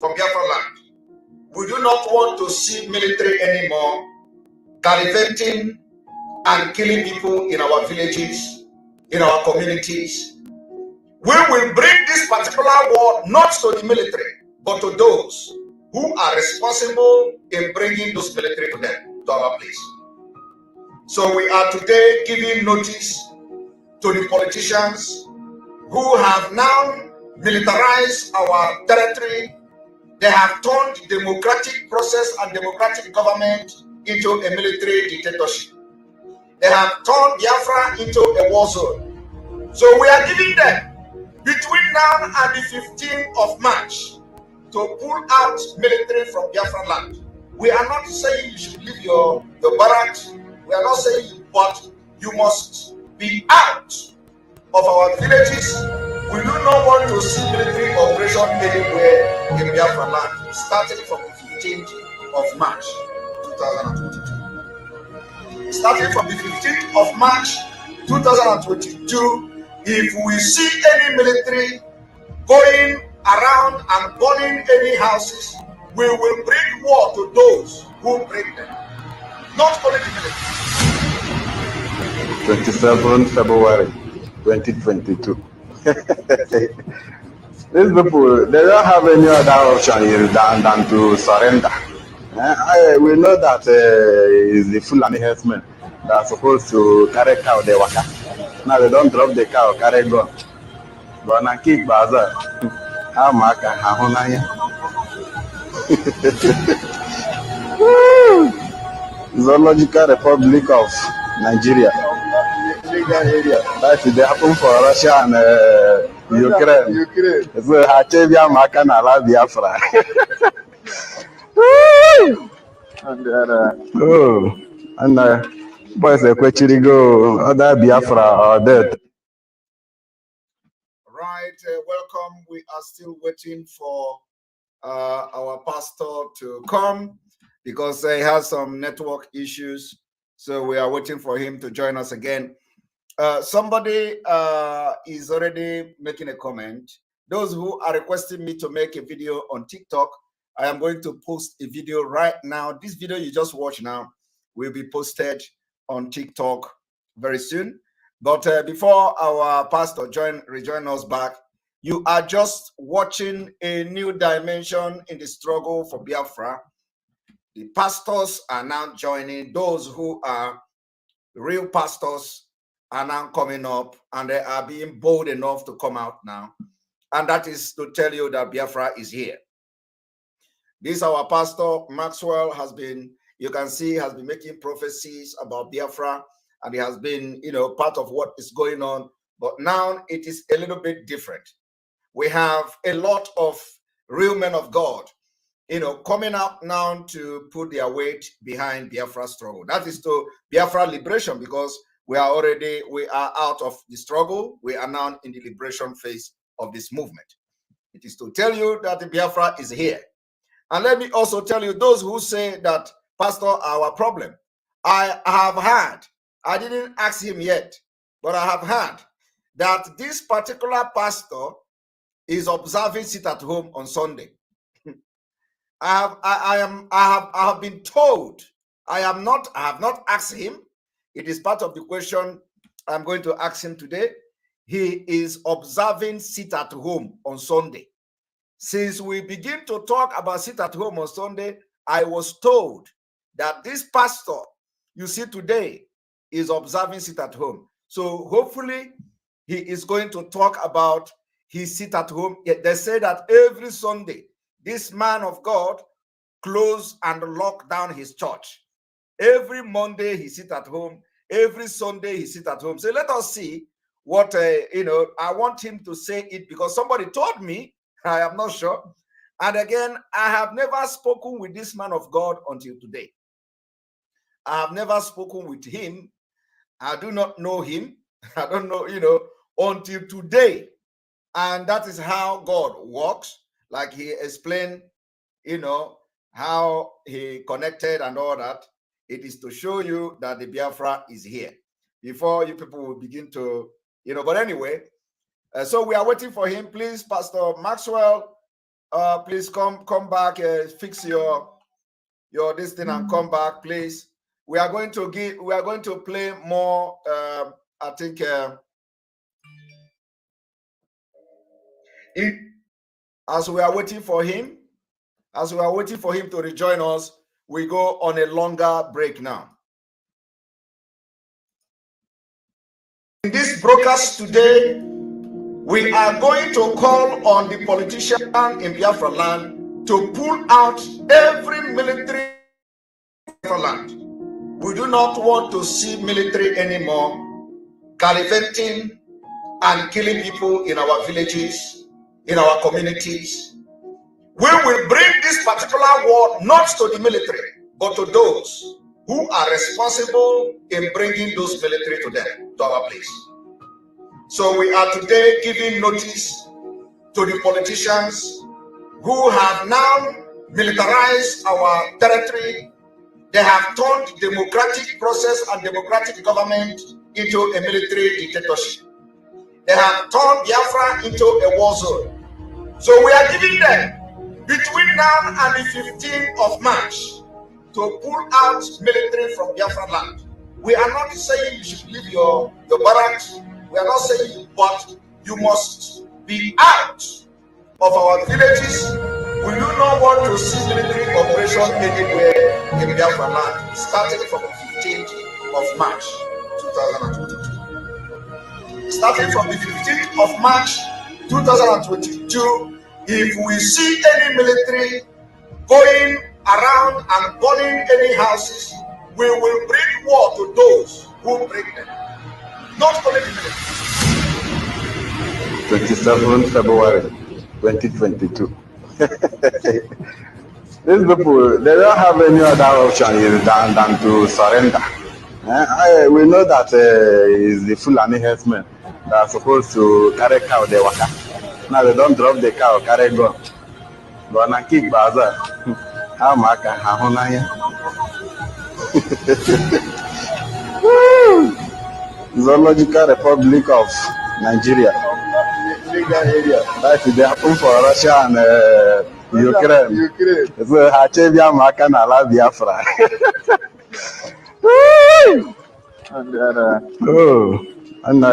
from Biafra land. We do not want to see military anymore gallivanting and killing people in our villages, in our communities. We will bring this particular war not to the military, but to those who are responsible in bringing those military to them, to our place. So we are today giving notice to the politicians who have now militarized our territory. They have turned democratic process and democratic government into a military dictatorship. They have turned Biafra into a war zone. So we are giving them between now and the 15th of March to pull out military from Biafra land. We are not saying you should leave your barracks. We are not saying, but you must be out of our villages. We do not want to see military operation anywhere in Biafra land, starting from the 15th of March 2022. Starting from the 15th of March 2022, if we see any military going around and burning any houses, we will bring war to those who bring them, not only the military. 27 February 2022. These people, they don't have any other option here than to surrender. We know that it's the Fulani herdsmen that are supposed to carry cow, they waka. Now they don't drop the cow, carry gun. But na kick bazaar, how maka, how Zoological Republic of Nigeria. That is they happen for Russia and Ukraine. So Hachevia Maka na la Biafra. And boys actually go other Biafra or dead. Right, welcome. We are still waiting for our pastor to come because he has some network issues. So we are waiting for him to join us again. Somebody is already making a comment. Those who are requesting me to make a video on TikTok, I am going to post a video right now. This video you just watched now will be posted on TikTok very soon. But before our pastor rejoin us back, you are just watching a new dimension in the struggle for Biafra. The pastors are now joining. Those who are real pastors are now coming up, and they are being bold enough to come out now. And that is to tell you that Biafra is here. This our pastor, Maxwell, has been, you can see, has been making prophecies about Biafra, and he has been, part of what is going on. But now it is a little bit different. We have a lot of real men of God, coming out now to put their weight behind Biafra struggle. That is to Biafra liberation, because we are out of the struggle. We are now in the liberation phase of this movement. It is to tell you that the Biafra is here. And let me also tell you, those who say that, Pastor, our problem, I have heard, I didn't ask him yet, but I have heard that this particular pastor is observing sit at home on Sunday. I have been told. I have not asked him. It is part of the question I'm going to ask him today. He is observing sit at home on Sunday. Since we begin to talk about sit at home on Sunday, I was told that this pastor you see today is observing sit at home. So hopefully he is going to talk about his sit at home. They say that every Sunday, this man of God close and lock down his church. Every Monday he sit at home. Every Sunday he sit at home. So let us see what, I want him to say it because somebody told me, I am not sure. And again, I have never spoken with this man of God until today. I have never spoken with him. I do not know him. I don't know, until today. And that is how God works. Like he explained, how he connected and all that. It is to show you that the Biafra is here. Before you people will begin to, but anyway, so we are waiting for him. Please, Pastor Maxwell, please come back, fix your this thing and come back, please. We are going to play more. I think as we are waiting for him to rejoin us, we go on a longer break now. In this broadcast today, we are going to call on the politicians in Biafra land to pull out every military in Biafra land. We do not want to see military anymore gallivanting and killing people in our villages, in our communities. We will bring this particular war not to the military, but to those who are responsible in bringing those military to them, to our place. So we are today giving notice to the politicians who have now militarized our territory. They have turned democratic process and democratic government into a military dictatorship. They have turned Biafra into a war zone. So we are giving them between now and the 15th of March to pull out military from Biafra land. We are not saying you should leave your barracks. We are not saying, but you must be out of our villages. We do not want to see military operation anywhere in Biafra land, starting from the 15th of March 2022. Starting from the 15th of March 2022, if we see any military going around and burning any houses, we will bring war to those who bring them. Not only the military. 27 February 2022. These people, they don't have any other option than to surrender. We know that it's the Fulani herdsmen that are supposed to carry cow, they waka. Now they don't drop the cow, carry gun. But na kick bazaar. How maka hahunaya? Zoological Republic of Nigeria. That is they happen for Russia and Ukraine. So Hachevia maka na la Biafra. And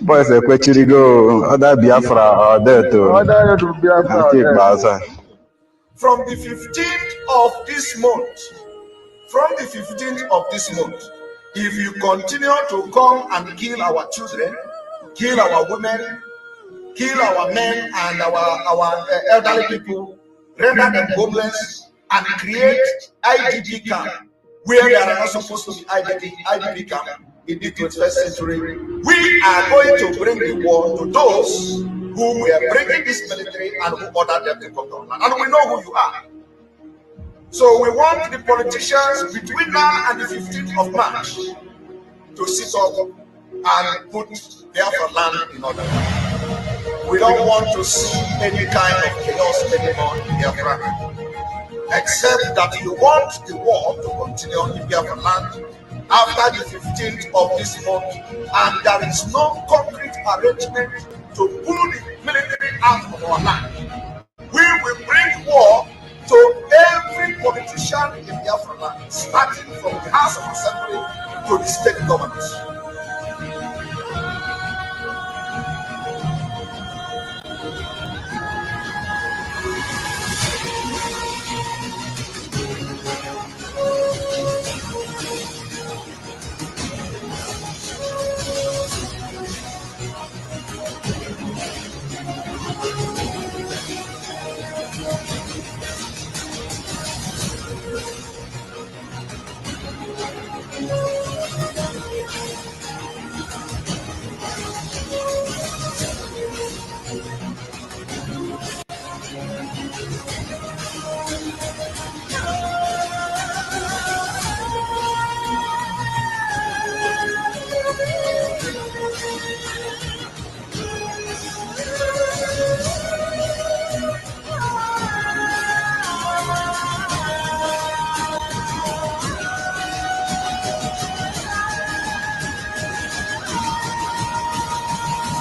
boys, go other Biafra or there too. From the 15th of this month, if you continue to come and kill our children, kill our women, kill our men and our elderly people, render them homeless, and create IDP camp where they are not supposed to be IDP camp in the 21st century, we are going to bring the war to those who were bringing this military and who ordered them to come down. And we know who you are. So we want the politicians between now and the 15th of March to sit up and put Biafra land in order. We don't want to see any kind of chaos anymore in Biafra, except that you want the war to continue in Biafra land after the 15th of this month, and there is no concrete arrangement to pull the military out of our land. We will bring war to every politician in Biafra land, starting from the House of Assembly to the state governments.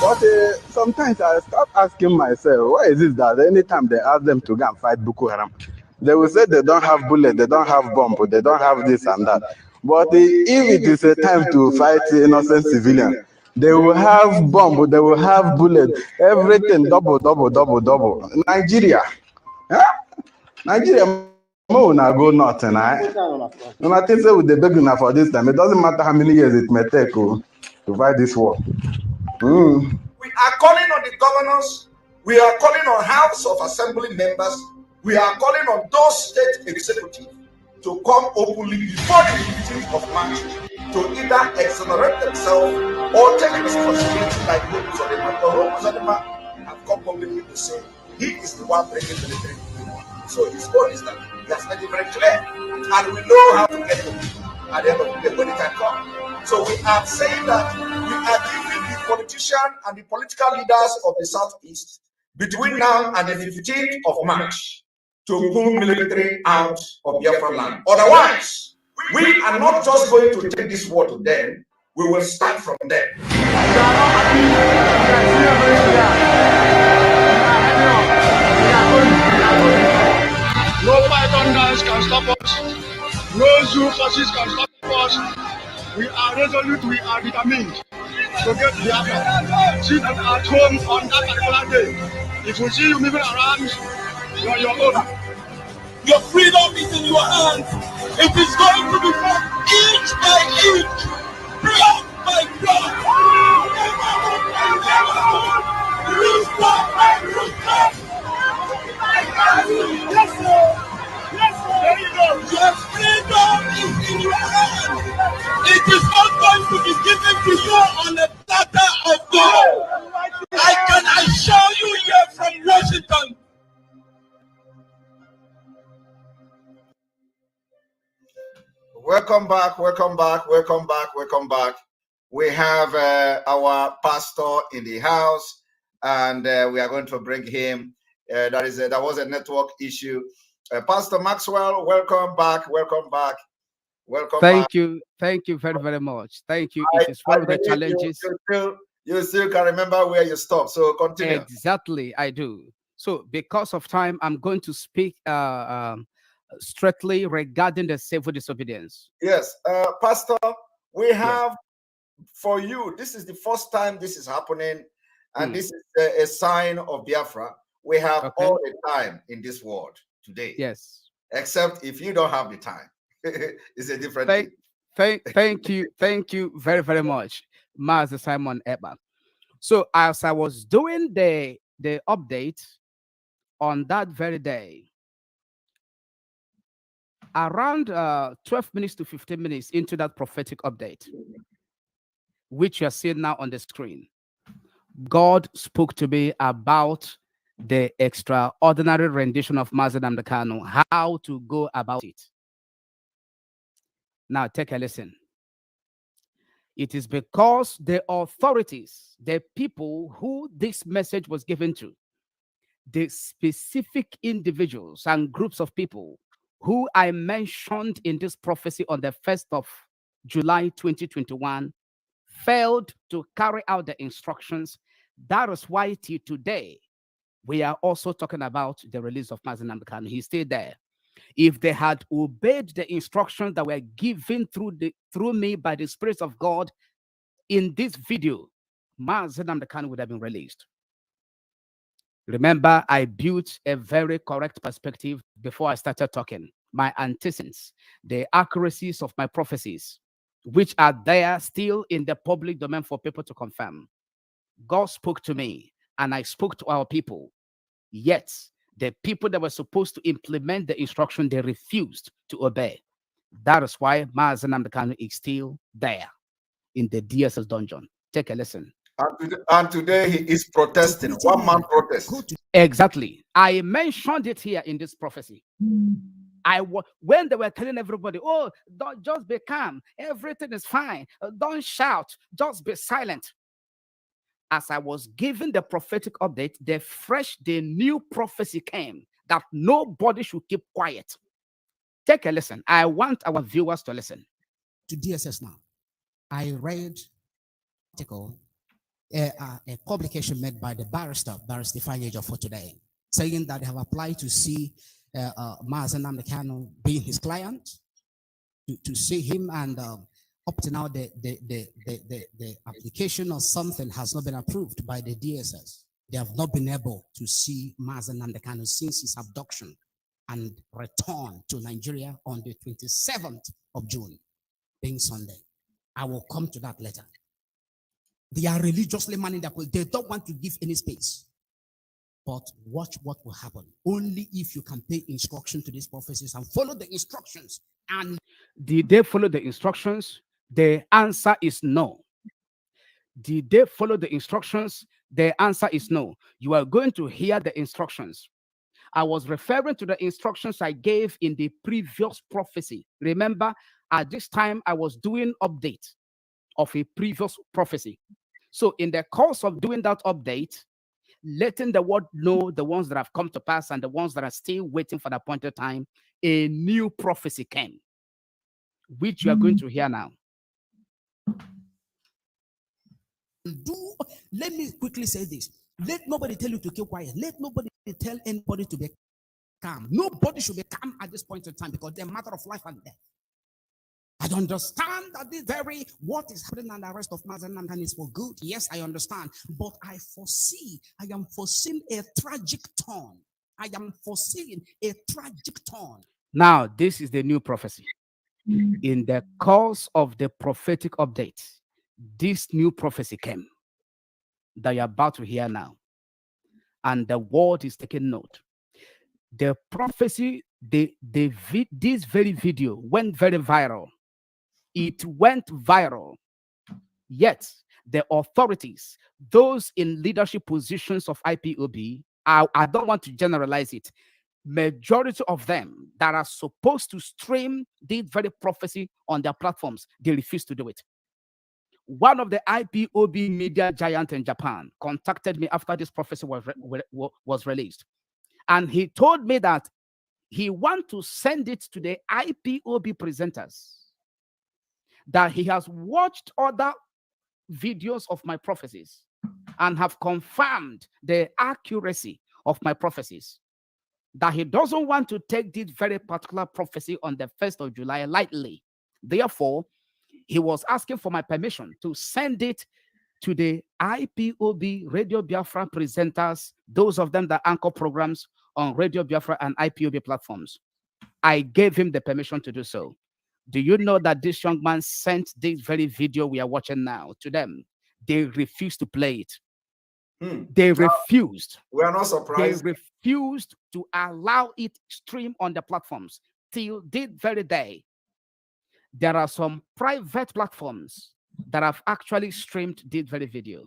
But sometimes I start asking myself, why is it that anytime they ask them to go and fight Boko Haram, they will say they don't have bullet, they don't have bomb, they don't have this and that. But if it is a time to fight innocent civilians, they will have bomb, they will have bullet, everything double, double, double, double. Nigeria, huh? Nigeria, more una go north tonight. Una think say we dey beg una for this time. It doesn't matter how many years it may take to fight this war. We are calling on the governors. We are calling on House of Assembly members. We are calling on those state executives to come openly before the 15th of March to either exonerate themselves or take responsibility like Hope Uzodinma. But Hope Uzodinma have come publicly to say he is the one bringing military. So his goal is that he has made it very clear, and we know how to get him at the end of the day when it can come. So we are saying that we are giving the politician and the political leaders of the Southeast between now and the 15th of March to pull military out of Biafra land. Otherwise, we are not just going to take this war to them, we will start from there. No python guys can stop us. No zoo forces can stop us. We are resolute, we are determined to get Biafra. Sit at home on that particular day. If we see you moving around, you are your own. Your freedom is in your hands. It is going to be fought inch by inch, block by block. Rooster by rooster. Yes, sir. Yes, sir. There you go. Your freedom is in your hands. It is not going to be given to you on a platter of gold. I can assure you here from Washington. Welcome back, welcome back, welcome back, welcome back. We have our pastor in the house, and we are going to bring him. That was a network issue. Pastor Maxwell, welcome back, welcome back, welcome Thank back. you very, very much. Thank you. It is one of the challenges. You still can remember where you stopped, so continue. Exactly, I do. So because of time, I'm going to speak strictly regarding the civil disobedience. Yes, Pastor, we have for you, this is the first time this is happening, and this is a sign of Biafra. We have all the time in this world today. Yes. Except if you don't have the time. It's a different thing. Thank you very, very much, Master Simon Eba. So as I was doing the update on that very day, around 12 minutes to 15 minutes into that prophetic update, which you are seeing now on the screen, God spoke to me about the extraordinary rendition of Mazi Nnamdi Kanu, how to go about it. Now take a listen. It is because the authorities, the people who this message was given to, the specific individuals and groups of people who I mentioned in this prophecy on the 1st of July 2021, failed to carry out the instructions. That is why till today, we are also talking about the release of Mazi Nnamdi Kanu. He stayed there. If they had obeyed the instructions that were given through me by the Spirit of God in this video, Mazi Nnamdi Kanu would have been released. Remember, I built a very correct perspective before I started talking. My antecedents, the accuracies of my prophecies, which are there still in the public domain for people to confirm. God spoke to me, and I spoke to our people. Yet, the people that were supposed to implement the instruction, they refused to obey. That is why Mazi Nnamdi Kanu is still there in the DSS dungeon. Take a listen. And today he is protesting. One man protest. Exactly. I mentioned it here in this prophecy. When they were telling everybody, oh, don't just be calm, everything is fine, don't shout, just be silent. As I was given the prophetic update, the new prophecy came that nobody should keep quiet. Take a listen. I want our viewers to listen. To DSS now. I read an article a publication made by the barrister Fanyejo for today, saying that they have applied to see Mazen Namdekano being his client, to see him, and up to now the application or something has not been approved by the DSS. They have not been able to see Mazen Namdekano since his abduction and return to Nigeria on the 27th of June, being Sunday. I will come to that later. They are religiously manning their place. They don't want to give any space. But watch what will happen. Only if you can pay instruction to these prophecies and follow the instructions. And did they follow the instructions? The answer is no. Did they follow the instructions? The answer is no. You are going to hear the instructions. I was referring to the instructions I gave in the previous prophecy. Remember, at this time, I was doing update of a previous prophecy. So in the course of doing that update, letting the world know the ones that have come to pass and the ones that are still waiting for the appointed time, a new prophecy came, which you are going to hear now. Let me quickly say this. Let nobody tell you to keep quiet. Let nobody tell anybody to be calm. Nobody should be calm at this point in time because they're a matter of life and death. I understand that this very what is happening and the rest of Mazen Namdekano is for good. Yes, I understand. But I am foreseeing a tragic turn. I am foreseeing a tragic turn. Now, this is the new prophecy. In the course of the prophetic update, this new prophecy came that you're about to hear now. And the world is taking note. The prophecy, this very video went very viral. It went viral. Yet, the authorities, those in leadership positions of IPOB, I don't want to generalize it, majority of them that are supposed to stream this very prophecy on their platforms, they refuse to do it. One of the IPOB media giant in Japan contacted me after this prophecy was released. And he told me that he wants to send it to the IPOB presenters, that he has watched other videos of my prophecies and have confirmed the accuracy of my prophecies, that he doesn't want to take this very particular prophecy on the 1st of July lightly. Therefore, he was asking for my permission to send it to the IPOB Radio Biafra presenters, those of them that anchor programs on Radio Biafra and IPOB platforms. I gave him the permission to do so. Do you know that this young man sent this very video we are watching now to them? They refused to play it. They refused. We are not surprised. They refused to allow it stream on the platforms till this very day. There are some private platforms that have actually streamed this very video.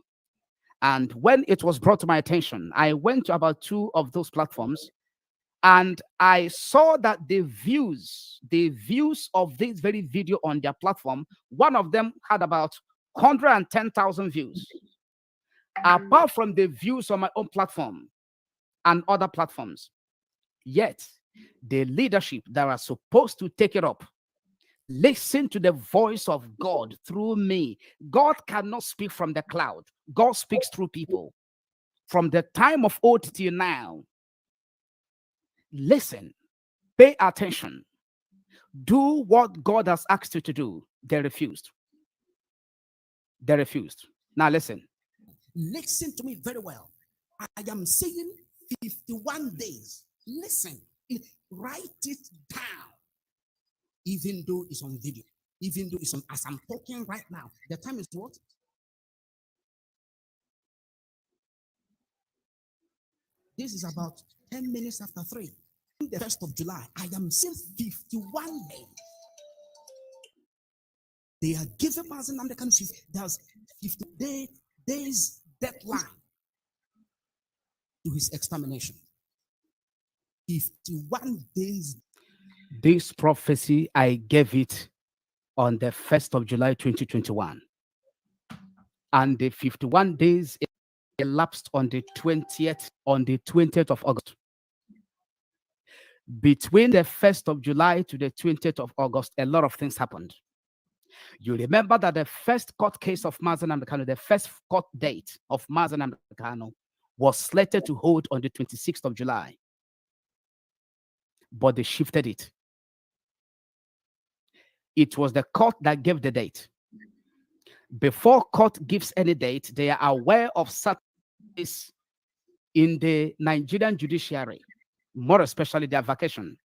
And when it was brought to my attention, I went to about 2 of those platforms and I saw that the views of this very video on their platform, one of them had about 110,000 views. Apart from the views on my own platform and other platforms. Yet, the leadership that are supposed to take it up, listen to the voice of God through me. God cannot speak from the cloud. God speaks through people. From the time of old till now, listen, pay attention, do what God has asked you to do. They refused. They refused. Now listen. Listen to me very well. I am saying 51 days. Listen, write it down. Even though it's on video, even though it's on, as I'm talking right now, the time is what? This is about 10 minutes after 3. The 1st of July, I am saying 51 days. They are giving Mazen Namdekano, there's 50 days deadline to his extermination. 51 days. This prophecy, I gave it on the 1st of July 2021. And the 51 days elapsed on the 20th of August. Between the 1st of July to the 20th of August, a lot of things happened. You remember that the first court case of Mazi Nnamdi Kanu, the first court date of Mazi Nnamdi Kanu was slated to hold on the 26th of July. But they shifted it. It was the court that gave the date. Before court gives any date, they are aware of such in the Nigerian judiciary, more especially their vacation.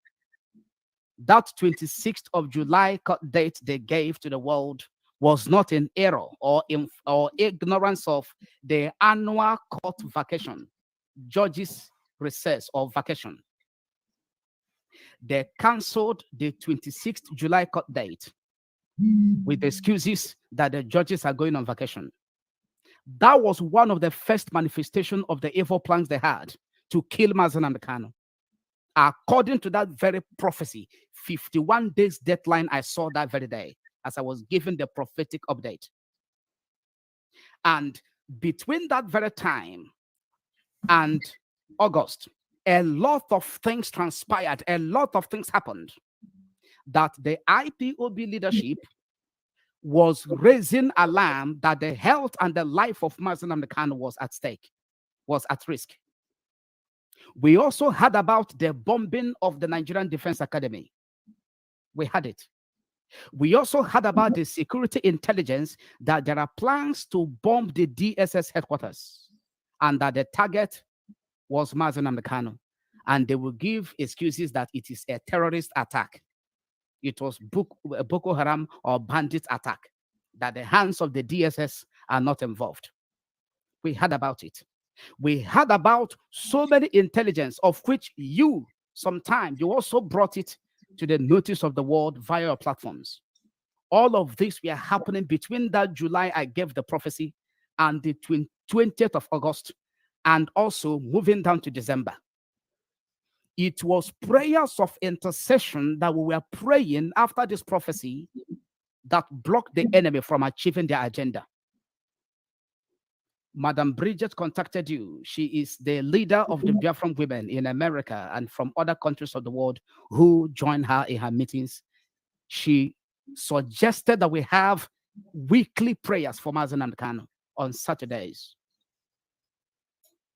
That 26th of July court date they gave to the world was not in error or ignorance of the annual court vacation, judges' recess or vacation. They cancelled the 26th July court date with the excuses that the judges are going on vacation. That was one of the first manifestations of the evil plans they had to kill Mazi Nnamdi Kanu. According to that very prophecy, 51 days deadline I saw that very day as I was given the prophetic update. And between that very time and August, a lot of things transpired, a lot of things happened that the IPOB leadership was raising alarm that the health and the life of Mazi Nnamdi Kanu was at stake, was at risk. We also heard about the bombing of the Nigerian Defense Academy. We had it. We also heard about the security intelligence that there are plans to bomb the DSS headquarters and that the target was Mazi Nnamdi Kanu. And they will give excuses that it is a terrorist attack. It was Boko Haram or bandit attack, that the hands of the DSS are not involved. We heard about it. We heard about so many intelligence of which you also brought it to the notice of the world via your platforms. All of this were happening between that July I gave the prophecy and the 20th of August, and also moving down to December. It was prayers of intercession that we were praying after this prophecy that blocked the enemy from achieving their agenda. Madam Bridget contacted you. She is the leader of the Biafran women in America and from other countries of the world who joined her in her meetings. She suggested that we have weekly prayers for Mazi Nnamdi Kanu on Saturdays.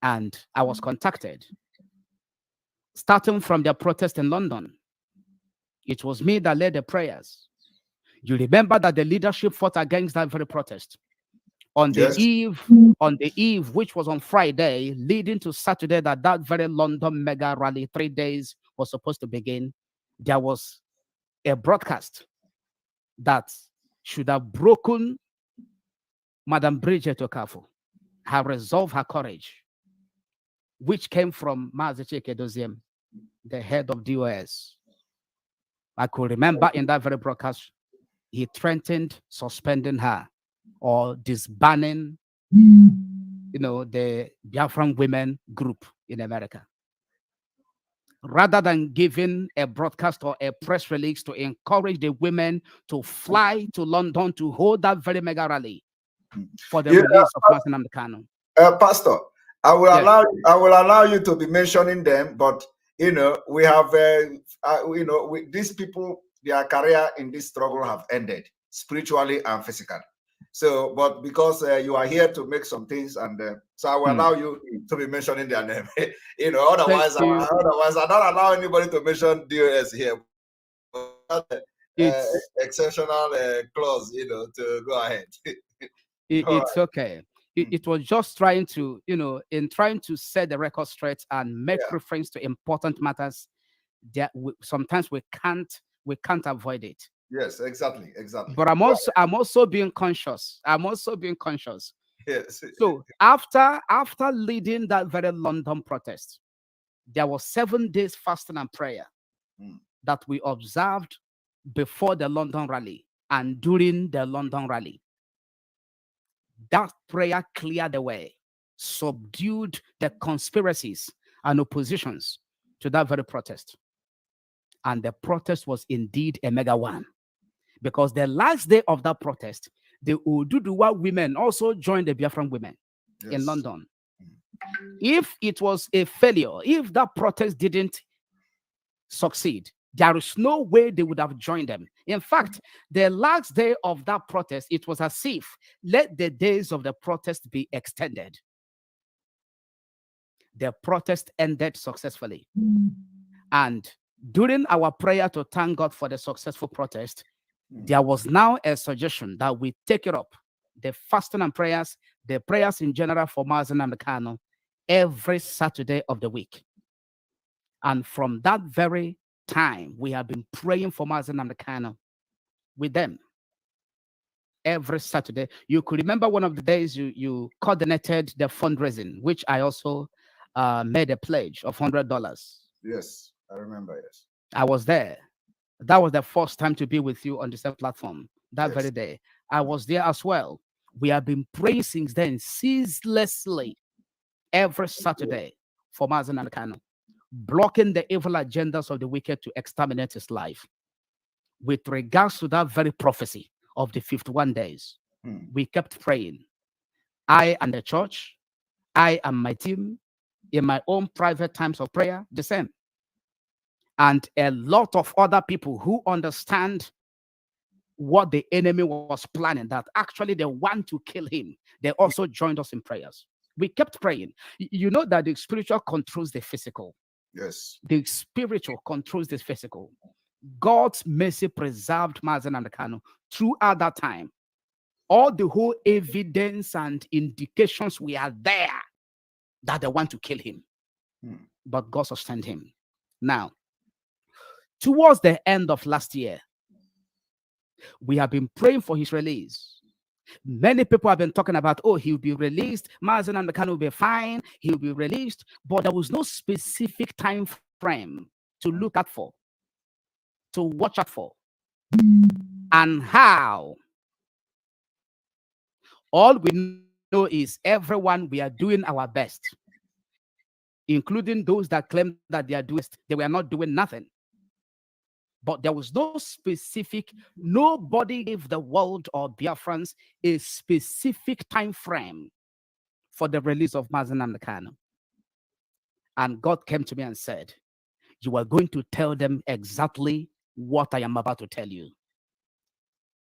And I was contacted. Starting from their protest in London, it was me that led the prayers. You remember that the leadership fought against that very protest. On the eve, which was on Friday, leading to Saturday, that very London mega rally, 3 days, was supposed to begin, there was a broadcast that should have broken Madam Bridget Okafor, her resolve, her courage, which came from Mazi Chike Doziem, the head of DOS. I could remember in that very broadcast, he threatened suspending her or disbanding, the Biafran women group in America. Rather than giving a broadcast or a press release to encourage the women to fly to London to hold that very mega rally for the release of Mazi Nnamdi Kanu. Pastor, I will allow you to be mentioning them, but we have these people, their career in this struggle have ended spiritually and physically. So, but because you are here to make some things, and so I will allow you to be mentioning their name. Otherwise I don't allow anybody to mention DOS here. Exceptional clause, to go ahead. It's okay. It was just trying to, in trying to set the record straight and make reference to important matters that sometimes we can't avoid it. Yes, exactly. But I'm also being conscious. Yes. So after leading that very London protest, there was 7 days fasting and prayer that we observed before the London rally and during the London rally. That prayer cleared the way, subdued the conspiracies and oppositions to that very protest. And the protest was indeed a mega one. Because the last day of that protest, the Oduduwa women also joined the Biafran women in London. If it was a failure, if that protest didn't succeed, There is no way they would have joined them. In fact, the last day of that protest, it was as if let the days of the protest be extended. The protest ended successfully. And during our prayer to thank God for the successful protest, there was now a suggestion that we take it up, the fasting and prayers, the prayers in general for Mazen and Kano, every Saturday of the week. And from that very time, we have been praying for Mazen and Kano with them every Saturday. You could remember one of the days you coordinated the fundraising, which I also made a pledge of $100. Yes, I remember. Yes, I was there. That was the first time to be with you on the same platform that very day. I was there as well. We have been praying since then, ceaselessly, every Saturday for Mazen and Kano, blocking the evil agendas of the wicked to exterminate his life. With regards to that very prophecy of the 51 days, we kept praying. I and the church, I and my team, in my own private times of prayer, the same. And a lot of other people who understand what the enemy was planning, that actually they want to kill him, they also joined us in prayers. We kept praying. You know that the spiritual controls the physical. yes, The spiritual controls the physical. God's mercy preserved Mazen and Kano throughout that time. All the whole evidence and indications we are there that they want to kill him. But God sustained him. Now, towards the end of last year, we have been praying for his release. Many people have been talking about, oh, he'll be released. Mazen and Kano will be fine. He'll be released. But there was no specific time frame to look out for, to watch out for, and how. All we know is everyone, we are doing our best, including those that claim that they are doing, they were not doing nothing. But there was no specific, nobody gave the world or Biafrans a specific time frame for the release of Mazen and Kano. And God came to me and said, you are going to tell them exactly what I am about to tell you.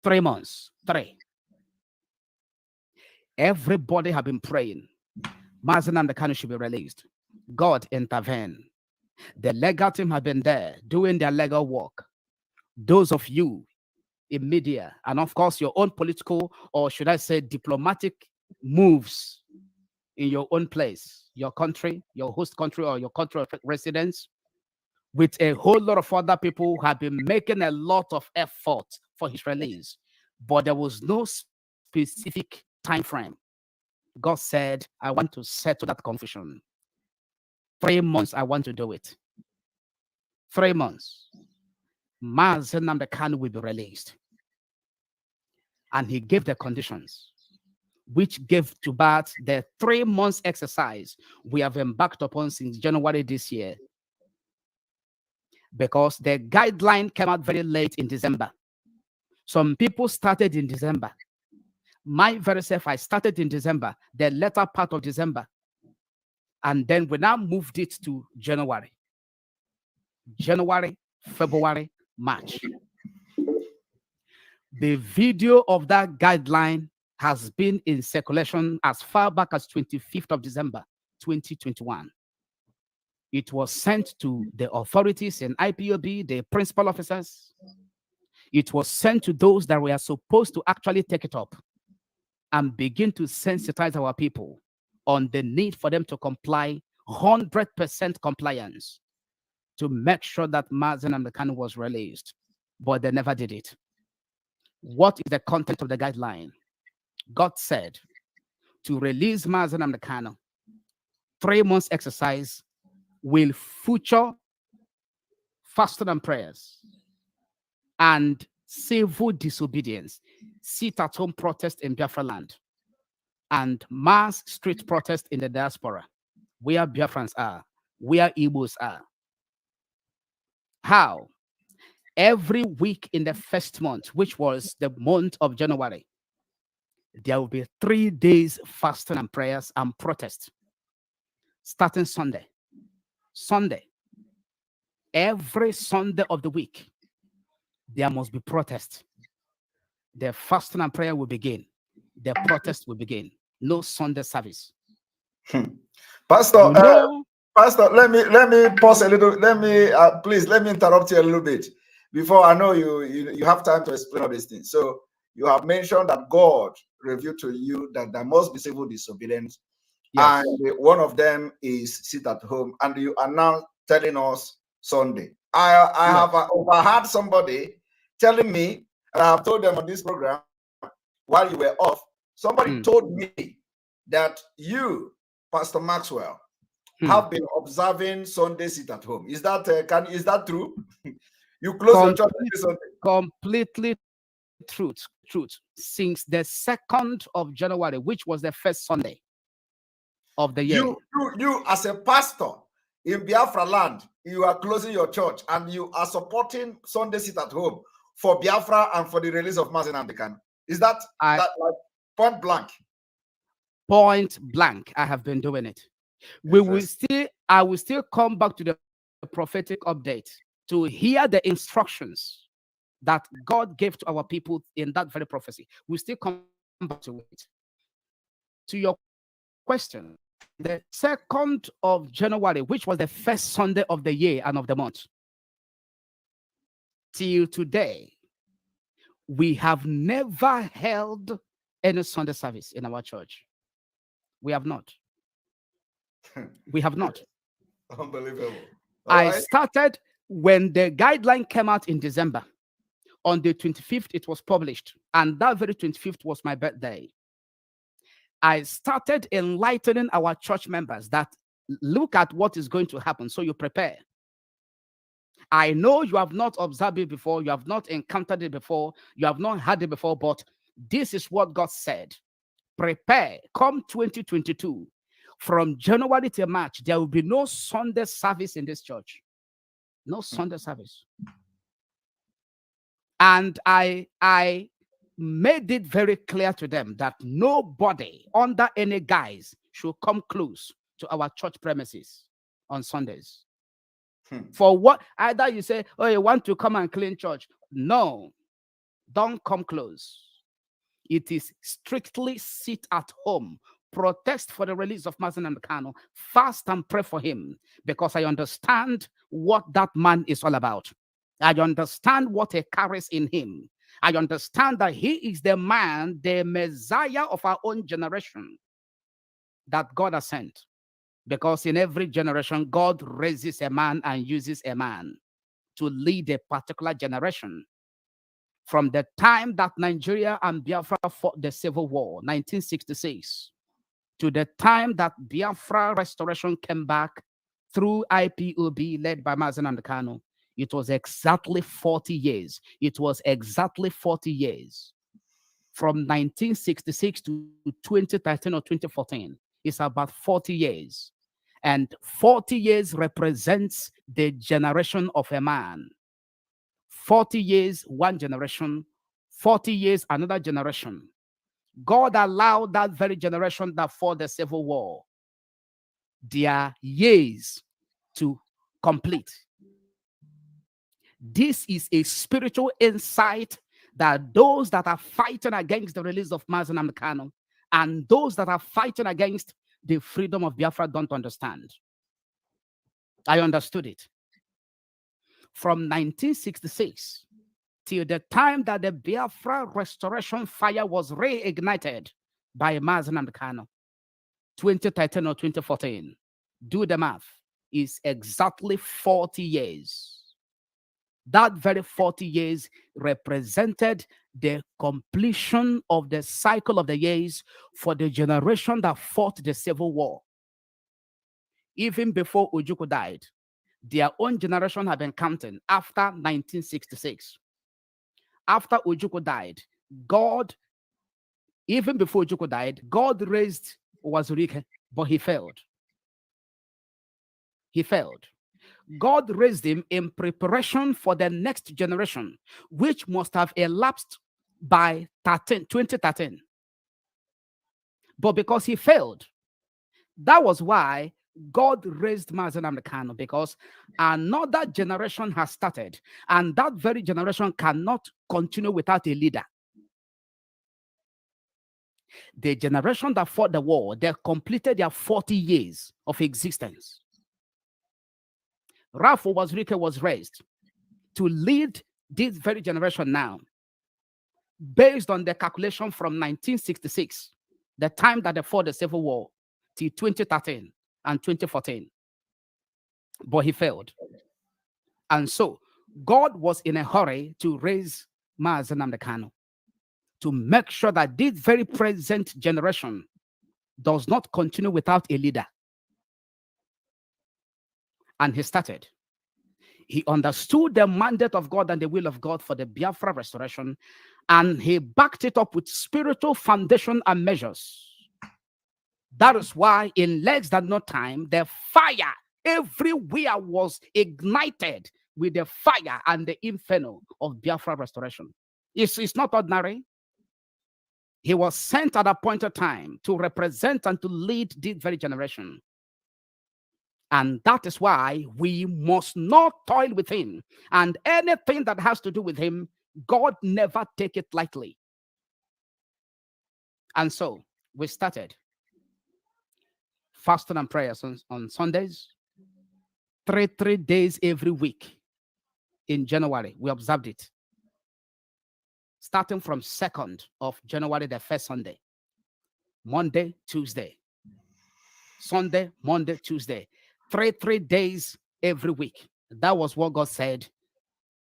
3 months, 3. Everybody have been praying. Mazen and Kano should be released. God intervened. The legal team have been there doing their legal work. Those of you in media, and of course your own political, or should I say diplomatic moves in your own place, your country, your host country, or your country of residence, with a whole lot of other people who have been making a lot of effort for his release. But there was no specific time frame. God said, I want to settle that confusion. 3 months, I want to do it. 3 months. Mazen and Kano will be released. And he gave the conditions, which gave to birth the 3 months exercise we have embarked upon since January this year. Because the guideline came out very late in December. Some people started in December. My very self, I started in December, the latter part of December. And then we now moved it to January. January, February, March. The video of that guideline has been in circulation as far back as 25th of December, 2021. It was sent to the authorities in IPOB, the principal officers. It was sent to those that were supposed to actually take it up and begin to sensitize our people on the need for them to comply, 100% compliance, to make sure that Mazen and Kano was released. But they never did it. What is the content of the guideline? God said to release Mazen and Kano, 3 months exercise will feature fasting and prayers and civil disobedience, sit-at-home protest in Biafra land, and mass street protest in the diaspora, where Biafrans are, where Igbos are. How? Every week in the first month, which was the month of January, there will be 3 days fasting and prayers and protest, starting Sunday. Sunday. every Sunday of the week, there must be protest. The fasting and prayer will begin. The protest will begin. No Sunday service. Pastor, You know, Pastor, let me pause a little. Please let me interrupt you a little bit before. I know you have time to explain all these things. So you have mentioned that God revealed to you that there must be civil disobedience, yes. and one of them is sit at home, and you are now telling us Sunday. I have overheard somebody telling me, and I have told them on this program while you were off. Somebody told me that you, Pastor Maxwell, have been observing Sunday sit at home. Is that is that true? You close your church every Sunday. Completely truth. Since the 2nd of January, which was the first Sunday of the year. You as a pastor in Biafra land, you are closing your church and you are supporting Sunday sit at home for Biafra and for the release of Mazen Amdekan. Is that like point blank? Point blank. I have been doing it. I will still come back to the prophetic update to hear the instructions that God gave to our people in that very prophecy. We still come back to it. To your question, the 2nd of January, which was the first Sunday of the year and of the month, till today, we have never held any Sunday service in our church. We have not. We have not. Unbelievable. I started when the guideline came out in December. On the 25th, it was published. And that very 25th was my birthday. I started enlightening our church members that look at what is going to happen, so you prepare. I know you have not observed it before, you have not encountered it before, you have not heard it before, but this is what God said. Prepare. Come 2022. From January to March, there will be no Sunday service in this church. No Sunday service. And I made it very clear to them that nobody under any guise should come close to our church premises on Sundays. For what? Either you say, oh, you want to come and clean church. No, don't come close. It is strictly sit at home, protest for the release of Mazen Amdekan, fast and pray for him, because I understand what that man is all about. I understand what he carries in him. I understand that he is the man, the Messiah of our own generation that God has sent. Because in every generation, God raises a man and uses a man to lead a particular generation. From the time that Nigeria and Biafra fought the Civil War, 1966, to the time that Biafra restoration came back through IPOB led by Mazen Amdekan, it was exactly 40 years. It was exactly 40 years. From 1966 to 2013 or 2014, it's about 40 years. And 40 years represents the generation of a man. 40 years, one generation. 40 years, another generation. God allowed that very generation that fought the Civil War, their years to complete. This is a spiritual insight that those that are fighting against the release of Mazen Amdekan and those that are fighting against the freedom of Biafra don't understand. I understood it. From 1966 till the time that the Biafra restoration fire was reignited by Mazen Amdekan, 2013 or 2014, do the math, is exactly 40 years. That very 40 years represented the completion of the cycle of the years for the generation that fought the Civil War. Even before Ojukwu died, their own generation had been counting after 1966. After Ojukwu died, God, even before Ojukwu died, God raised Wazurike, but he failed. He failed. God raised him in preparation for the next generation, which must have elapsed by 2013. But because he failed, that was why God raised Mazen Amdekano because another generation has started, and that very generation cannot continue without a leader. The generation that fought the war, they completed their 40 years of existence. Ralph Wazirike was raised to lead this very generation now, based on the calculation from 1966, the time that they fought the Civil War, till 2013 and 2014. But he failed. And so God was in a hurry to raise Mazen Amdekano to make sure that this very present generation does not continue without a leader. And he started. He understood the mandate of God and the will of God for the Biafra restoration, and he backed it up with spiritual foundation and measures. That is why in less than no time, the fire everywhere was ignited with the fire and the inferno of Biafra restoration. It's not ordinary. He was sent at a appointed time to represent and to lead this very generation. And that is why we must not toil with him. And anything that has to do with him, God never take it lightly. And so we started fasting and prayers on Sundays, three days every week. In January, we observed it. Starting from 2nd of January, the first Sunday, Monday, Tuesday, Sunday, Monday, Tuesday, three days every week. That was what God said,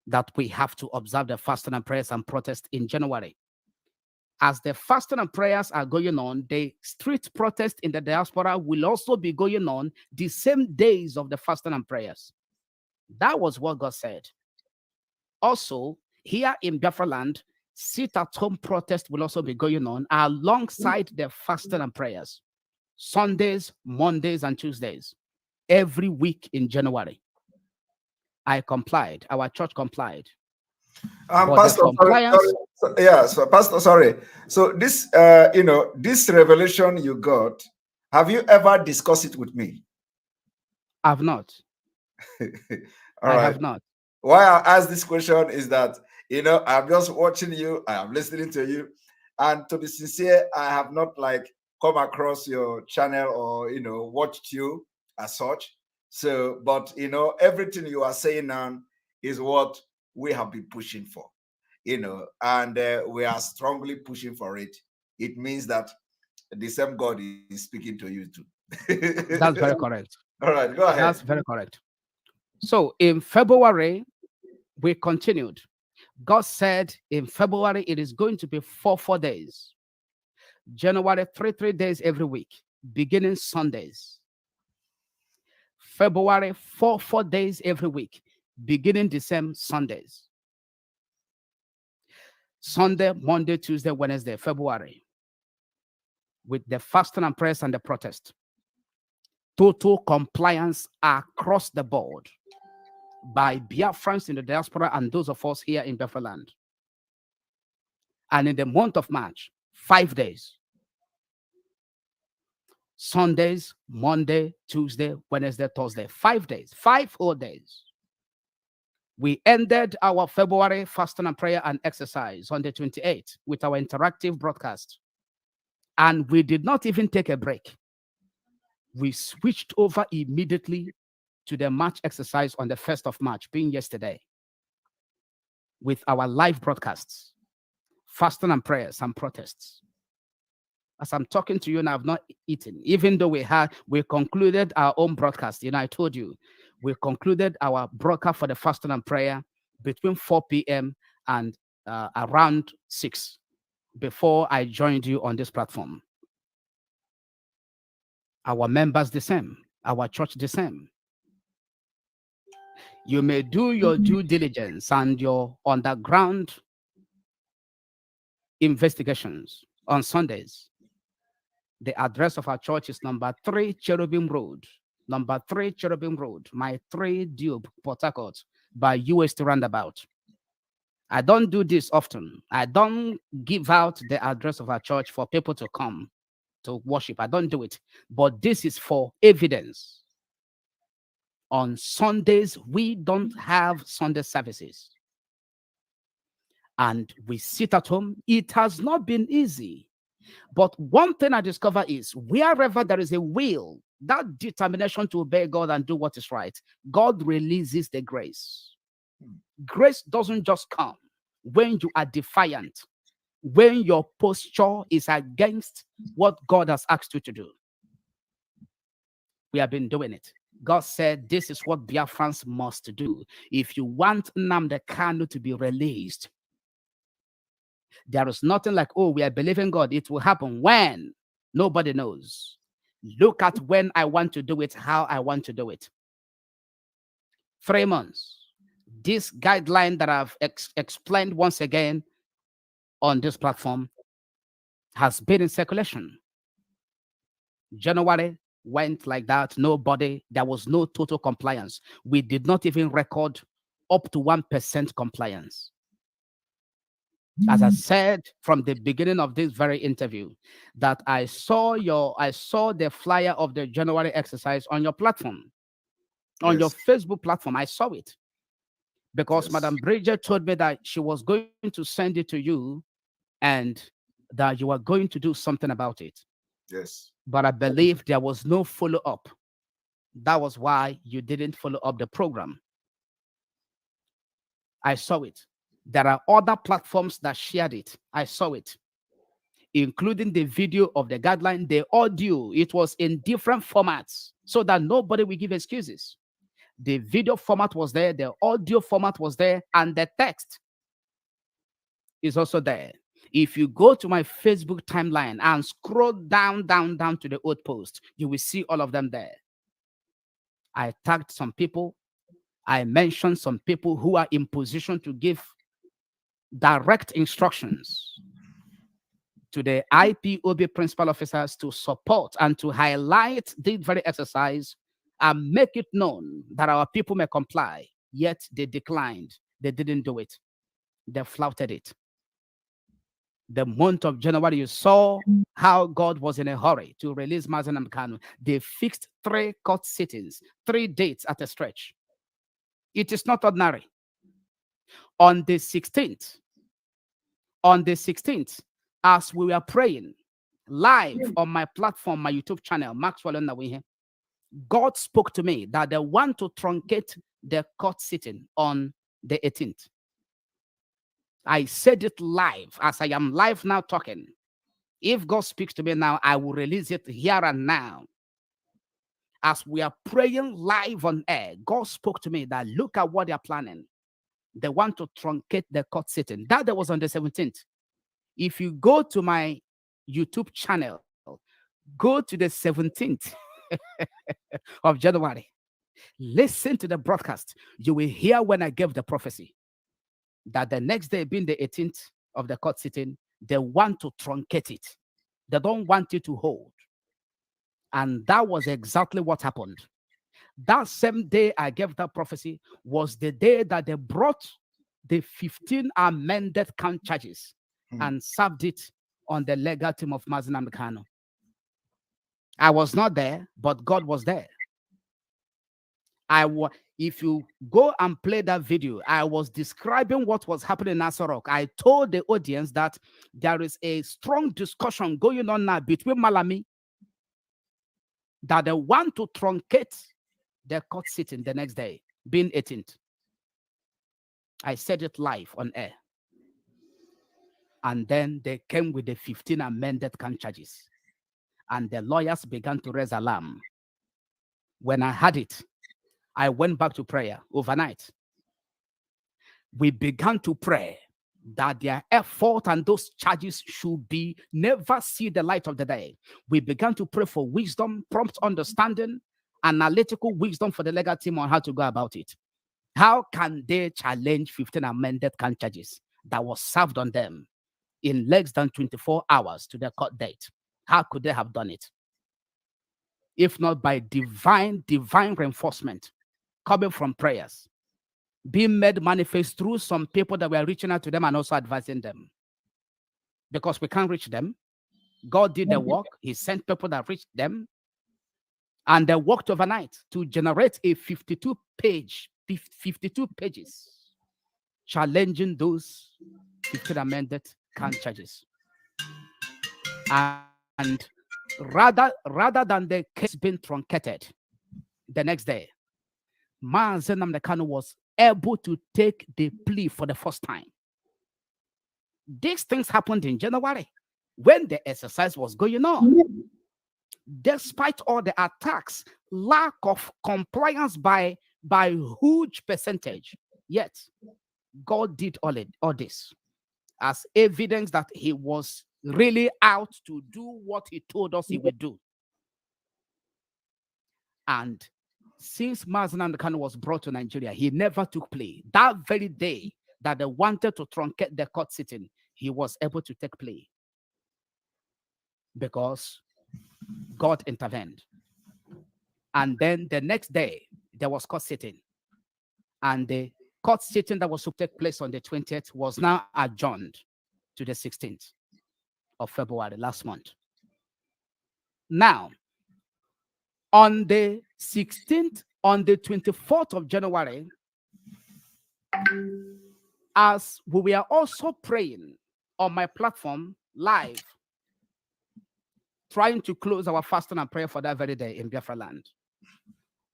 that we have to observe the fasting and prayers and protest in January. As the fasting and prayers are going on, the street protest in the diaspora will also be going on the same days of the fasting and prayers. That was what God said. Also, here in Biafra land, sit-at-home protest will also be going on alongside the fasting and prayers. Sundays, Mondays, and Tuesdays, every week in January. I complied. Our church complied. Pastor, so Pastor, sorry. So this, this revelation you got, have you ever discussed it with me? I've not. I have not. Why I ask this question is that, I'm just watching you, I am listening to you, and to be sincere, I have not come across your channel or, watched you as such. So, but, everything you are saying now is what we have been pushing for, and we are strongly pushing for it. It means that the same God is speaking to you too. That's very correct. All right, go ahead. That's very correct. So in February, we continued. God said in February, it is going to be 4 days. January, three days every week, beginning Sundays. February, 4 days every week, beginning the same Sundays. Sunday, Monday, Tuesday, Wednesday, February, with the fasting and prayers and the protest. Total compliance across the board by Biafrans in the diaspora and those of us here in Biafra land. And in the month of March, 5 days. Sundays, Monday, Tuesday, Wednesday, Thursday, 5 days, 5 whole days. We ended our February fasting and prayer and exercise on the 28th with our interactive broadcast. And we did not even take a break. We switched over immediately to the March exercise on the 1st of March, being yesterday, with our live broadcasts, fasting and prayers and protests. As I'm talking to you now, I've not eaten, even though we concluded our own broadcast. I told you, we concluded our broadcast for the fasting and prayer between 4 p.m. and around 6 before I joined you on this platform. Our members the same, our church the same. You may do your due diligence and your underground investigations on Sundays. The address of our church is number 3 Cherubim Road, my 3 Dube, Port Harcourt, by UST Roundabout. I don't do this often. I don't give out the address of our church for people to come. to worship. I don't do it. But this is for evidence. On Sundays, we don't have Sunday services. And we sit at home. It has not been easy. But one thing I discover is wherever there is a will, that determination to obey God and do what is right, God releases the grace. Grace doesn't just come when you are defiant, when your posture is against what God has asked you to do. We have been doing it. God said, this is what Biafrans must do. If you want Nnamdi Kanu to be released, there is nothing like, oh, we are believing God. It will happen when? Nobody knows. Look at when I want to do it, how I want to do it. 3 months. This guideline that I've explained once again on this platform has been in circulation. January went like that. Nobody, there was no total compliance. We did not even record up to 1% compliance. As I said from the beginning of this very interview, that I saw the flyer of the January exercise on your platform, on your Facebook platform. I saw it because Madam Bridget told me that she was going to send it to you and that you are going to do something about it. Yes. But I believe there was no follow-up. That was why you didn't follow up the program. I saw it. There are other platforms that shared it. I saw it, including the video of the guideline, the audio. It was in different formats so that nobody will give excuses. The video format was there, the audio format was there, and the text is also there. If you go to my Facebook timeline and scroll down to the old post, you will see all of them there. I tagged some people. I mentioned some people who are in position to give direct instructions to the IPOB principal officers to support and to highlight this very exercise and make it known that our people may comply. Yet they declined. They didn't do it. They flouted it. The month of January, you saw how God was in a hurry to release Mazi Nnamdi Kanu. They fixed 3 court sittings, 3 dates at a stretch. It is not ordinary. On the 16th, as we were praying live on my platform, my YouTube channel, Maxwell Onawihe, God spoke to me that they want to truncate the court sitting on the 18th. I said it live as I am live now talking. If God speaks to me now, I will release it here and now. As we are praying live on air, God spoke to me that look at what they are planning. They want to truncate the court sitting. That was on the 17th. If you go to my YouTube channel, go to the 17th of January, listen to the broadcast. You will hear when I gave the prophecy that the next day, being the 18th of the court sitting, they want to truncate it. They don't want it to hold. And that was exactly what happened. That same day I gave that prophecy was the day that they brought the 15 amended count charges and served it on the legal team of Mazi Nnamdi Kanu. I was not there, but God was there. If you go and play that video, I was describing what was happening in Asorok. I told the audience that there is a strong discussion going on now between Malami that they want to truncate their court sitting the next day, being 18th. I said it live on air. And then they came with the 15 amended count charges. And the lawyers began to raise alarm. When I had it, I went back to prayer overnight. We began to pray that their effort and those charges should be never see the light of the day. We began to pray for wisdom, prompt understanding, analytical wisdom for the legal team on how to go about it. How can they challenge 15 amended count charges that was served on them in less than 24 hours to their court date? How could they have done it? If not by divine reinforcement coming from prayers, being made manifest through some people that were reaching out to them and also advising them. Because we can't reach them. God did the work. He sent people that reached them, and they worked overnight to generate a 52 pages challenging those 15 amended count charges. And rather than the case being truncated the next day, Mazen Nnamdi Kanu was able to take the plea for the first time. These things happened in January when the exercise was going on. Despite all the attacks, lack of compliance by huge percentage, yet God did all this as evidence that he was really out to do what he told us he would do. And since Mazen Nnamdi Kanu was brought to Nigeria, he never took plea. That very day that they wanted to truncate the court sitting, he was able to take plea because God intervened. And then the next day, there was court sitting. And the court sitting that was to take place on the 20th was now adjourned to the 16th of February last month. Now, on the 16th, on the 24th of January, as we were also praying on my platform live, trying to close our fasting and prayer for that very day in Biafra land,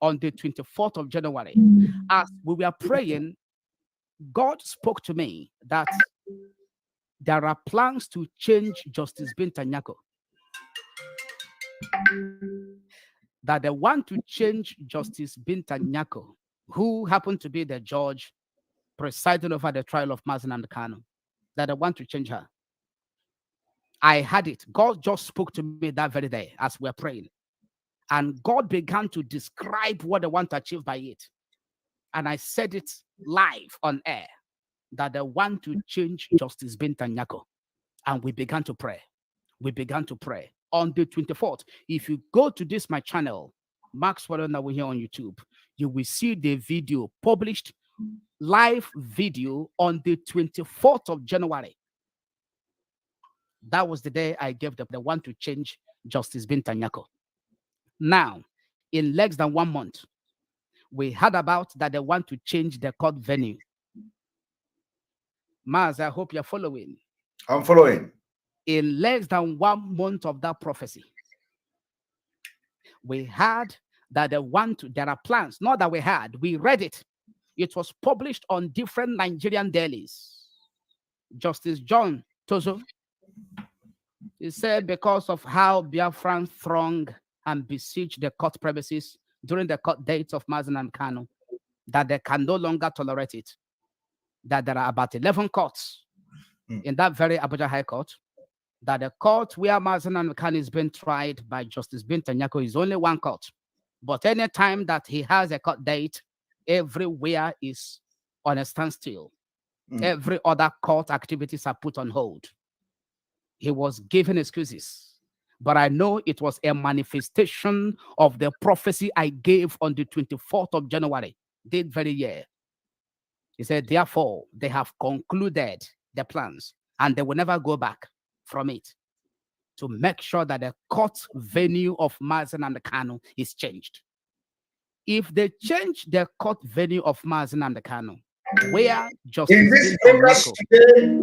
on the 24th of January, as we were praying, God spoke to me that there are plans to change Justice Binta Nyako. That they want to change Justice Binta Nyako, who happened to be the judge presiding over the trial of Mazen Nnamdi Kanu, that they want to change her. I had it. God just spoke to me that very day as we're praying. And God began to describe what they want to achieve by it. And I said it live on air, that they want to change Justice Binta Nyako. And we began to pray. We began to pray. On the 24th, if you go to this, my channel, Max Walona here on YouTube, you will see the video published, live video on the 24th of January. That was the day I gave the want to change Justice Binta Nyako. Now, in less than 1 month, we heard about that they want to change the court venue. Maz, I hope you're following. I'm following. In less than 1 month of that prophecy, we heard that there are plans. Not that we had, we read it. It was published on different Nigerian dailies. Justice John Tozo, he said because of how Biafrans throng and besiege the court premises during the court dates of Mazen Nnamdi Kanu, that they can no longer tolerate it. That there are about 11 courts in that very Abuja High Court. That the court where Mazen Nnamdi Kanu is being tried by Justice Binta Nyako is only one court. But any time that he has a court date, everywhere is on a standstill. Every other court activities are put on hold. He was given excuses. But I know it was a manifestation of the prophecy I gave on the 24th of January, that very year. He said, therefore, they have concluded the plans and they will never go back from it to make sure that the court venue of Mazen Nnamdi Kanu is changed. If they change the court venue of Mazen Nnamdi Kanu, where Justice in this broadcast today,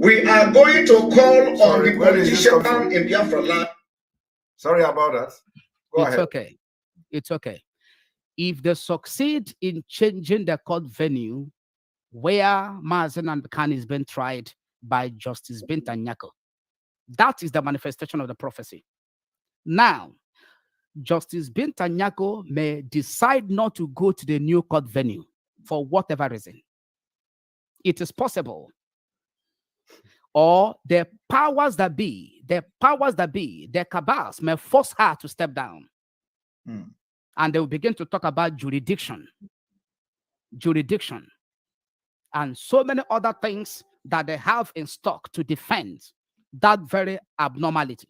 we are going to call on the politician in Biafra land. Sorry about that. Go ahead. Okay. It's okay. If they succeed in changing the court venue where Mazen Nnamdi Kanu is being tried by Justice Binta Nyako, that is the manifestation of the prophecy. Now, Justice Binta Nyako may decide not to go to the new court venue for whatever reason. It is possible. Or the powers that be, the cabals may force her to step down. And they will begin to talk about jurisdiction, and so many other things that they have in stock to defend that very abnormality.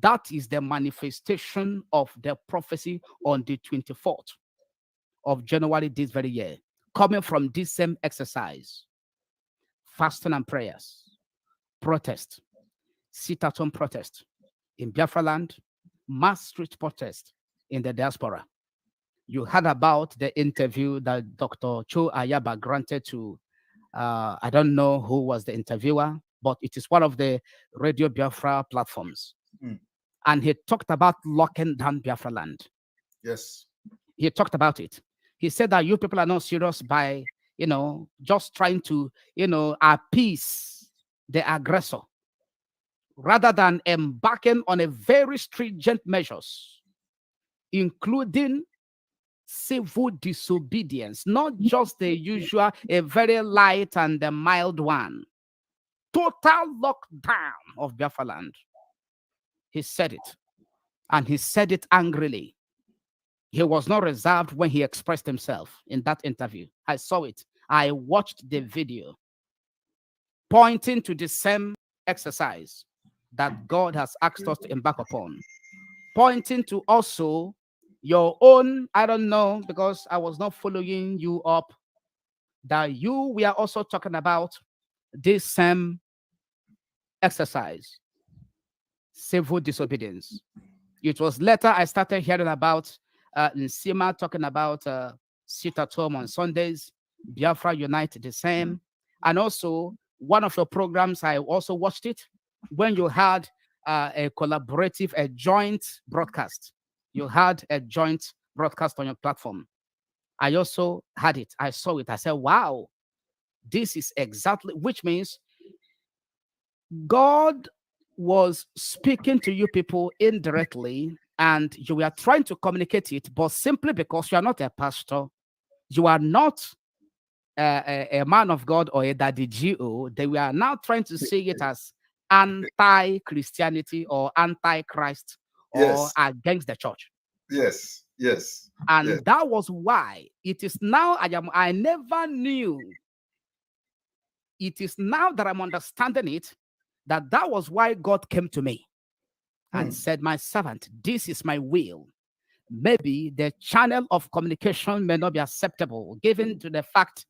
That is the manifestation of the prophecy on the 24th of January this very year, coming from this same exercise. Fasting and prayers, protest, sit-at-home protest in Biafra land, mass street protest in the diaspora. You heard about the interview that Dr. Cho Ayaba granted to, I don't know who was the interviewer, but it is one of the Radio Biafra platforms. And he talked about locking down Biafra land. Yes. He talked about it. He said that you people are not serious by, just trying to, appease the aggressor rather than embarking on a very stringent measures, including civil disobedience, not just the usual, a very light and a mild one. Total lockdown of Biafra land. He said it, and he said it angrily. He was not reserved when he expressed himself in that interview. I saw it. I watched the video pointing to the same exercise that God has asked us to embark upon, pointing to also your own, I don't know, because I was not following you up, that we are also talking about this same exercise, civil disobedience. It was later I started hearing about Nsima talking about sit at home on Sundays, Biafra Unite the same. And also, one of your programs, I also watched it when you had a collaborative, a joint broadcast. You had a joint broadcast on your platform. I also had it. I saw it. I said, wow, this is exactly, which means God was speaking to you people indirectly, and you were trying to communicate it, but simply because you are not a pastor, you are not a man of God or a daddy GO, they were now trying to see it as anti-Christianity or anti-Christ or against the church. Yes, yes. And yes. that was why it is now I never knew. It is now that I'm understanding it, that was why God came to me and said, my servant, this is my will. Maybe the channel of communication may not be acceptable, given to the fact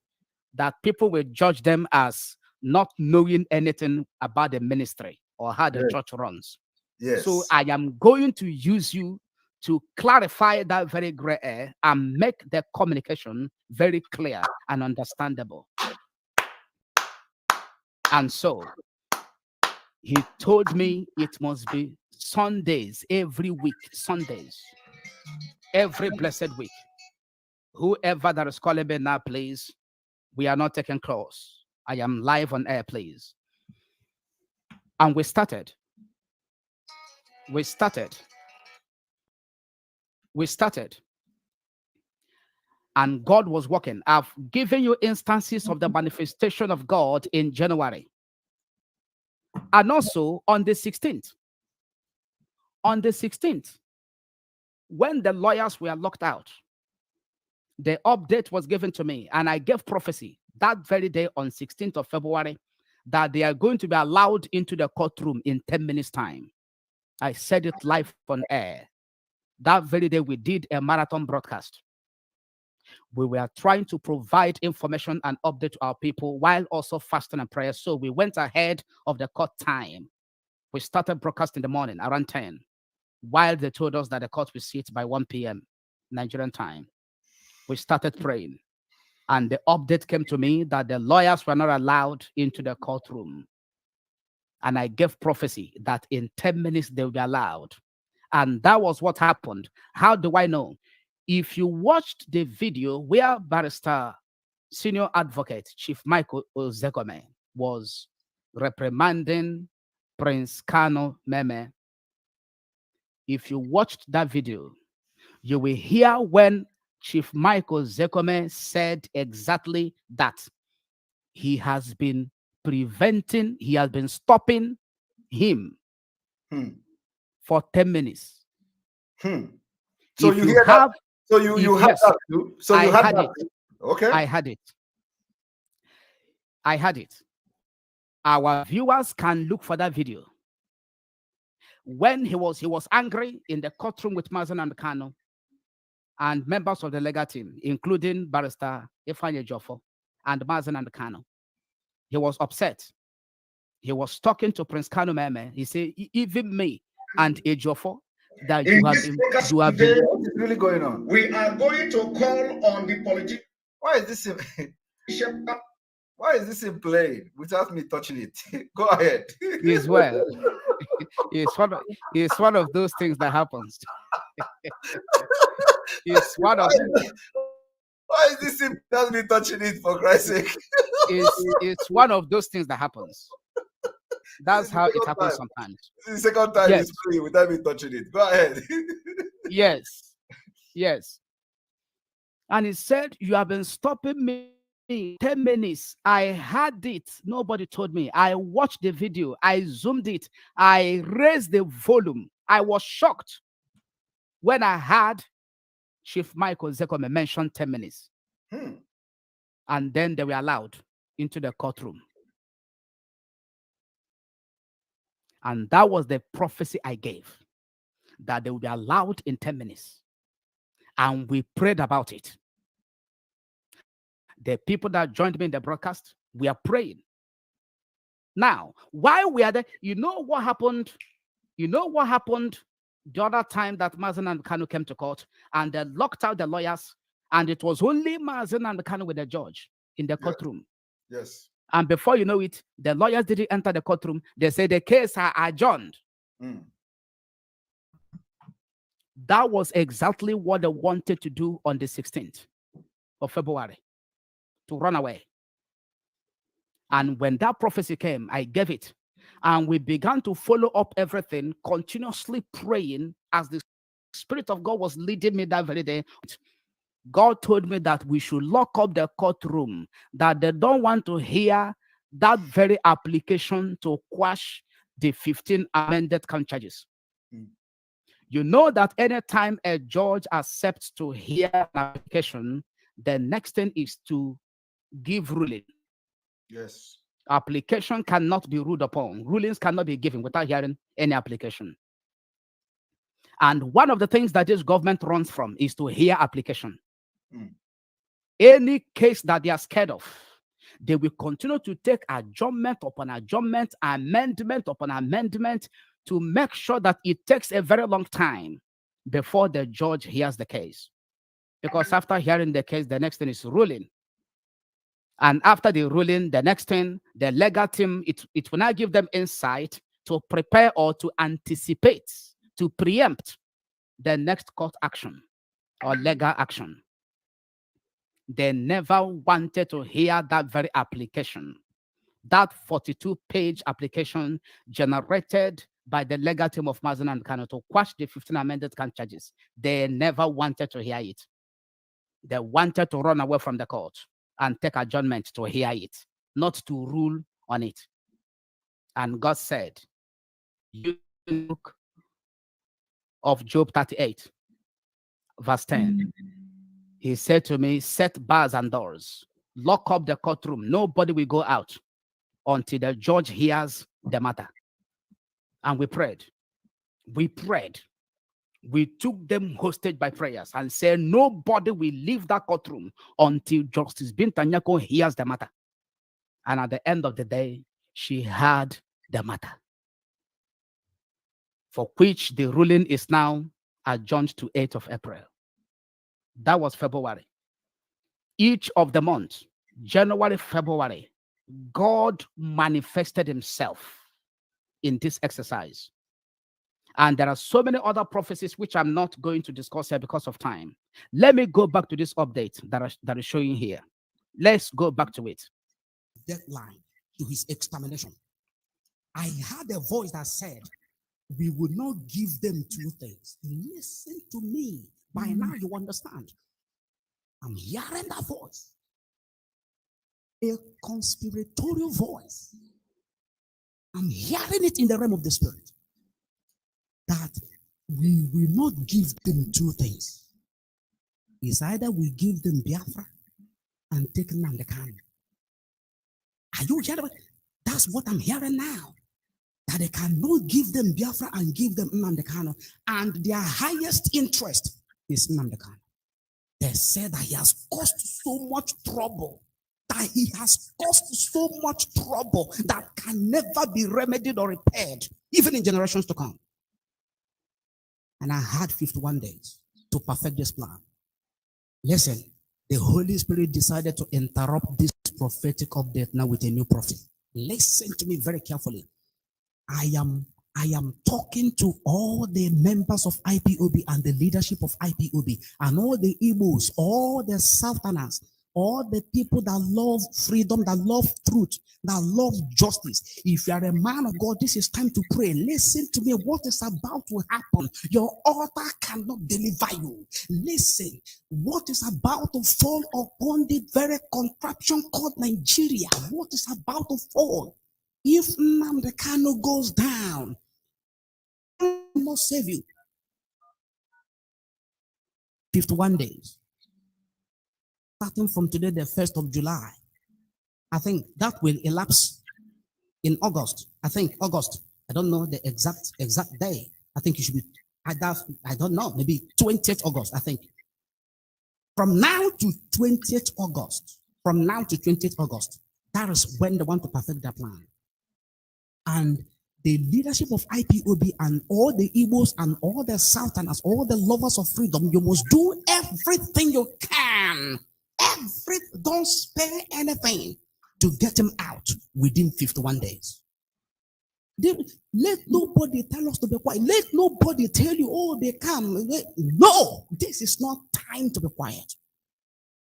that people will judge them as not knowing anything about the ministry or how the church runs. Yes. So I am going to use you to clarify that very gray area and make the communication very clear and understandable. And so he told me it must be Sundays, every week, Sundays, every blessed week. Whoever that is calling me now, please, we are not taking calls. I am live on air, please. And we started. And God was working. I've given you instances of the manifestation of God in January. And also on the 16th. On the 16th, when the lawyers were locked out, the update was given to me, and I gave prophecy that very day on 16th of February that they are going to be allowed into the courtroom in 10 minutes' time. I said it live on air. That very day, we did a marathon broadcast. We were trying to provide information and update to our people while also fasting and prayer. So we went ahead of the court time. We started broadcasting in the morning around 10, while they told us that the court will sit by 1 p.m. Nigerian time. We started praying. And the update came to me that the lawyers were not allowed into the courtroom. And I gave prophecy that in 10 minutes they will be allowed. And that was what happened. How do I know? If you watched the video where Barrister Senior Advocate Chief Michael Ozegome was reprimanding Prince Kano Meme, if you watched that video, you will hear when Chief Michael Zekome said exactly that. He has been stopping him for 10 minutes. So you hear that? So you had that too? So you had that too? Okay. I had it. Our viewers can look for that video. When he was angry in the courtroom with Mazen and Kano and members of the legal team, including Barrister Ifeanyi Jofo and Mazen and Kano. He was upset. he was talking to Prince Kanu Meme. He said, even me and Ejiofor, that you have been, what is really going on? We are going to call on the politicians. Why is this why is this in playing without me touching it? Go ahead. Is well. It's one of those things that happens. It's one of why is this without me touching it, for Christ's sake? It's one of those things that happens. That's how it happens sometimes. This is the second time Yes. it's playing without me touching it. Go ahead. Yes. And he said, you have been stopping me 10 minutes. I had it. Nobody told me. I watched the video. I zoomed it. I raised the volume. I was shocked when I had Chief Michael Zekome mention 10 minutes. And then they were allowed into the courtroom. And that was the prophecy I gave, that they would be allowed in 10 minutes. And we prayed about it. The people that joined me in the broadcast, we are praying. Now, while we are there, you know what happened? You know what happened the other time that Mazen and Kanu came to court and they locked out the lawyers, and it was only Mazen and Kanu with the judge in the courtroom. Yes. And before you know it, the lawyers didn't enter the courtroom. They said the case are adjourned. That was exactly what they wanted to do on the 16th of February, to run away. And when that prophecy came, I gave it. And we began to follow up everything, continuously praying as the Spirit of God was leading me that very day. God told me that we should lock up the courtroom, that they don't want to hear that very application to quash the 15 amended count charges. You know that anytime a judge accepts to hear an application, the next thing is to give ruling. Yes. Application cannot be ruled upon. Rulings cannot be given without hearing any application. And one of the things that this government runs from is to hear application. Any case that they are scared of, they will continue to take adjournment upon adjournment, amendment upon amendment, to make sure that it takes a very long time before the judge hears the case. Because after hearing the case, the next thing is ruling. And after the ruling, the next thing, the legal team, it will not give them insight to prepare or to anticipate, to preempt the next court action or legal action. They never wanted to hear that very application. That 42-page application generated by the legal team of Mazen and Kanu to quash the 15 amended count charges. They never wanted to hear it. They wanted to run away from the court and take adjournment to hear it, not to rule on it. And God said, you look of Job 38, verse 10. He said to me, set bars and doors, lock up the courtroom. Nobody will go out until the judge hears the matter. And we prayed. We prayed. We took them hostage by prayers and said, nobody will leave that courtroom until Justice Bintanyako hears the matter. And at the end of the day, she heard the matter, for which the ruling is now adjourned to 8th of April. That was February. Each of the months, January, February, God manifested himself in this exercise. And there are so many other prophecies which I'm not going to discuss here because of time. Let me go back to this update that is showing here. Let's go back to it. Deadline to his extermination. I heard a voice that said, we will not give them two things. Listen to me. By now you understand. I'm hearing that voice. A conspiratorial voice. I'm hearing it in the realm of the spirit. That we will not give them two things. It's either we give them Biafra and take Nnamdi Kanu. Are you hearing? That's what I'm hearing now. That they cannot give them Biafra and give them Nnamdi Kanu, and their highest interest is Nnamdi Kanu. They said that he has caused so much trouble that he has caused so much trouble that can never be remedied or repaired, even in generations to come. And I had 51 days to perfect this plan. Listen, the Holy Spirit decided to interrupt this prophetic update now with a new prophet. Listen to me very carefully. I am talking to all the members of IPOB and the leadership of IPOB and all the Igbos, all the Southerners, all the people that love freedom, that love truth, that love justice. If you are a man of God, this is time to pray. Listen to me. What is about to happen? Your altar cannot deliver you. Listen, what is about to fall upon the very contraption called Nigeria? What is about to fall? If Nnamdi Kanu goes down, I will save you. 51 days. Starting from today, the 1st of July. I think that will elapse in August. I think August. I don't know the exact day. I think it should be, I don't know, maybe 20th August, I think. From now to 20th August, that is when they want to perfect their plan. And the leadership of IPOB and all the Igbos and all the Southerners, all the lovers of freedom, you must do everything you can. Don't spare anything to get him out within 51 days. Let nobody tell us to be quiet. Let nobody tell you, oh, they come. No, this is not time to be quiet.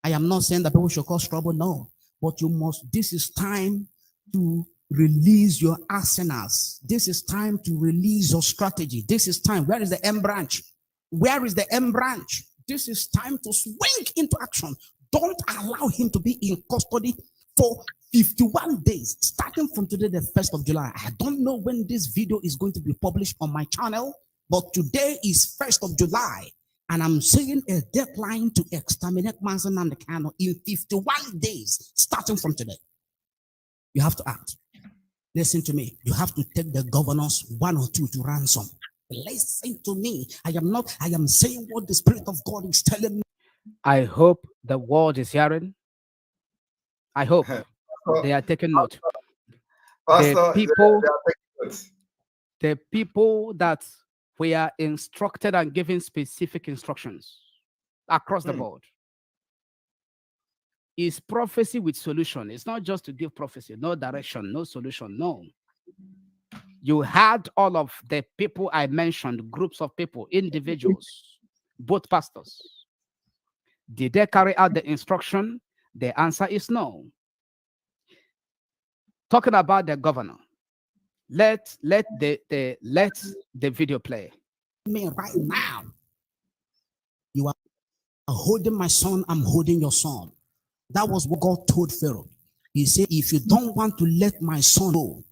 I am not saying that people should cause trouble, no. But you must, this is time to release your arsenals. This is time to release your strategy. This is time. Where is the M branch? Where is the M branch? This is time to swing into action. Don't allow him to be in custody for 51 days, starting from today, the 1st of July. I don't know when this video is going to be published on my channel, but today is 1st of July. And I'm saying a deadline to exterminate Mazi Nnamdi Kanu in 51 days, starting from today. You have to act. Listen to me. You have to take the governors, 1 or 2, to ransom. Listen to me. I am saying what the Spirit of God is telling me. I hope the world is hearing. I hope they are taking note. Pastor, the people that we are instructed and given specific instructions across the board is prophecy with solution. It's not just to give prophecy, no direction, no solution, no. You had all of the people I mentioned, groups of people, individuals, both pastors. Did they carry out the instruction? The answer is no. Talking about the governor, let the video play. Me right now. You are holding my son, I'm holding your son. That was what God told Pharaoh. He said, if you don't want to let my son go,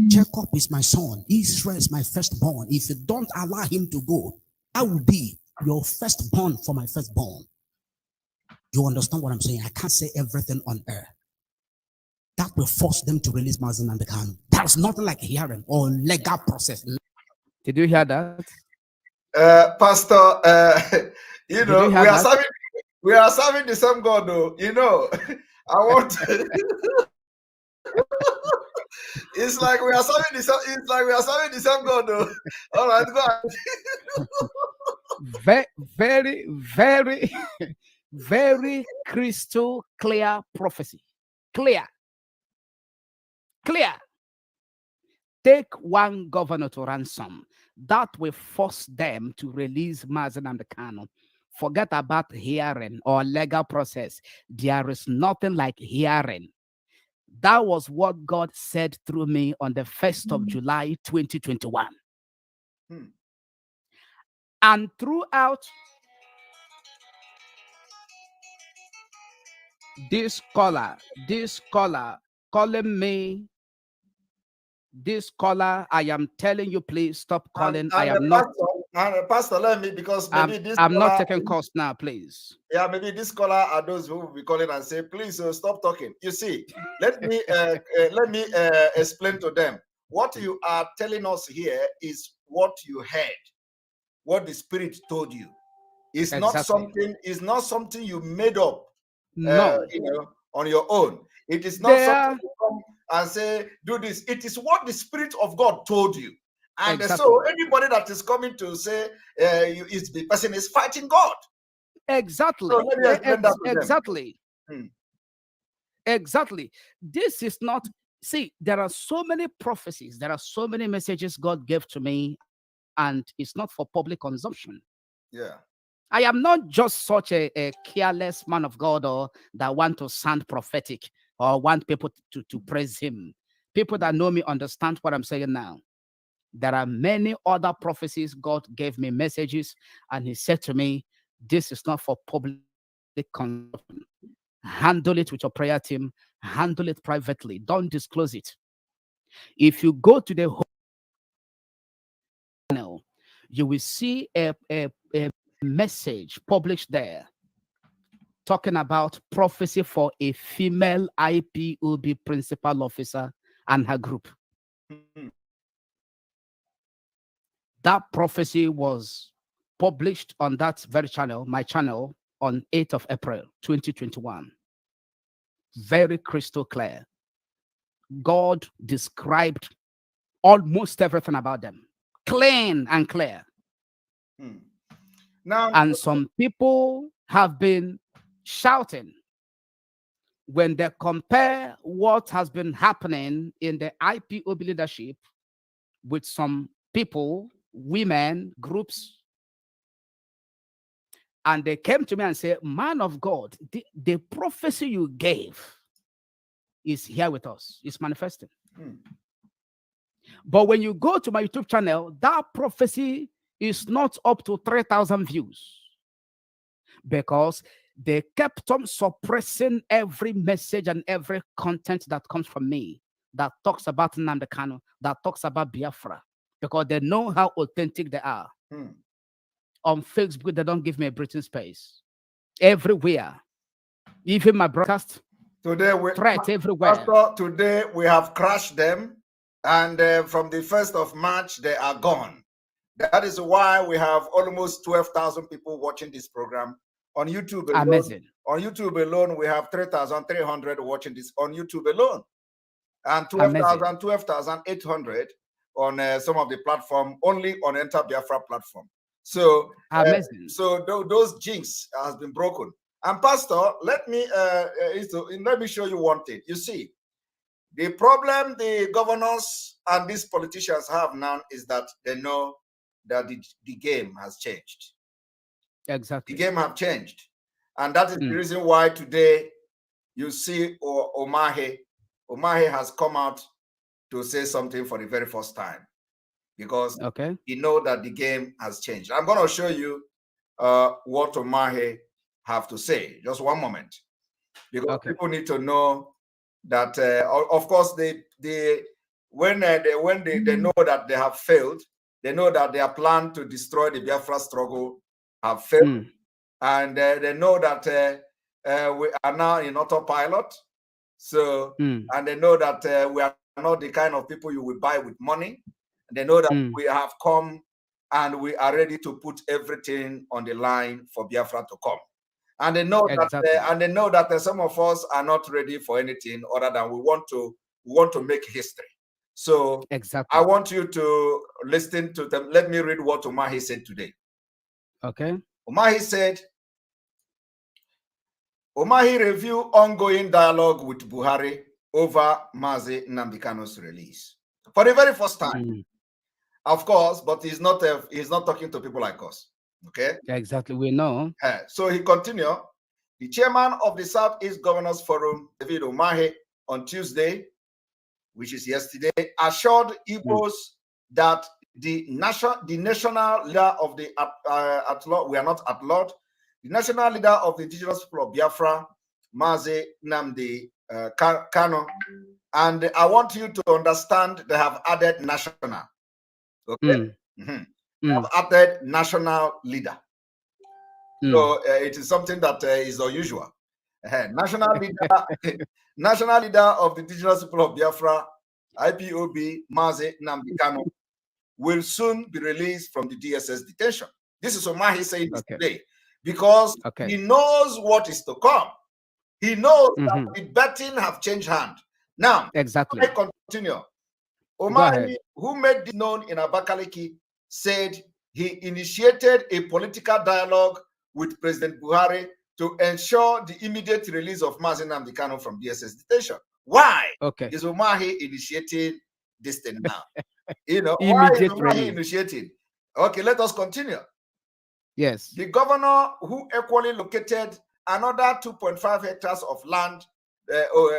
Jacob is my son, Israel is my firstborn. If you don't allow him to go, I will be your firstborn for my firstborn. You understand what I'm saying? I can't say everything on air. That will force them to release Mazi Nnamdi Kanu. There's nothing like hearing or legal process. Did you hear that? Pastor, you know, we are serving the same God, though. You know, I want. It's like we are serving the same God, though. All right, go on. Very, very crystal clear prophecy. Clear. Take one governor to ransom. That will force them to release Mazi Nnamdi Kanu. Forget about hearing or legal process. There is nothing like hearing. That was what God said through me on the 1st of July, 2021. And throughout this caller calling me, this caller, I am telling you, please stop calling. I am not. Pastor, let me, because maybe this. I'm not taking calls now, please. Yeah, maybe this caller are those who will be calling and say, please stop talking. You see, let me explain to them. What you are telling us here is what you heard, what the Spirit told you. It's exactly. Not something you made up. No, you know, on your own. It is not something to come and say, do this. It is what the Spirit of God told you. And so anybody that is coming to say the person is fighting God. Exactly. So let me explain that to exactly. them. Exactly. This is not, see, there are so many prophecies, there are so many messages God gave to me, and it's not for public consumption. Yeah. I am not just such a careless man of God or that want to sound prophetic or want people to praise him. People that know me understand what I'm saying now. There are many other prophecies God gave me messages, and he said to me, this is not for public consumption. Handle it with your prayer team, handle it privately, don't disclose it. If you go to the channel, you will see a message published there talking about prophecy for a female IPOB principal officer and her group. That prophecy was published on that very channel, my channel, on 8th of April, 2021. Very crystal clear. God described almost everything about them, clean and clear. Now, and some people have been shouting when they compare what has been happening in the IPOB leadership with some people, women, groups, and they came to me and said, man of God, the prophecy you gave is here with us, it's manifesting. But when you go to my YouTube channel, that prophecy is not up to 3,000 views because they kept on suppressing every message and every content that comes from me that talks about Nnamdi Kanu, that talks about Biafra, because they know how authentic they are. On Facebook, they don't give me a breathing space. Everywhere, even my broadcast, today threat everywhere. Pastor, today we have crashed them, and from the 1st of March, they are gone. That is why we have almost 12,000 people watching this program on YouTube alone. Amazing. On YouTube alone, we have 3,300 watching this on YouTube alone, and 12,800 on some of the platform, only on Enter Biafra platform. So, those jinx has been broken. And Pastor, let me show you one thing. You see, the problem the governors and these politicians have now is that they know that the game has changed. Exactly. The game have changed. And that is the reason why today you see Omahe has come out to say something for the very first time, because he know that the game has changed. I'm going to show you what Omahe have to say. Just one moment, because people need to know that. Of course, when they know that they have failed, they know that their plan to destroy the Biafra struggle have failed, and they know that we are now in autopilot. So, and they know that we are not the kind of people you will buy with money. They know that we have come and we are ready to put everything on the line for Biafra to come. And they know that some of us are not ready for anything other than we want to make history. So I want you to listen to them. Let me read what Umahi said today. Umahi said, Umahi review ongoing dialogue with Buhari over Mazi Nnamdi Kanu's release for the very first time. Of course, but he's not talking to people like us. Okay. Exactly, we know. So he continued. The chairman of the Southeast Governors Forum, David Umahi, on Tuesday, which is yesterday, assured Igbos that the national leader of the we are not at large. The national leader of the indigenous people of Biafra, Mazi Nnamdi Kanu, and I want you to understand they have added national. Okay, they have added national leader. So it is something that is unusual. National leader of the indigenous people of Biafra, IPOB, Mazi Nnamdi Kanu, will soon be released from the DSS detention. This is Omahi saying this today, because he knows what is to come. He knows that the betting have changed hand. Now, exactly. I continue. Omari, who made this known in Abakaliki, said he initiated a political dialogue with President Buhari to ensure the immediate release of Mazen Nnamdi Kanu from DSS detention. Why is Umahi initiating this thing now? Why is Umahi initiating? Okay, let us continue. Yes. The governor, who equally located another 2.5 hectares of land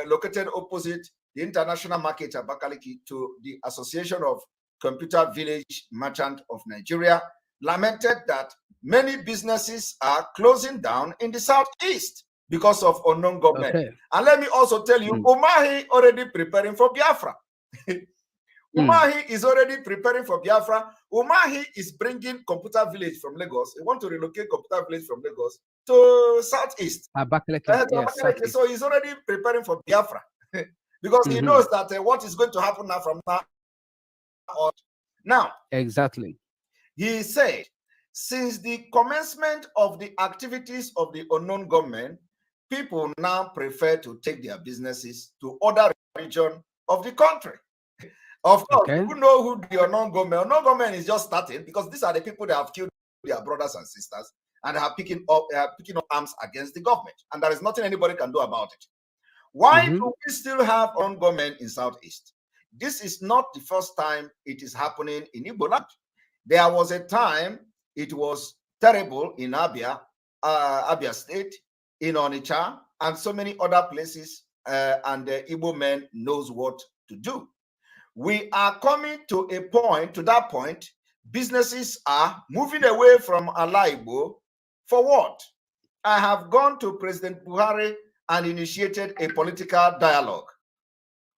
located opposite the international market at Abakaliki to the Association of Computer Village Merchant of Nigeria, lamented that many businesses are closing down in the southeast because of unknown government. And let me also tell you, Umahi already preparing for Biafra. Umahi is already preparing for Biafra. Umahi is bringing Computer Village from Lagos. He want to relocate Computer Village from Lagos to southeast. Southeast. So he's already preparing for Biafra because he knows that what is going to happen now from now on. Now, exactly. He said, since the commencement of the activities of the unknown government, people now prefer to take their businesses to other regions of the country. Of course, you know who the unknown government. Unknown government is just starting because these are the people that have killed their brothers and sisters and are picking up arms against the government, and there is nothing anybody can do about it. Why do we still have unknown government in Southeast? This is not the first time it is happening in Igbo land. There was a time it was terrible in Abia State, in Onitsha, and so many other places, and the Igbo men knows what to do. We are coming to that point, businesses are moving away from Alaibo. For what? I have gone to President Buhari and initiated a political dialogue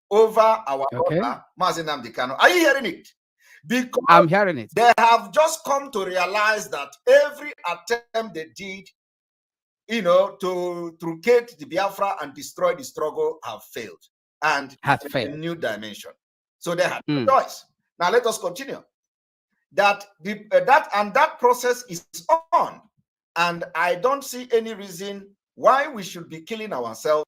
over our brother, Mazen Nnamdi Kanu. Are you hearing it? Because I'm hearing it. They have just come to realize that every attempt they did, to truncate the Biafra and destroy the struggle have failed and have failed. A new dimension. So they had no choice. Now let us continue. That process is on, and I don't see any reason why we should be killing ourselves,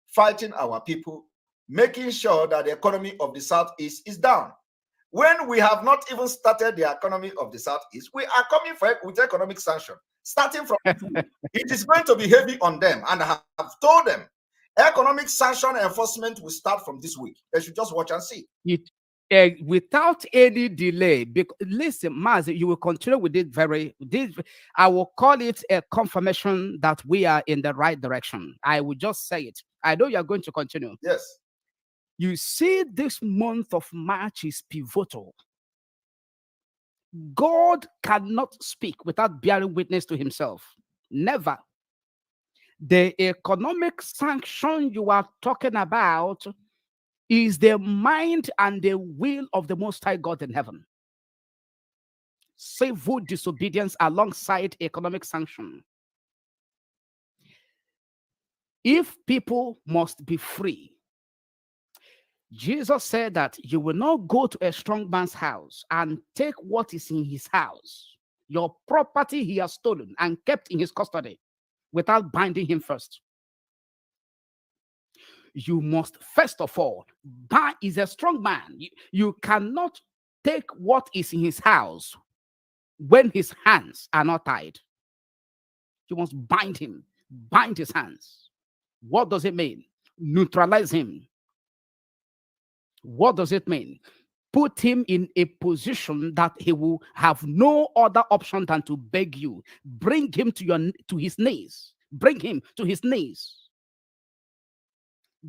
fighting our people, making sure that the economy of the Southeast is down. When we have not even started the economy of the Southeast, we are coming with economic sanction. Starting from it is going to be heavy on them, and I have told them economic sanction enforcement will start from this week. They should just watch and see. Without any delay. Listen, Maz, you will continue with it I will call it a confirmation that we are in the right direction. I will just say it. I know you're going to continue. Yes. You see, this month of March is pivotal. God cannot speak without bearing witness to himself. Never. The economic sanction you are talking about is the mind and the will of the Most High God in heaven. Civil disobedience alongside economic sanction. If people must be free, Jesus said that you will not go to a strong man's house and take what is in his house, your property he has stolen and kept in his custody, without binding him first. You must first of all, that is a strong man. You cannot take what is in his house when his hands are not tied. You must bind him, bind his hands. What does it mean? Neutralize him. What does it mean? Put him in a position that he will have no other option than to beg you. Bring him to his knees. Bring him to his knees.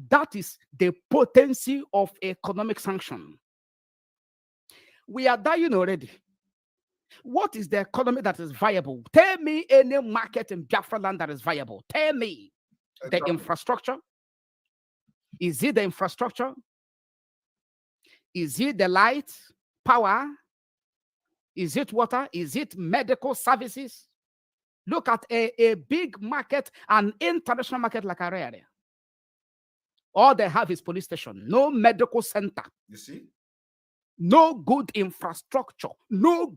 That is the potency of economic sanction. We are dying already. What is the economy that is viable? Tell me any market in Biafra land that is viable. Tell me. The infrastructure. Is it the infrastructure? Is it the light, power? Is it water? Is it medical services? Look at a big market, an international market like Araya. All they have is police station, no medical center. You see? No good infrastructure, no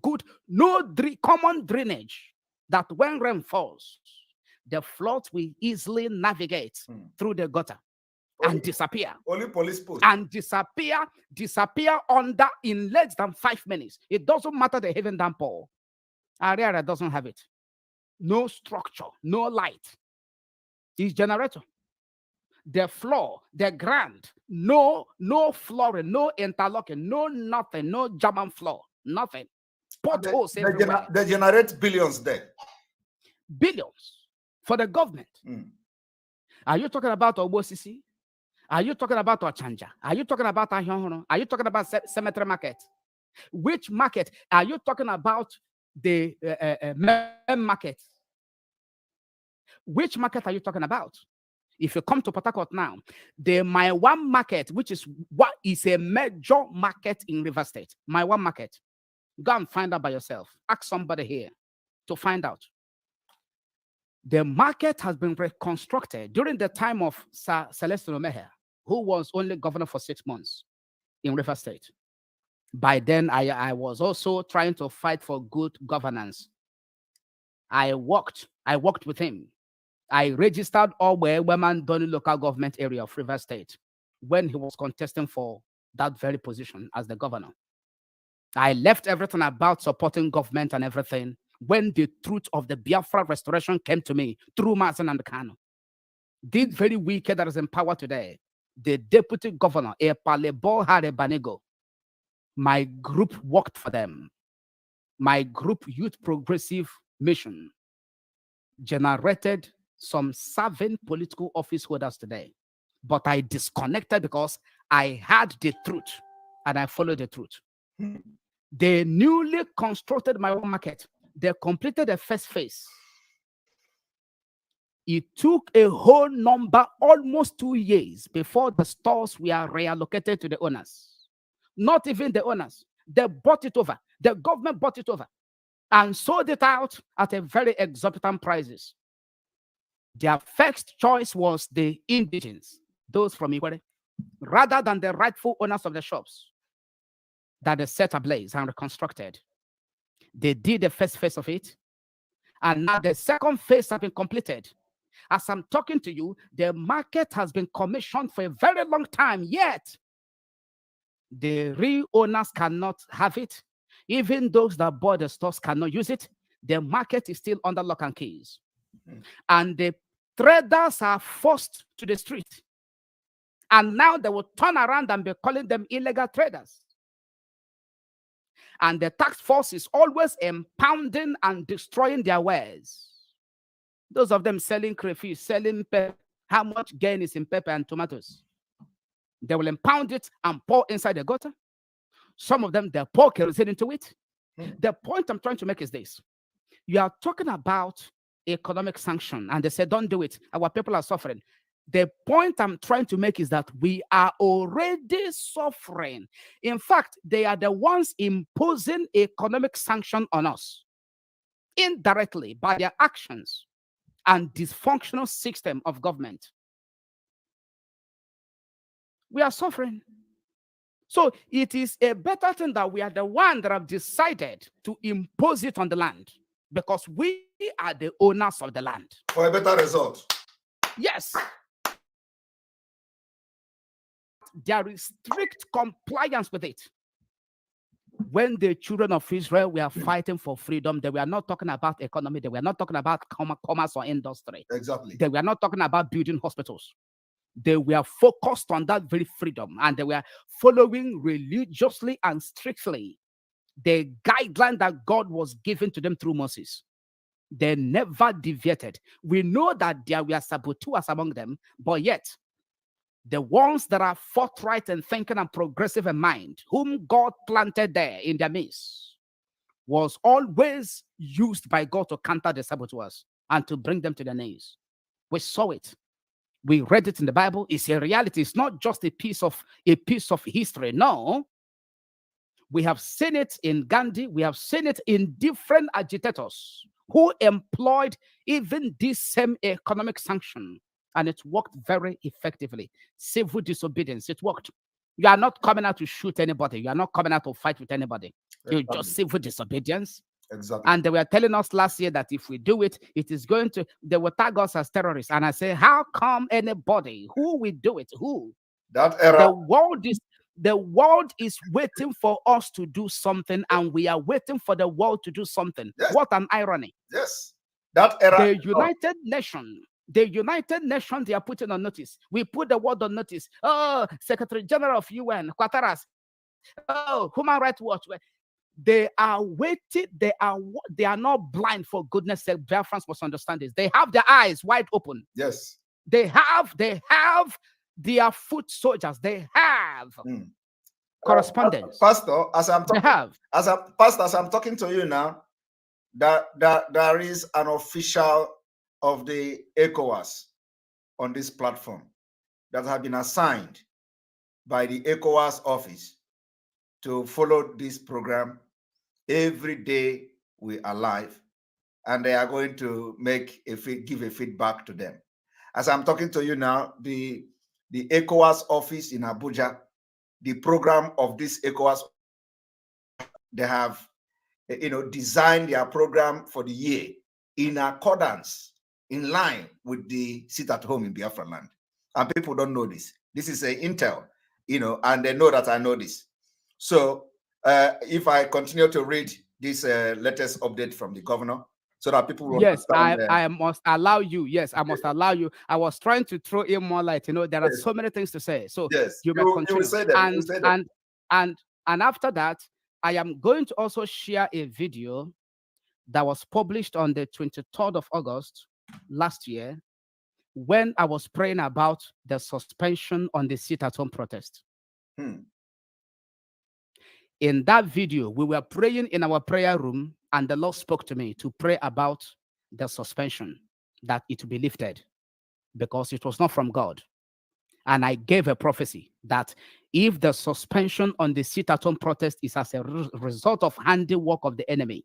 common drainage that when rain falls, the float will easily navigate through the gutter and disappear. Only police post. And disappear under in less than 5 minutes. It doesn't matter the heaven downpour. Area doesn't have it. No structure, no light. It's generator. The floor, the ground, no flooring, no interlocking, no nothing, no German floor, nothing. Potholes everywhere. They generate billions there. Billions for the government. Are you talking about Obosisi? Are you talking about Ochanja? Are you talking about Ahihoro? Are you talking about cemetery market? Which market? Are you talking about the market? Which market are you talking about? If you come to Port Harcourt now, the My One market, which is what is a major market in River State, My One market. Go and find out by yourself. Ask somebody here to find out. The market has been reconstructed during the time of Sir Celestino Meher, who was only governor for 6 months in River State. By then, I was also trying to fight for good governance. I worked with him. I registered all women done in local government area of River State when he was contesting for that very position as the governor. I left everything about supporting government and everything when the truth of the Biafra restoration came to me through Mazen and Kano. This very wicked that is in power today, the deputy governor, Epalebo Harebanego, my group worked for them. My group, Youth Progressive Mission, generated some 7 political office holders today. But I disconnected because I had the truth and I followed the truth. The newly constructed My Own market, they completed the first phase. It took a whole number, almost 2 years, before the stores were reallocated to the owners. Not even the owners. They bought it over. The government bought it over and sold it out at a very exorbitant prices. Their first choice was the indigents, those from Ikwere, rather than the rightful owners of the shops that they set ablaze and reconstructed. They did the first phase of it, and now the second phase has been completed. As I'm talking to you, the market has been commissioned for a very long time, yet the real owners cannot have it. Even those that bought the stores cannot use it. The market is still under lock and keys. And the traders are forced to the street. And now they will turn around and be calling them illegal traders. And the tax force is always impounding and destroying their wares. Those of them selling crayfish, selling pepper, how much gain is in pepper and tomatoes? They will impound it and pour inside the gutter. Some of them, they pour kerosene into it. The point I'm trying to make is this. You are talking about economic sanction, and they say, don't do it. Our people are suffering. The point I'm trying to make is that we are already suffering. In fact, they are the ones imposing economic sanction on us indirectly by their actions and dysfunctional system of government. We are suffering. So it is a better thing that we are the one that have decided to impose it on the land, because we are the owners of the land. For a better result. Yes. There is strict compliance with it. When the children of Israel were fighting for freedom, they were not talking about economy. They were not talking about commerce or industry. Exactly. They were not talking about building hospitals. They were focused on that very freedom, and they were following religiously and strictly the guideline that God was giving to them through Moses. They never deviated. We know that there were saboteurs among them, but yet the ones that are forthright in thinking and progressive in mind, whom God planted there in their midst, was always used by God to counter the saboteurs and to bring them to their knees. We saw it. We read it in the Bible. It's a reality. It's not just a piece of history. No. We have seen it in Gandhi. We have seen it in different agitators who employed even this same economic sanction. And it worked very effectively. Civil disobedience, it worked. You are not coming out to shoot anybody. You are not coming out to fight with anybody. You just civil disobedience. Exactly. And they were telling us last year that if we do it, it is going to, they will tag us as terrorists. And I say, how come anybody who will do it? Who? That era. The world is waiting for us to do something, and we are waiting for the world to do something. Yes. What an irony. Yes. That era. The United Nations, they are putting on notice. We put the world on notice. Oh, Secretary General of UN, Quataras. Oh, Human Rights Watch. They are waiting. They are not blind, for goodness sake. Biafrans must understand this. They have their eyes wide open. Yes. They have their foot soldiers. They have correspondence. Pastor, as I'm talking, they have. As I'm talking to you now, that there is an official of the ECOWAS on this platform that have been assigned by the ECOWAS office to follow this program every day we are live, and they are going to give a feedback to them. As I'm talking to you now, the ECOWAS office in Abuja, the program of this ECOWAS, they have designed their program for the year in accordance, in line with the sit at home in Biafra land. And people don't know this. This is an intel, and they know that I know this. So if I continue to read this latest update from the governor, so that people will understand. I must allow you. Yes, I must allow you. I was trying to throw in more light. There are so many things to say. So yes, you may continue. You will say that. And after that, I am going to also share a video that was published on the 23rd of August last year, when I was praying about the suspension on the sit-at-home protest. In that video, we were praying in our prayer room, and the Lord spoke to me to pray about the suspension, that it will be lifted, because it was not from God. And I gave a prophecy that if the suspension on the sit-at-home protest is as a result of handiwork of the enemy,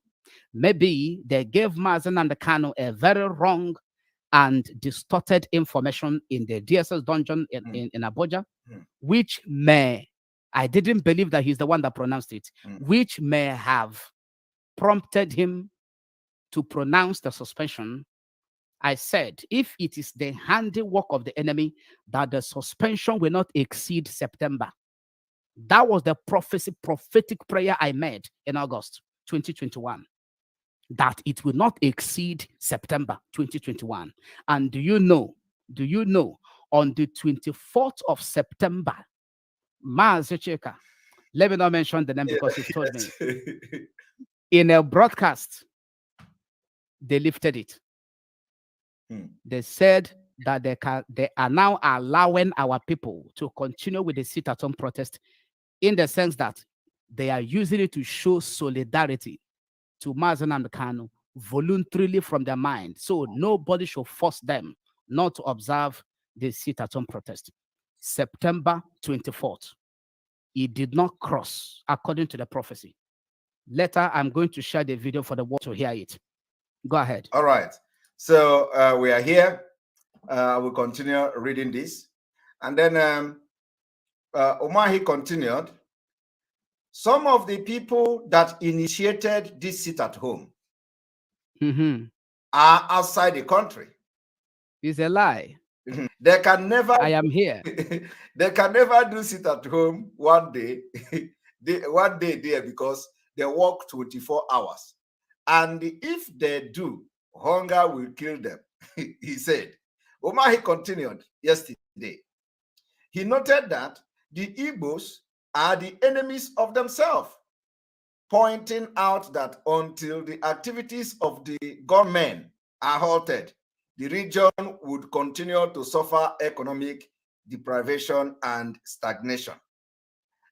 maybe they gave Mazen and the Kano a very wrong and distorted information in the DSS dungeon in Abuja, which I didn't believe that he's the one that pronounced it, which may have prompted him to pronounce the suspension. I said, if it is the handiwork of the enemy, that the suspension will not exceed September. That was the prophetic prayer I made in August 2021, that it will not exceed September 2021. And do you know, on the 24th of September, Cheka, let me not mention the name because you've told me, in a broadcast, they lifted it. They said that they are now allowing our people to continue with the sit-at-home protest, in the sense that they are using it to show solidarity to Mazen and Kanu voluntarily from their mind. So nobody should force them not to observe the sit-at-home protest. September 24th. It did not cross, according to the prophecy. Later, I'm going to share the video for the world to hear it. Go ahead. All right. So we are here. We'll continue reading this. And then Omahi continued. Some of the people that initiated this sit at home are outside the country. It's a lie. They can never. I am here. They can never do sit at home one day. One day there, because they work 24 hours. And if they do, hunger will kill them, he said. Omahi continued yesterday. He noted that the Igbos are the enemies of themselves, pointing out that until the activities of the government are halted, the region would continue to suffer economic deprivation and stagnation.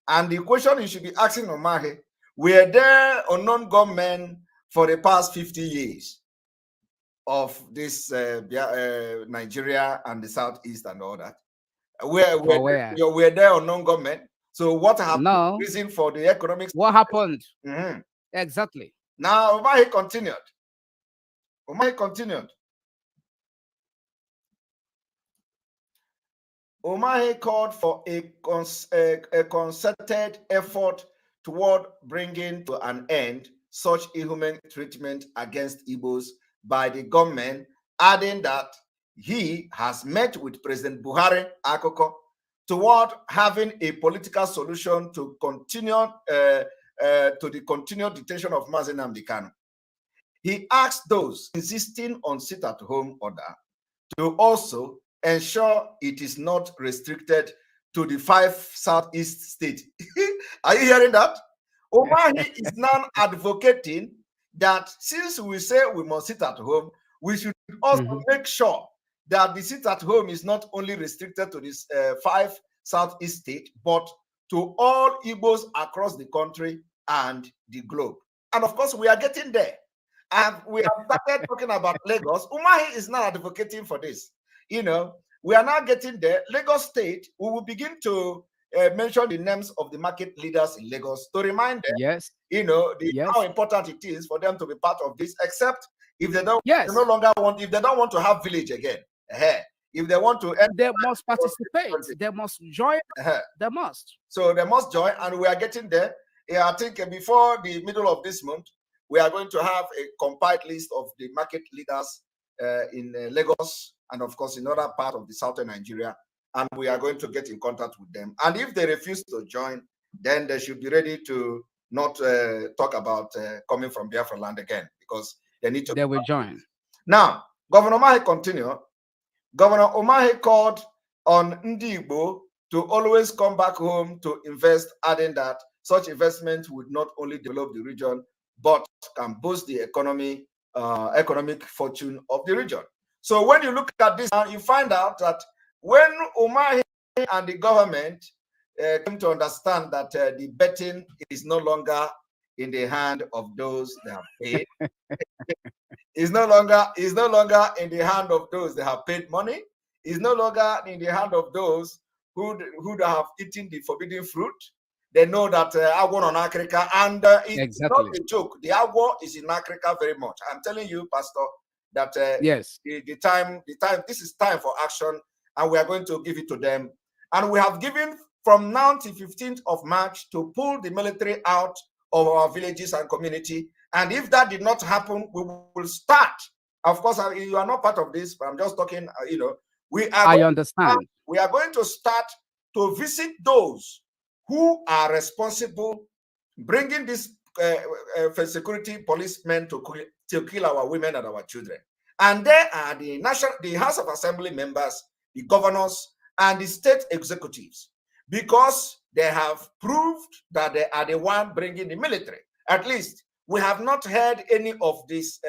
And the question you should be asking Omahi, were there unknown government for the past 50 years of this Nigeria and the Southeast and all that? Were there unknown government? So what happened? No. Reason for the economic. What happened? Exactly. Now Omahi continued. Omahi called for a concerted effort toward bringing to an end such inhuman treatment against Igbos by the government, adding that he has met with President Buhari Akoko toward having a political solution to continue to the continued detention of Mazi Nnamdi Kanu. He asked those insisting on sit-at-home order to also ensure it is not restricted to the 5 southeast states. Are you hearing that? Umahi is now advocating that since we say we must sit at home, we should also make sure that the sit at home is not only restricted to this 5 southeast states, but to all Igbos across the country and the globe. And of course, we are getting there. And we have started talking about Lagos. Umahi is now advocating for this. You know, we are now getting there. Lagos State, we will begin to mention the names of the market leaders in Lagos to remind them, you know, how important it is for them to be part of this, except if they don't, they no longer want, if they don't want to have village again. If they want to, they must participate. They must join. They must. So they must join, and we are getting there. Yeah, I think before the middle of this month, we are going to have a compiled list of the market leaders in Lagos and, of course, in other parts of the southern Nigeria. And we are going to get in contact with them. And if they refuse to join, then they should be ready to not talk about coming from Biafra land again, because they need to. They will join. Now, Governor Umahi continue. Governor Umahi called on Ndi Igbo to always come back home to invest, adding that such investment would not only develop the region, but can boost the economic fortune of the region. So when you look at this, you find out that when Umahi and the government came to understand that the betting is no longer in the hand of those that have paid, is no longer in the hand of those that have paid money, is no longer in the hand of those who have eaten the forbidden fruit. They know that agua on Africa, and it's not a joke. The agua is in Africa very much. I'm telling you, Pastor, that the time, this is time for action, and we are going to give it to them. And we have given from now to 15th of March to pull the military out of our villages and community. And if that did not happen, we will start. Of course, you are not part of this, but I'm just talking, you know, I understand. We are going to start to visit those who are responsible, bringing this security policemen to kill our women and our children. And there are the House of Assembly members, the governors, and the state executives, because they have proved that they are the one bringing the military. At least we have not heard any of this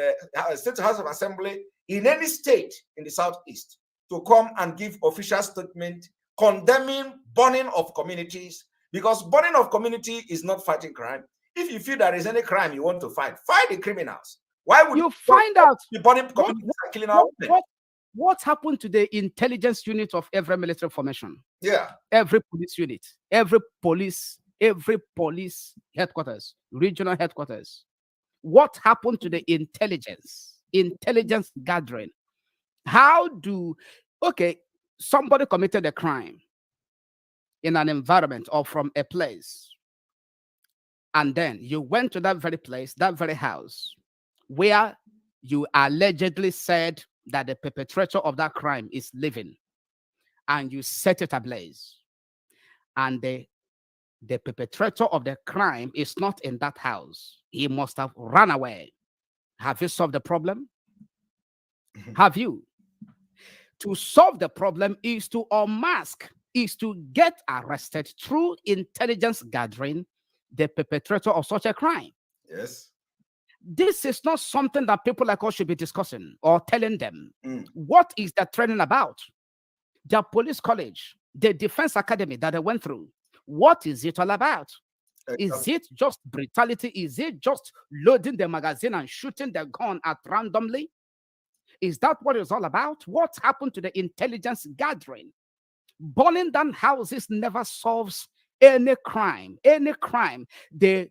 State House of Assembly in any state in the Southeast to come and give official statement condemning burning of communities, because burning of community is not fighting crime. If you feel there is any crime you want to fight the criminals. Why would you find out the burning communities are killing our women? What happened to the intelligence unit of every military formation? Yeah. Every police unit, every police headquarters, regional headquarters. What happened to the intelligence gathering? How do, somebody committed a crime in an environment or from a place, and then you went to that very place, that very house, where you allegedly said that the perpetrator of that crime is living, and you set it ablaze, and the perpetrator of the crime is not in that house. He must have run away. Have you solved the problem? Have you? To solve the problem is to unmask, is to get arrested through intelligence gathering the perpetrator of such a crime. Yes. This is not something that people like us should be discussing or telling them. What is the training about? Their police college, the defense academy that they went through, what is it all about? Is it just brutality? Is it just loading the magazine and shooting the gun at randomly? Is that what it's all about? What happened to the intelligence gathering? Burning down houses never solves any crime. Any crime. The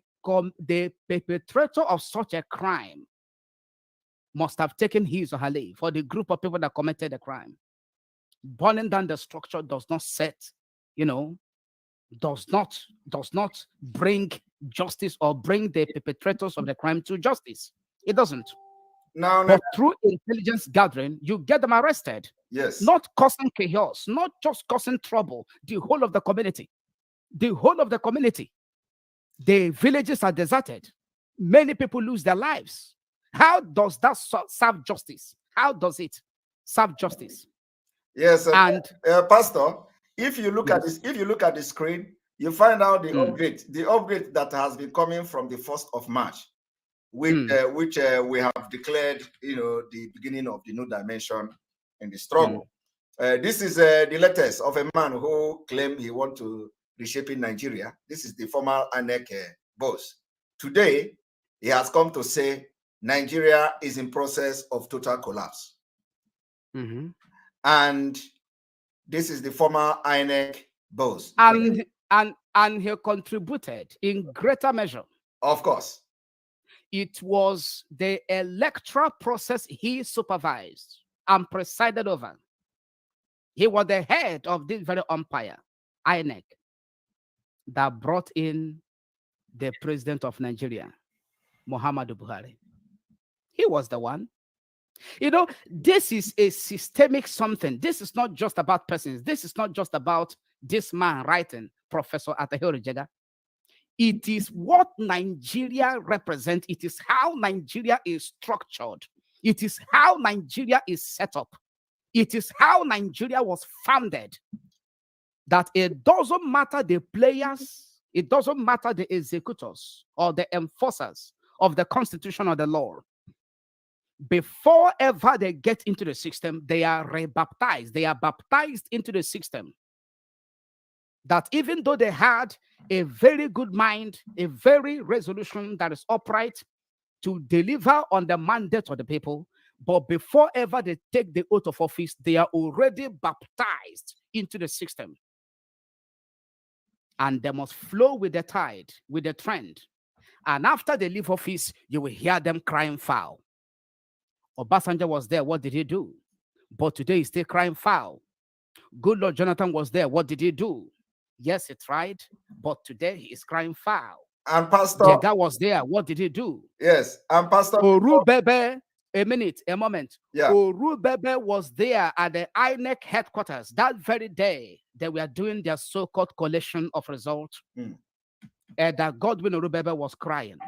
perpetrator of such a crime must have taken his or her leave for the group of people that committed the crime. Burning down the structure does not set, does not bring justice or bring the perpetrators of the crime to justice. It doesn't. Now, but through intelligence gathering, you get them arrested. Yes. Not causing chaos, not just causing trouble. The whole of the community. The whole of the community. The villages are deserted. Many people lose their lives. How does that serve justice? How does it serve justice? Yes, and Pastor, if you look at this, if you look at the screen, you find out the upgrade that has been coming from the 1st of March, which we have declared, the beginning of the new dimension in the struggle. This is the latest of a man who claimed he wants to reshape in Nigeria. This is the former ANEC boss. Today, he has come to say Nigeria is in process of total collapse. And this is the former INEC boss. And he contributed in greater measure. Of course. It was the electoral process he supervised and presided over. He was the head of this very umpire, INEC, that brought in the president of Nigeria, Muhammadu Buhari. He was the one. This is a systemic something. This is not just about persons. This is not just about this man writing, Professor Atahiro Jega. It is what Nigeria represents. It is how Nigeria is structured. It is how Nigeria is set up. It is how Nigeria was founded. That it doesn't matter the players, it doesn't matter the executors or the enforcers of the constitution or the law. Before ever they get into the system, they are rebaptized. They are baptized into the system. That even though they had a very good mind, a very resolution that is upright to deliver on the mandate of the people, but before ever they take the oath of office, they are already baptized into the system. And they must flow with the tide, with the trend. And after they leave office, you will hear them crying foul. Obasanjo was there, what did he do? But today he's still crying foul. Good Lord Jonathan was there, what did he do? Yes, it's right, but today he is crying foul. And Pastor Jega was there, what did he do? Yes, and Pastor Orubebe, a moment. Yeah. Orubebe was there at the INEC headquarters that very day. They were doing their so-called collation of results. That Godwin Orubebe was crying.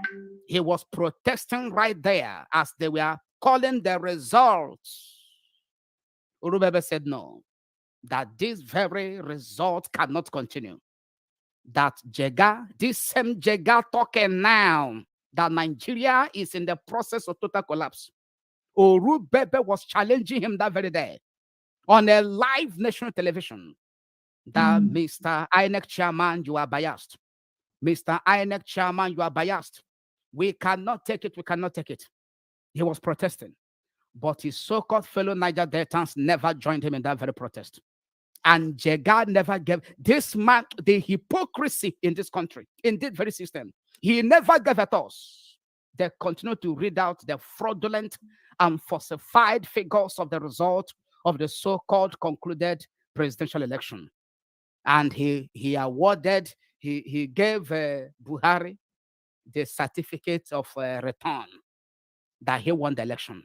He was protesting right there as they were calling the results. Orubebe said no, that this very result cannot continue. That Jega, this same Jega talking now, that Nigeria is in the process of total collapse. Orubebe was challenging him that very day on a live national television. That Mr. INEC chairman, you are biased. Mr. INEC chairman, you are biased. We cannot take it. We cannot take it. He was protesting. But his so-called fellow Niger Deltans never joined him in that very protest. And Jega never gave this man the hypocrisy in this country, in this very system. He never gave at us. They continue to read out the fraudulent and falsified figures of the result of the so-called concluded presidential election. And he awarded, he gave Buhari the certificate of return that he won the election.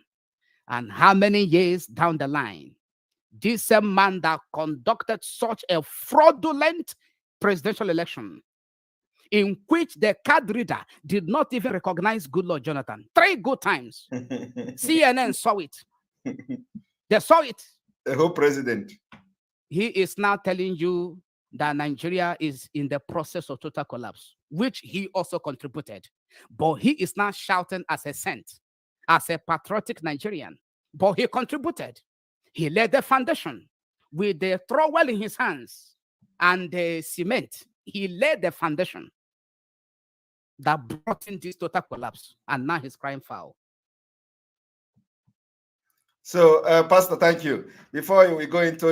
And how many years down the line, this same man that conducted such a fraudulent presidential election, in which the card reader did not even recognize Good Lord Jonathan 3 good times. CNN saw it. They saw it. The whole president. He is now telling you that Nigeria is in the process of total collapse, which he also contributed. But he is now shouting as a saint, as a patriotic Nigerian. But he contributed. He laid the foundation with the trowel in his hands and the cement. He laid the foundation that brought in this total collapse. And now he's crying foul. So, Pastor, thank you. Before we go into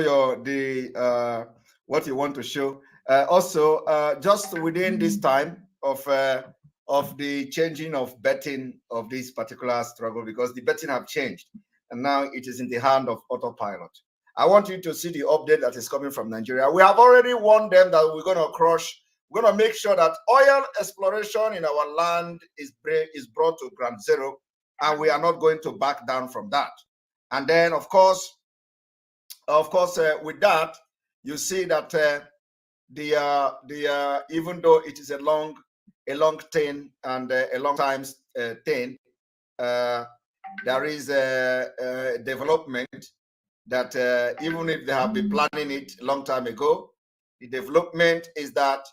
what you want to show, also just within this time of the changing of betting of this particular struggle, because the betting have changed and now it is in the hand of autopilot. I want you to see the update that is coming from Nigeria. We have already warned them that we're going to crush We're going to make sure that oil exploration in our land is brought to ground zero, and we are not going to back down from that. And then, of course, with that, you see that even though it is a long thing and a long time thing, there is a development that even if they have been planning it a long time ago, the development is that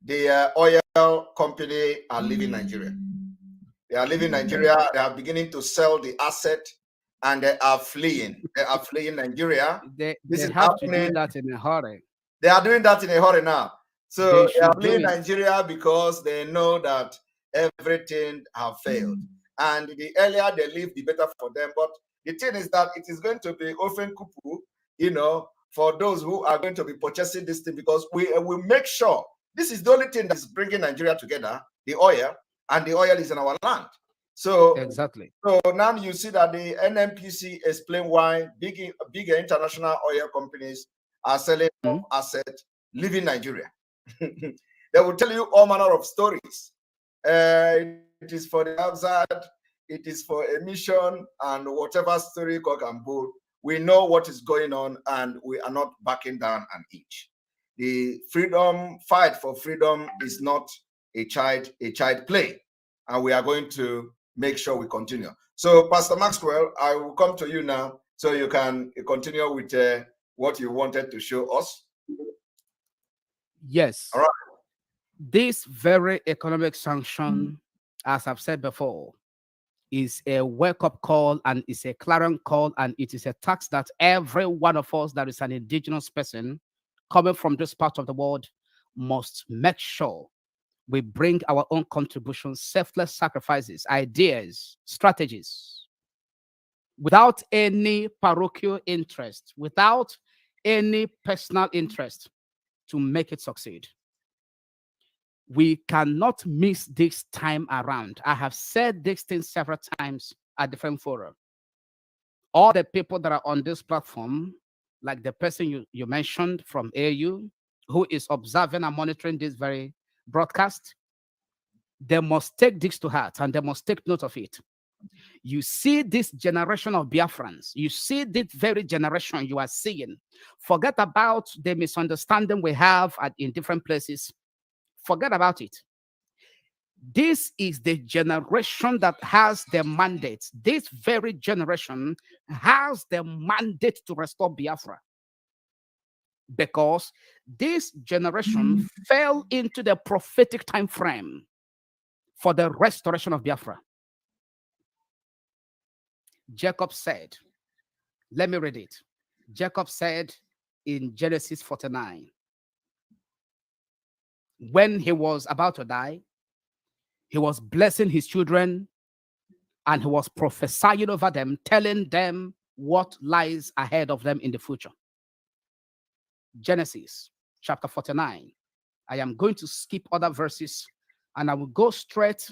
the oil company are leaving Nigeria. They are leaving Nigeria. They are beginning to sell the asset, and they are fleeing. They are fleeing Nigeria. They have to do that in a hurry. They are doing that in a hurry now. So they are leaving do it. Nigeria because they know that everything have failed. And the earlier they leave, the better for them. But the thing is that it is going to be often kupu, you know, for those who are going to be purchasing this thing, because we will make sure this is the only thing that is bringing Nigeria together, the oil, and the oil is in our land. So exactly. So now you see that the NMPC explain why bigger international oil companies are selling assets, leaving Nigeria. They will tell you all manner of stories. It is for the outside, it is for emission, and whatever story cock and bull. We know what is going on, and we are not backing down an inch. The freedom fight for freedom is not a child play, and we are going to make sure we continue. So, Pastor Maxwell, I will come to you now, so you can continue with what you wanted to show us. Yes. All right. This very economic sanction, as I've said before, is a wake-up call, and it's a clarion call, and it is a tax that every one of us that is an indigenous person coming from this part of the world must make sure we bring our own contributions, selfless sacrifices, ideas, strategies, without any parochial interest, without any personal interest, to make it succeed. We cannot miss this time around. I have said this thing several times at different fora. All the people that are on this platform, like the person you mentioned from AU, who is observing and monitoring this very broadcast, they must take this to heart, and they must take note of it. You see this generation of Biafrans, you see this very generation you are seeing. Forget about the misunderstanding we have in different places. Forget about it. This is the generation that has the mandate. This very generation has the mandate to restore Biafra, because this generation fell into the prophetic time frame for the restoration of Biafra. Jacob said, let me read it. Jacob said in Genesis 49, when he was about to die, he was blessing his children, and he was prophesying over them, telling them what lies ahead of them in the future. Genesis chapter 49. I am going to skip other verses, and I will go straight.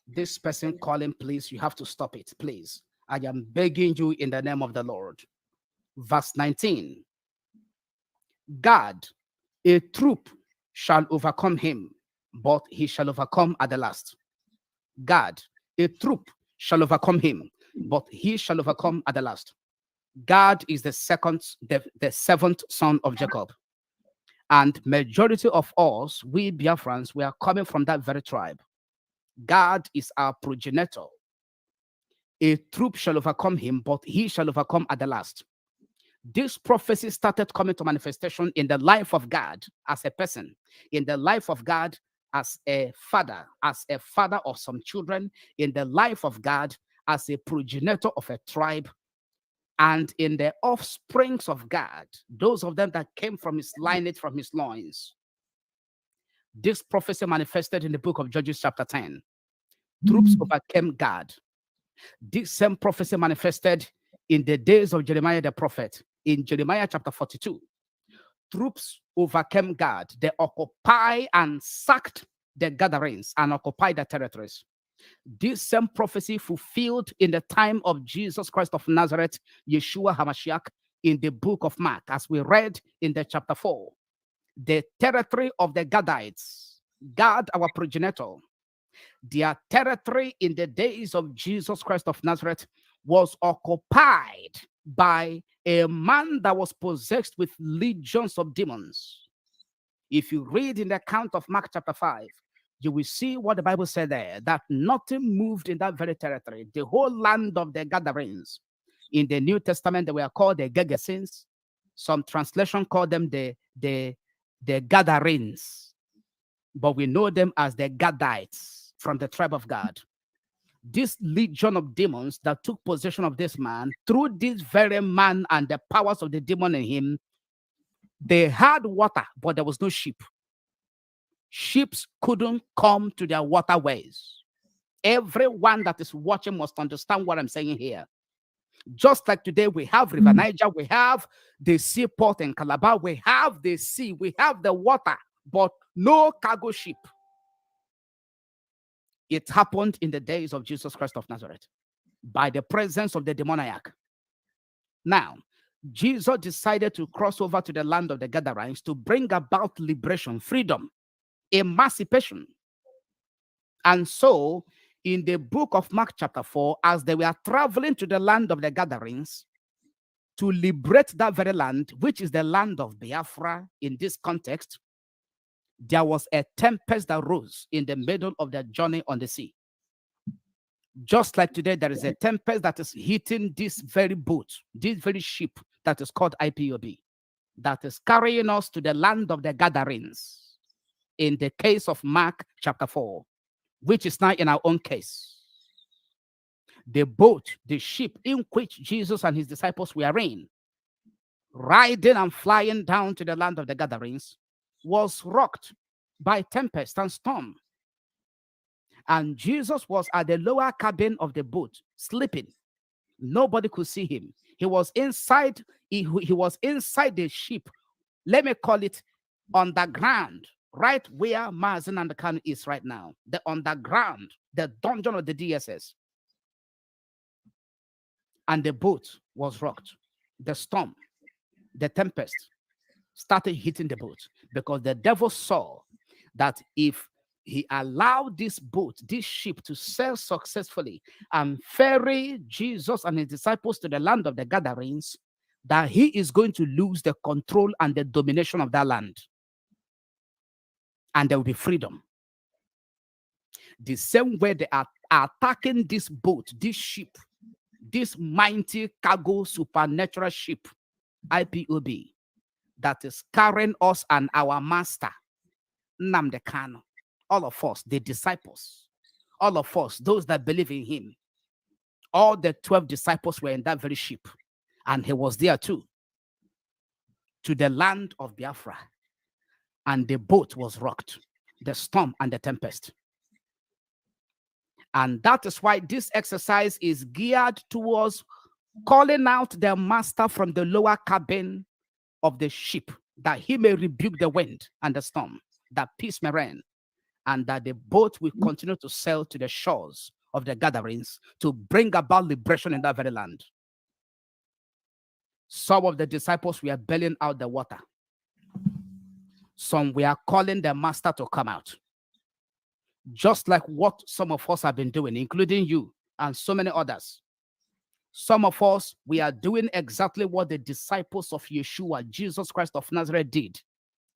This person calling, please, you have to stop it, please. I am begging you in the name of the Lord. Verse 19. God, a troop shall overcome him, but he shall overcome at the last. God, a troop shall overcome him, but he shall overcome at the last. God is the seventh son of Jacob. And majority of us, we Biafrans, we are coming from that very tribe. God is our progenitor. A troop shall overcome him, but he shall overcome at the last. This prophecy started coming to manifestation in the life of God as a person, in the life of God as a father of some children, in the life of God as a progenitor of a tribe, and in the offsprings of God, those of them that came from his lineage, from his loins. This prophecy manifested in the book of Judges chapter 10. Troops overcame God. This same prophecy manifested in the days of Jeremiah the prophet in Jeremiah chapter 42. Troops overcame God. They occupy and sacked the gatherings and occupied the territories. This same prophecy fulfilled in the time of Jesus Christ of Nazareth, Yeshua HaMashiach, in the book of Mark, as we read in the chapter 4. The territory of the Gadites, Gad, our progenitor, their territory in the days of Jesus Christ of Nazareth was occupied by a man that was possessed with legions of demons. If you read in the account of Mark chapter 5, you will see what the Bible said there, that nothing moved in that very territory. The whole land of the Gadarenes. In the New Testament, they were called the Gergesens. Some translation call them the Gadarenes. But we know them as the Gadites from the tribe of Gad. This legion of demons that took possession of this man, through this very man and the powers of the demon in him, they had water, but there was no sheep. Ships couldn't come to their waterways. Everyone that is watching must understand what I'm saying here. Just like today, we have River Niger, we have the seaport in Calabar, we have the sea, we have the water, but no cargo ship. It happened in the days of Jesus Christ of Nazareth by the presence of the demoniac. Now, Jesus decided to cross over to the land of the Gadarenes to bring about liberation, freedom, emancipation. And so, in the book of Mark chapter 4, as they were traveling to the land of the Gadarenes to liberate that very land, which is the land of Biafra in this context, there was a tempest that rose in the middle of their journey on the sea. Just like today, there is a tempest that is hitting this very boat, this very ship that is called IPOB, that is carrying us to the land of the Gadarenes in the case of Mark chapter 4, which is now in our own case. The boat, the ship in which Jesus and his disciples were in, riding and flying down to the land of the Gadarenes, was rocked by tempest and storm. And Jesus was at the lower cabin of the boat, sleeping. Nobody could see him. He was inside, he was inside the ship. Let me call it underground, right where Mazen and the Khan is right now. The underground, the dungeon of the DSS. And the boat was rocked. The storm, the tempest started hitting the boat because the devil saw that if he allowed this boat, this ship to sail successfully and ferry Jesus and his disciples to the land of the Gadarenes, that he is going to lose the control and the domination of that land. And there will be freedom. The same way they are attacking this boat, this ship, this mighty cargo supernatural ship, IPOB, that is carrying us and our master, Nnamdi Kanu. All of us, the disciples, all of us, those that believe in him, all the 12 disciples were in that very ship, and he was there too, to the land of Biafra, and the boat was rocked, the storm and the tempest. And that is why this exercise is geared towards calling out the master from the lower cabin of the ship, that he may rebuke the wind and the storm, that peace may reign, and that the boat will continue to sail to the shores of the Gadarenes to bring about liberation in that very land. Some of the disciples were bailing out the water. Some were calling the master to come out. Just like what some of us have been doing, including you and so many others. Some of us, we are doing exactly what the disciples of Yeshua, Jesus Christ of Nazareth, did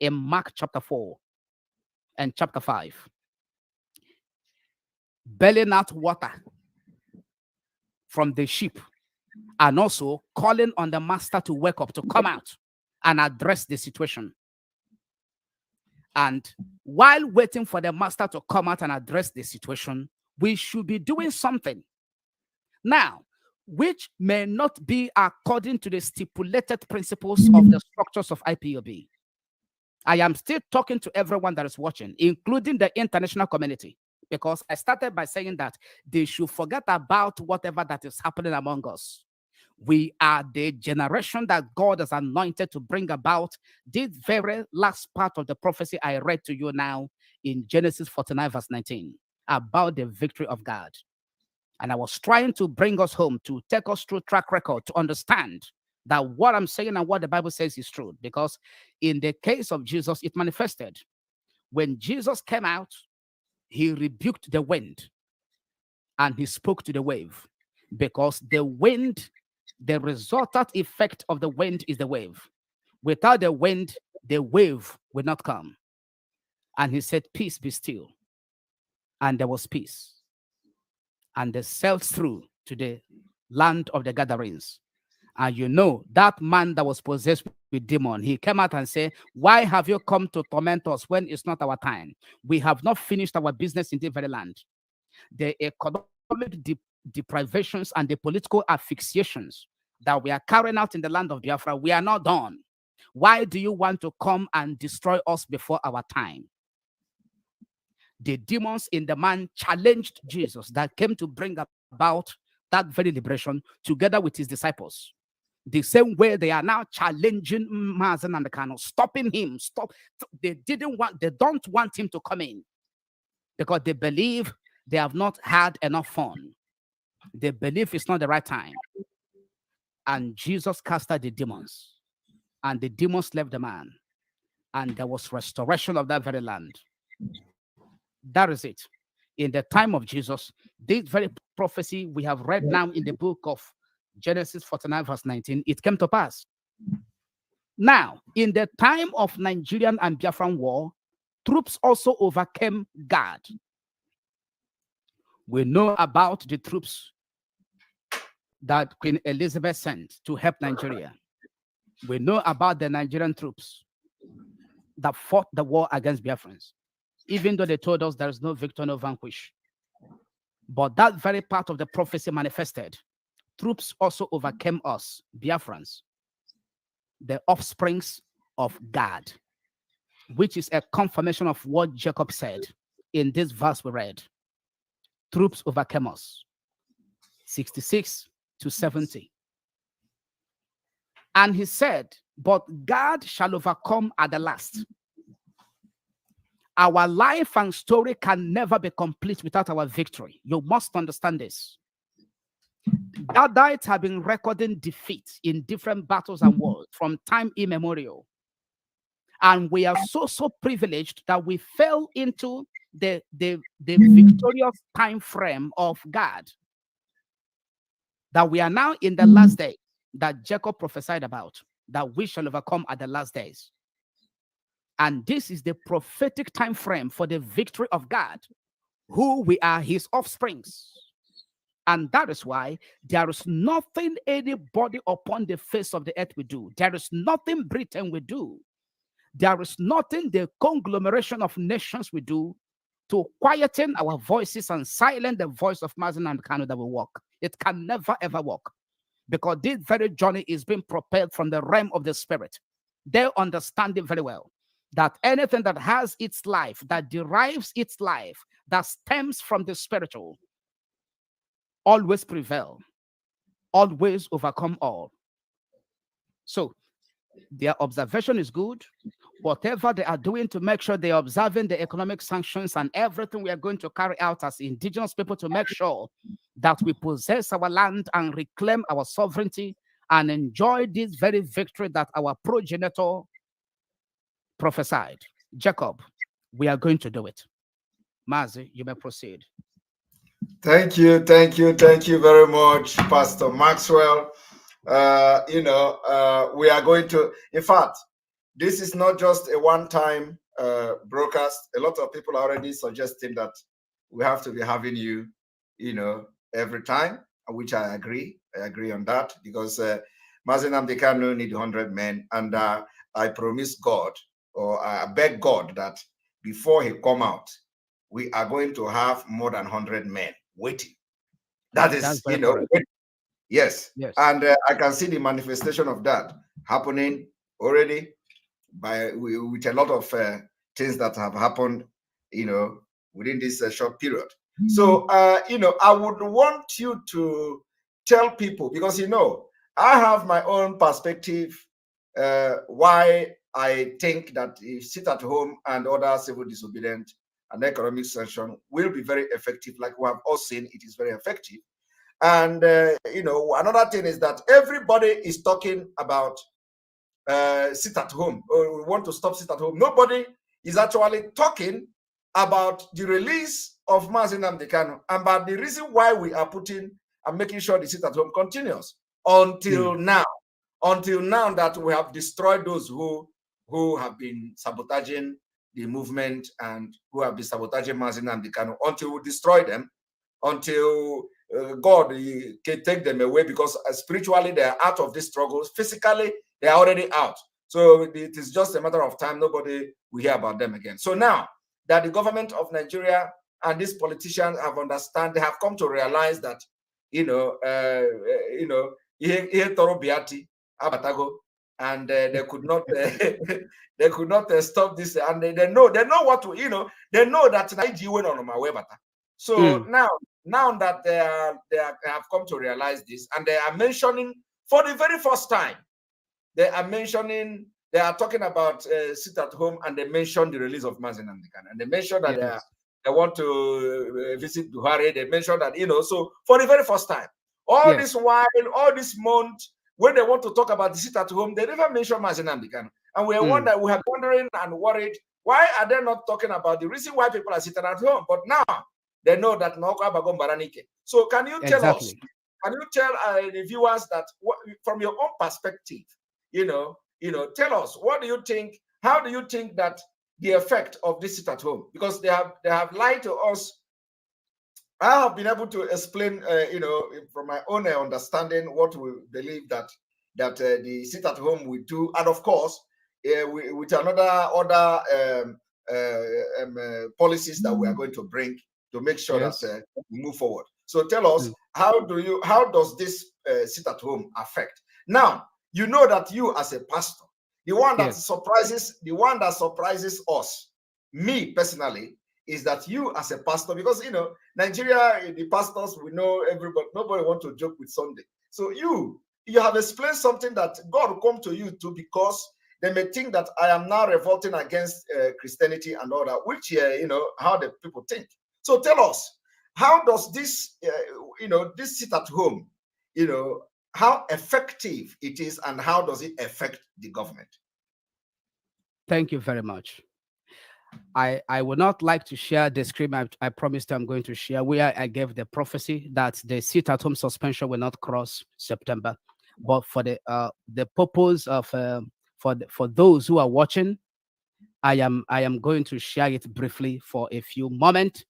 in Mark chapter 4 and chapter 5. Bailing out water from the ship and also calling on the master to wake up, to come out and address the situation. And while waiting for the master to come out and address the situation, we should be doing something now, which may not be according to the stipulated principles of the structures of IPOB. I am still talking to everyone that is watching, including the international community, because I started by saying that they should forget about whatever that is happening among us. We are the generation that God has anointed to bring about this very last part of the prophecy I read to you now in Genesis 49 verse 19. about the victory of God. And I was trying to bring us home, to take us through track record, to understand that what I'm saying and what the Bible says is true. Because in the case of Jesus, it manifested. When Jesus came out, he rebuked the wind and he spoke to the wave. Because the wind, the resultant effect of the wind is the wave. Without the wind, the wave will not come. And he said, peace, be still. And there was peace. And they sailed through to the land of the gatherings. And you know, that man that was possessed with demon, he came out and said, why have you come to torment us when it's not our time? We have not finished our business in the very land. The economic deprivations and the political asphyxiations that we are carrying out in the land of Biafra, we are not done. Why do you want to come and destroy us before our time? The demons in the man challenged Jesus that came to bring about that very liberation together with his disciples. The same way they are now challenging Mazen and the Kano, stopping him. They don't want him to come in because they believe they have not had enough fun. They believe it's not the right time. And Jesus cast out the demons, and the demons left the man, and there was restoration of that very land. That is it. In the time of Jesus, this very prophecy we have read now in the book of Genesis 49, verse 19, it came to pass. Now, in the time of Nigerian and Biafran war, troops also overcame God. We know about the troops that Queen Elizabeth sent to help Nigeria. We know about the Nigerian troops that fought the war against Biafrans, even though they told us there is no victor, no vanquish. But that very part of the prophecy manifested. Troops also overcame us, Biafrans, the offsprings of God, which is a confirmation of what Jacob said in this verse we read. Troops overcame us, 66 to 70. And he said, but God shall overcome at the last. Our life and story can never be complete without our victory. You must understand this. Gadites have been recording defeat in different battles and wars from time immemorial. And we are so privileged that we fell into the victorious time frame of God. That we are now in the last day that Jacob prophesied about, that we shall overcome at the last days. And this is the prophetic time frame for the victory of God, who we are his offsprings. And that is why there is nothing anybody upon the face of the earth will do. There is nothing Britain will do. There is nothing the conglomeration of nations will do to quieten our voices and silence the voice of Mazen and Kano that will work. It can never ever work. Because this very journey is being propelled from the realm of the spirit. They understand it very well. That anything that has its life, that derives its life, that stems from the spiritual, always prevail, always overcome all. So their observation is good. Whatever they are doing to make sure they are observing the economic sanctions and everything we are going to carry out as indigenous people to make sure that we possess our land and reclaim our sovereignty and enjoy this very victory that our progenitor prophesied. Jacob, we are going to do it. Mazi, you may proceed. Thank you very much, Pastor Maxwell. We are going to, in fact, this is not just a one-time broadcast. A lot of people are already suggesting that we have to be having you, every time, which I agree. I agree on that because Mazen Nnamdi Kanu need 100 men, and I promise God, or I beg God that before he come out, we are going to have more than 100 men waiting. That is, yes. And I can see the manifestation of that happening already with a lot of things that have happened, within this short period. So, I would want you to tell people, because, I have my own perspective why I think that you sit at home and order civil disobedience and economic sanction will be very effective. Like we have all seen, it is very effective. And another thing is that everybody is talking about sit at home, or we want to stop sit at home. Nobody is actually talking about the release of Mazi Nnamdi Kanu and about the reason why we are putting and making sure the sit at home continues until now. Until now, that we have destroyed those who have been sabotaging the movement and who have been sabotaging Mazi Nnamdi Kanu, until we destroy them, until God can take them away, because spiritually they are out of these struggles. Physically, they are already out. So it is just a matter of time. Nobody will hear about them again. So now that the government of Nigeria and these politicians have understand, they have come to realize that, and they could not they could not stop this, and they know what to, they know that so now that they have come to realize this, and they are mentioning for the very first time, they are talking about sit at home, and they mention the release of Mazi Nnamdi Kanu, and they mention that they want to visit Buhari. They mention that, so for the very first time, all this while, all this month, when they want to talk about the sit at home, they never mention Mazi Nnamdi Kanu. And we are wondering and worried, why are they not talking about the reason why people are sitting at home? But now they know that Noko Bagom Baranike. So can you tell us, can you tell the viewers that from your own perspective, tell us, what do you think? How do you think that the effect of this sit at home? Because they have lied to us. I have been able to explain, from my own understanding, what we believe that the sit at home will do, and of course, with other policies that we are going to bring to make sure that we move forward. So tell us, how does this sit at home affect? Now, you know that you as a pastor, the one that surprises us, me personally, is that you as a pastor, because Nigeria, the pastors, we know everybody, nobody wants to joke with Sunday. So you have explained something that God will come to you to, because they may think that I am now revolting against Christianity and all that, which how the people think. So tell us, how does this this sit at home, how effective it is, and how does it affect the government? Thank you very much. I would not like to share the script I promised I'm going to share, where I gave the prophecy that the sit-at-home suspension will not cross September. But for the purpose of for those who are watching, I am going to share it briefly for a few moments.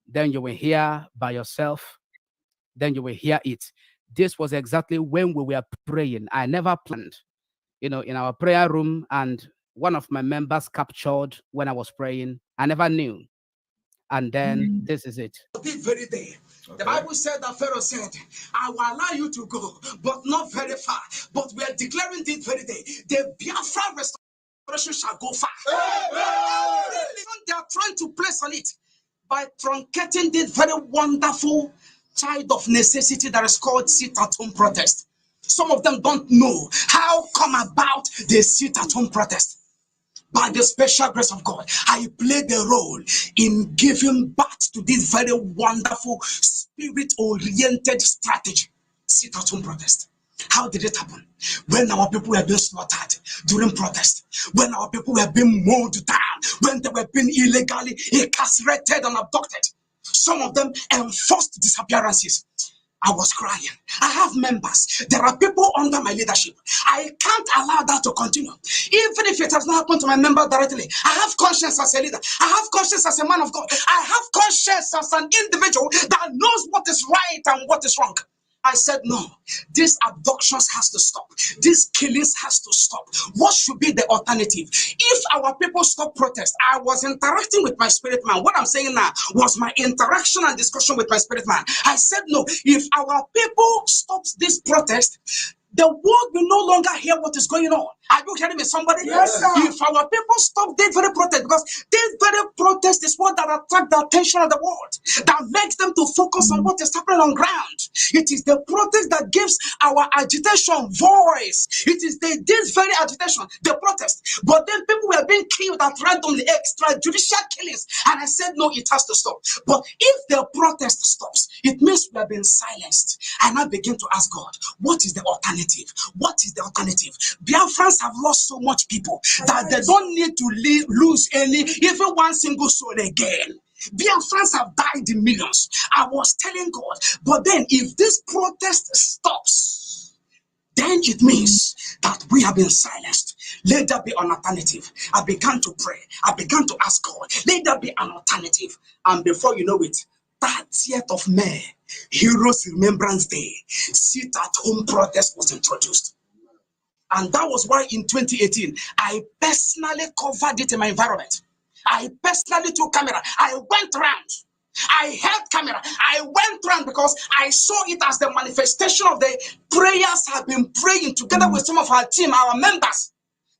Then you will hear by yourself. Then you will hear it. This was exactly when we were praying. I never planned, in our prayer room, and one of my members captured when I was praying. I never knew. And then this is it. This very day, the Bible said that Pharaoh said, I will allow you to go, but not very far. But we are declaring this very day, the biafra restoration shall go far. They are trying to place on it by truncating this very wonderful child of necessity that is called sit-at-home protest. Some of them don't know how come about the sit-at-home protest. By the special grace of God, I played a role in giving birth to this very wonderful spirit-oriented strategy, sit-at-home protest. How did it happen? When our people were being slaughtered during protest, when our people were being mowed down, when they were being illegally incarcerated and abducted, some of them enforced disappearances. I was crying. I have members. There are people under my leadership. I can't allow that to continue. Even if it has not happened to my member directly, I have conscience as a leader. I have conscience as a man of God. I have conscience as an individual that knows what is right and what is wrong. I said, no, these abductions has to stop. These killings has to stop. What should be the alternative? If our people stop protest, I was interacting with my spirit man. What I'm saying now was my interaction and discussion with my spirit man. I said, no, if our people stops this protest, the world will no longer hear what is going on. Are you hearing me, somebody? Yes, sir. If our people stop this very protest, because this very protest is what that attracts the attention of the world, that makes them to focus on what is happening on ground. It is the protest that gives our agitation voice. It is this very agitation, the protest. But then people were being killed at randomly, extrajudicial killings. And I said, no, it has to stop. But if the protest stops, it means we have been silenced. And I begin to ask God, what is the alternative? What is the alternative? Biafrans have lost so much people that they don't need to lose even one single soul again. Biafrans have died in millions. I was telling God, but then if this protest stops, then it means that we have been silenced. Let there be an alternative. I began to pray. I began to ask God, let there be an alternative. And before you know it, 30th of May, Heroes Remembrance Day, sit at home protest was introduced. And that was why in 2018, I personally covered it in my environment. I personally took camera. I went around. I held camera. I went around because I saw it as the manifestation of the prayers I've been praying together with some of our team, our members,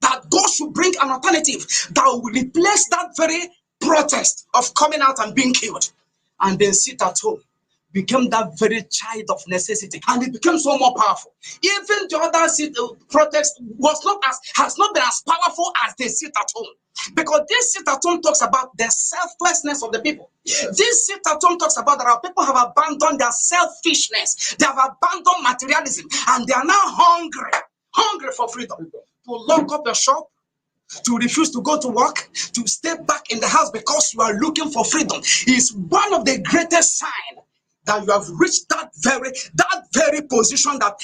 that God should bring an alternative that will replace that very protest of coming out and being killed. And then sit at home became that very child of necessity, and it became so more powerful. Even the other protest has not been as powerful as the sit at home, because this sit at home talks about the selflessness of the people. This sit at home talks about that our people have abandoned their selfishness, they have abandoned materialism, and they are now hungry for freedom. To lock up the shop, to refuse to go to work, to stay back in the house because you are looking for freedom, is one of the greatest signs that you have reached that very position, that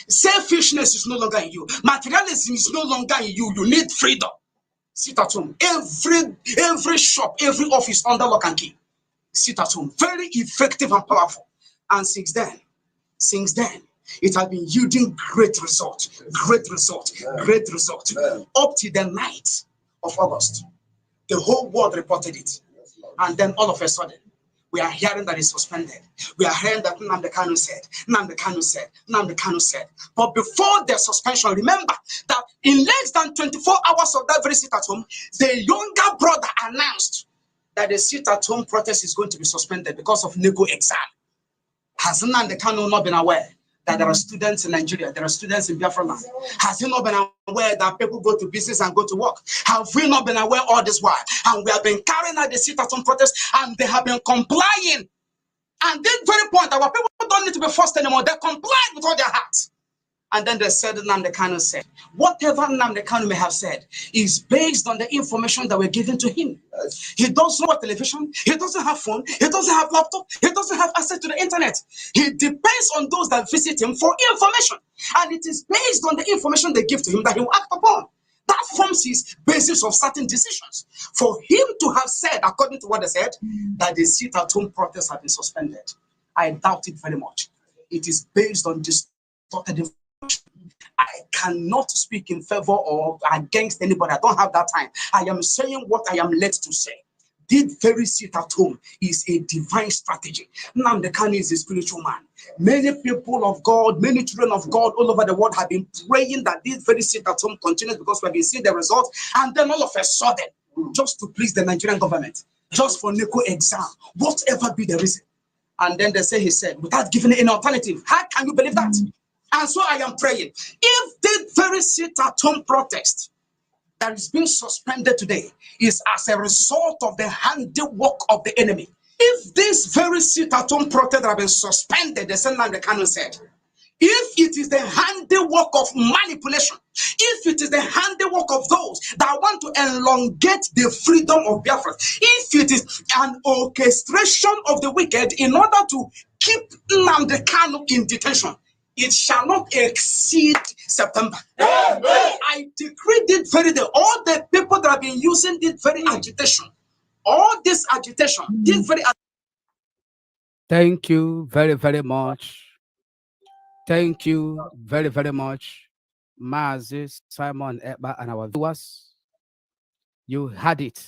selfishness is no longer in you, materialism is no longer in you. You need freedom. Sit at home. Every shop, every office under lock and key. Sit at home. Very effective and powerful. And since then, it has been yielding great result. Up to the 9th of August. The whole world reported it. And then all of a sudden, we are hearing that it's suspended. We are hearing that Nnamdi Kanu said. But before the suspension, remember that in less than 24 hours of that very sit at home, the younger brother announced that the sit at home protest is going to be suspended because of NECO exam. Has Nnamdi Kanu not been aware that there are students in Nigeria, there are students in Biafra land? Has he not been aware that people go to business and go to work? Have we not been aware all this while? And we have been carrying out the sit-at-home protest, and they have been complying. And this very point, our people don't need to be forced anymore. They complied with all their hearts. And then they said, Nnamdi Kanu said. Whatever Nnamdi Kanu may have said is based on the information that were given to him. He doesn't have television, he doesn't have phone, he doesn't have laptop, he doesn't have access to the internet. He depends on those that visit him for information. And it is based on the information they give to him that he will act upon. That forms his basis of certain decisions. For him to have said, according to what they said, that the sit-at-home protests have been suspended, I doubt it very much. It is based on distorted information. I cannot speak in favor or against anybody. I don't have that time. I am saying what I am led to say. This very sit at home is a divine strategy. Nnamdi Kanu is a spiritual man. Many people of God, many children of God all over the world have been praying that this very sit at home continues, because we have been seeing the results. And then all of a sudden, just to please the Nigerian government, just for NECO exam, whatever be the reason. And then they say, he said, without giving any alternative. How can you believe that? And so I am praying, if this very sit-at-home protest that is being suspended today is as a result of the handiwork of the enemy, if this very sit-at-home protest that has been suspended, the same Nnamdi Kanu said, if it is the handiwork of manipulation, if it is the handiwork of those that want to elongate the freedom of Biafra, if it is an orchestration of the wicked in order to keep Nnamdi Kanu in detention, it shall not exceed September. I decree it very day. All the people that have been using this very agitation, this very. Thank you very, very much. Thank you very, very much, Mazi, Simon, Eba, and our viewers. You had it.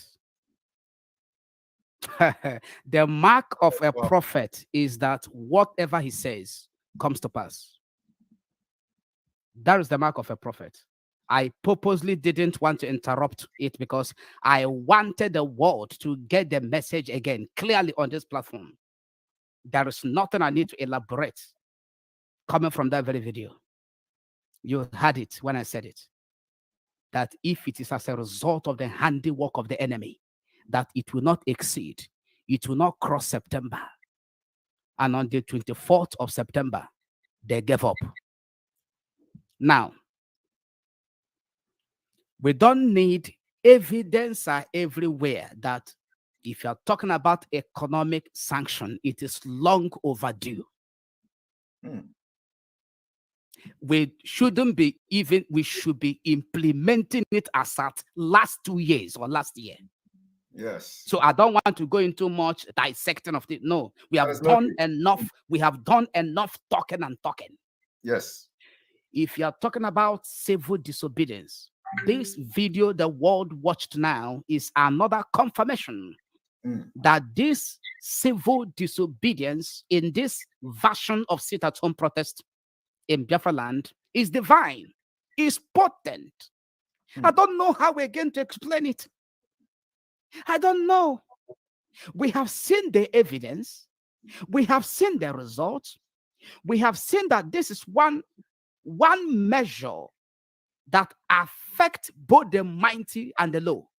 The mark of a prophet is that whatever he says comes to pass. That is the mark of a prophet. I purposely didn't want to interrupt it because I wanted the world to get the message again clearly on this platform. There is nothing I need to elaborate coming from that very video. You had it when I said it. That if it is as a result of the handiwork of the enemy, that it will not exceed, it will not cross September. And on the 24th of September, they gave up. Now, we don't need evidence everywhere that if you're talking about economic sanction, it is long overdue. We shouldn't be we should be implementing it as at last 2 years or last year. Yes. So I don't want to go into much dissecting of it. No, we have done enough. We have done enough talking and talking. Yes. If you're talking about civil disobedience, this video the world watched now is another confirmation that this civil disobedience in this version of sit-at-home protest in Biafra land is divine, is potent. I don't know how we're going to explain it. I don't know. We have seen the evidence. We have seen the results. We have seen that this is one measure that affects both the mighty and the low,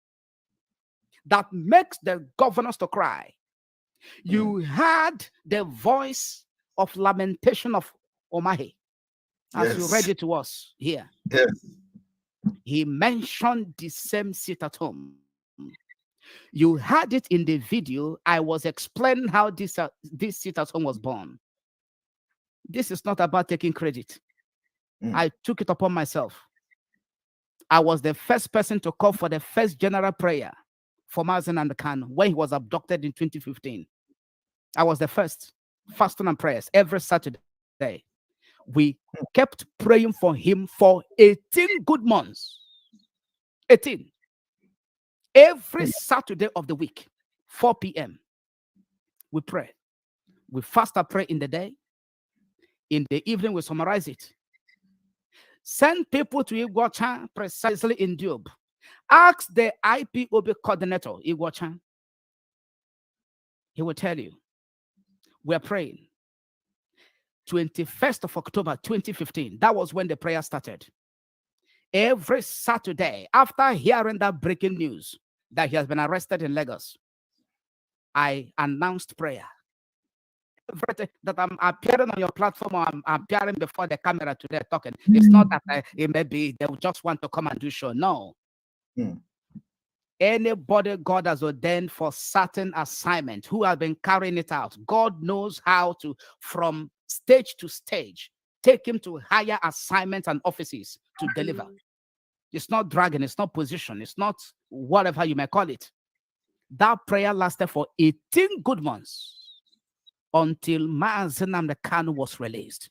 that makes the governors to cry. You heard the voice of lamentation of Omahe as you read it to us here. Yes. He mentioned the same sit-at-home. You heard it in the video. I was explaining how this sit-at-home was born. This is not about taking credit. I took it upon myself. I was the first person to call for the first general prayer for Mazen and Khan when he was abducted in 2015. I was the first, fasting and prayers every Saturday. We kept praying for him for 18 good months. 18. Every Saturday of the week, 4 p.m., we pray. We fast and pray in the day. In the evening, we summarize it. Send people to Iguachan precisely in Dube. Ask the IPOB coordinator, Iguachan. He will tell you. We are praying. 21st of October, 2015. That was when the prayer started. Every Saturday, after hearing that breaking news that he has been arrested in Lagos, I announced prayer. Everything that I'm appearing on your platform, or I'm appearing before the camera today talking. It's not that it may be they will just want to come and do show. No. Anybody God has ordained for certain assignment who has been carrying it out, God knows how to, from stage to stage, take him to higher assignments and offices to deliver. It's not dragging, it's not position, it's not whatever you may call it. That prayer lasted for 18 good months until Mazen Khan was released.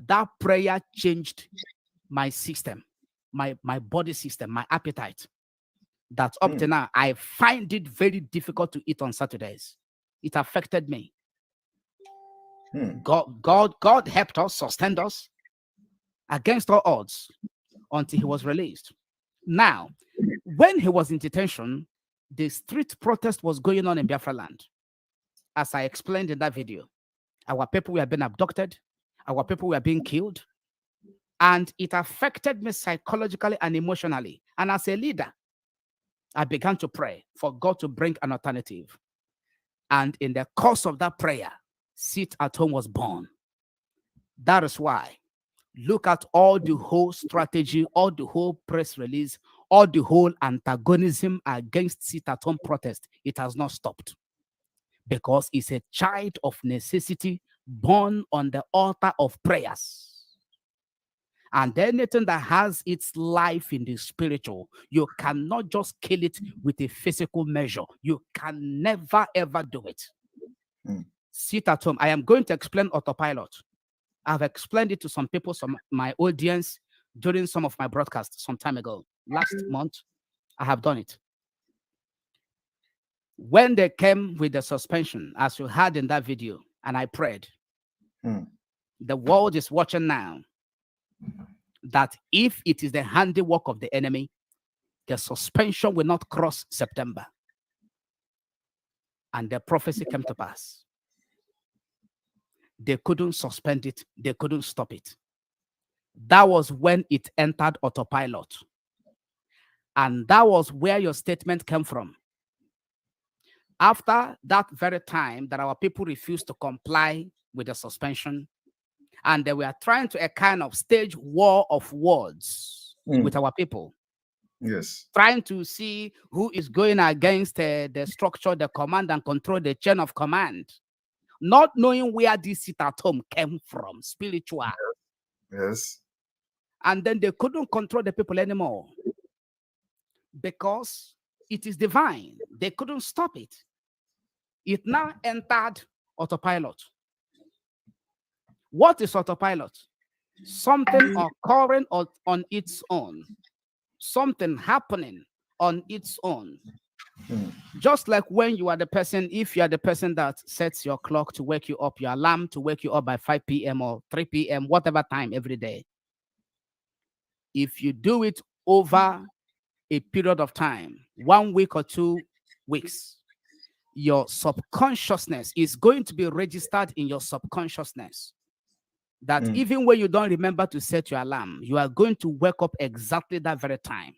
That prayer changed my system, my body system, my appetite. That up to now, I find it very difficult to eat on Saturdays. It affected me. God helped us, sustained us against all odds until he was released. Now, when he was in detention, the street protest was going on in Biafra land. As I explained in that video, our people were being abducted, our people were being killed, and it affected me psychologically and emotionally. And as a leader, I began to pray for God to bring an alternative. And in the course of that prayer, sit-at-home was born. That is why, look at all the whole strategy, all the whole press release, all the whole antagonism against sit-at-home protest. It has not stopped. Because it's a child of necessity born on the altar of prayers. And anything that has its life in the spiritual, you cannot just kill it with a physical measure. You can never, ever do it. Sit-at-home. I am going to explain autopilot. I've explained it to some people, my audience, during some of my broadcasts some time ago. Last month, I have done it. When they came with the suspension, as you heard in that video, and I prayed, the world is watching now. that if it is the handiwork of the enemy, the suspension will not cross September. And the prophecy came to pass. They couldn't suspend it. They couldn't stop it. That was when it entered autopilot. And that was where your statement came from. After that very time that our people refused to comply with the suspension, and they were trying to a kind of stage war of words with our people. Yes. Trying to see who is going against the structure, the command and control, the chain of command. Not knowing where this sit at home came from, spiritual. Yes. And then they couldn't control the people anymore because it is divine. They couldn't stop it. It now entered autopilot. What is autopilot? Something occurring on its own. Something happening on its own. Just like when you are the person, if you are the person that sets your clock to wake you up, your alarm to wake you up by 5 p.m. or 3 p.m., whatever time every day. If you do it over a period of time, 1 week or 2 weeks, your subconsciousness is going to be registered in your subconsciousness. That even when you don't remember to set your alarm, you are going to wake up exactly that very time.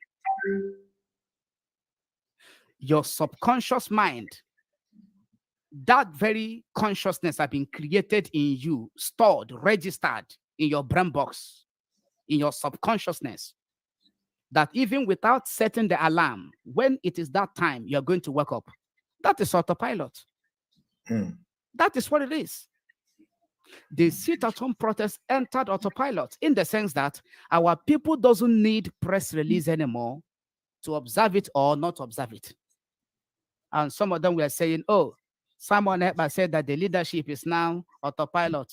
Your subconscious mind, that very consciousness has been created in you, stored, registered in your brain box, in your subconsciousness, that even without setting the alarm, when it is that time, you're going to wake up. That is autopilot. That is what it is. The sit-at-home protest entered autopilot in the sense that our people doesn't need press release anymore to observe it or not observe it. And some of them were saying, oh, Simon Ekpa said that the leadership is now autopilot.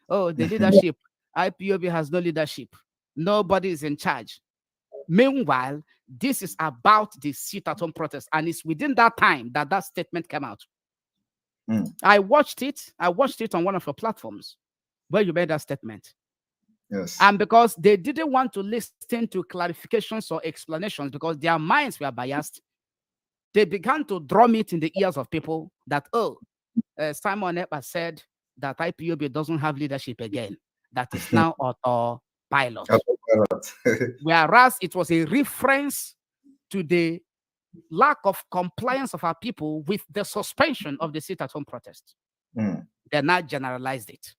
Oh, the leadership, IPOB has no leadership. Nobody is in charge. Meanwhile, this is about the sit-at-home protest, and it's within that time that that statement came out. I watched it on one of your platforms where you made that statement. Yes. And because they didn't want to listen to clarifications or explanations because their minds were biased, they began to drum it in the ears of people that, Simon Ekpa said that IPOB doesn't have leadership again. That is now autopilot. Whereas it was a reference to the lack of compliance of our people with the suspension of the sit-at-home protest. They now generalized it.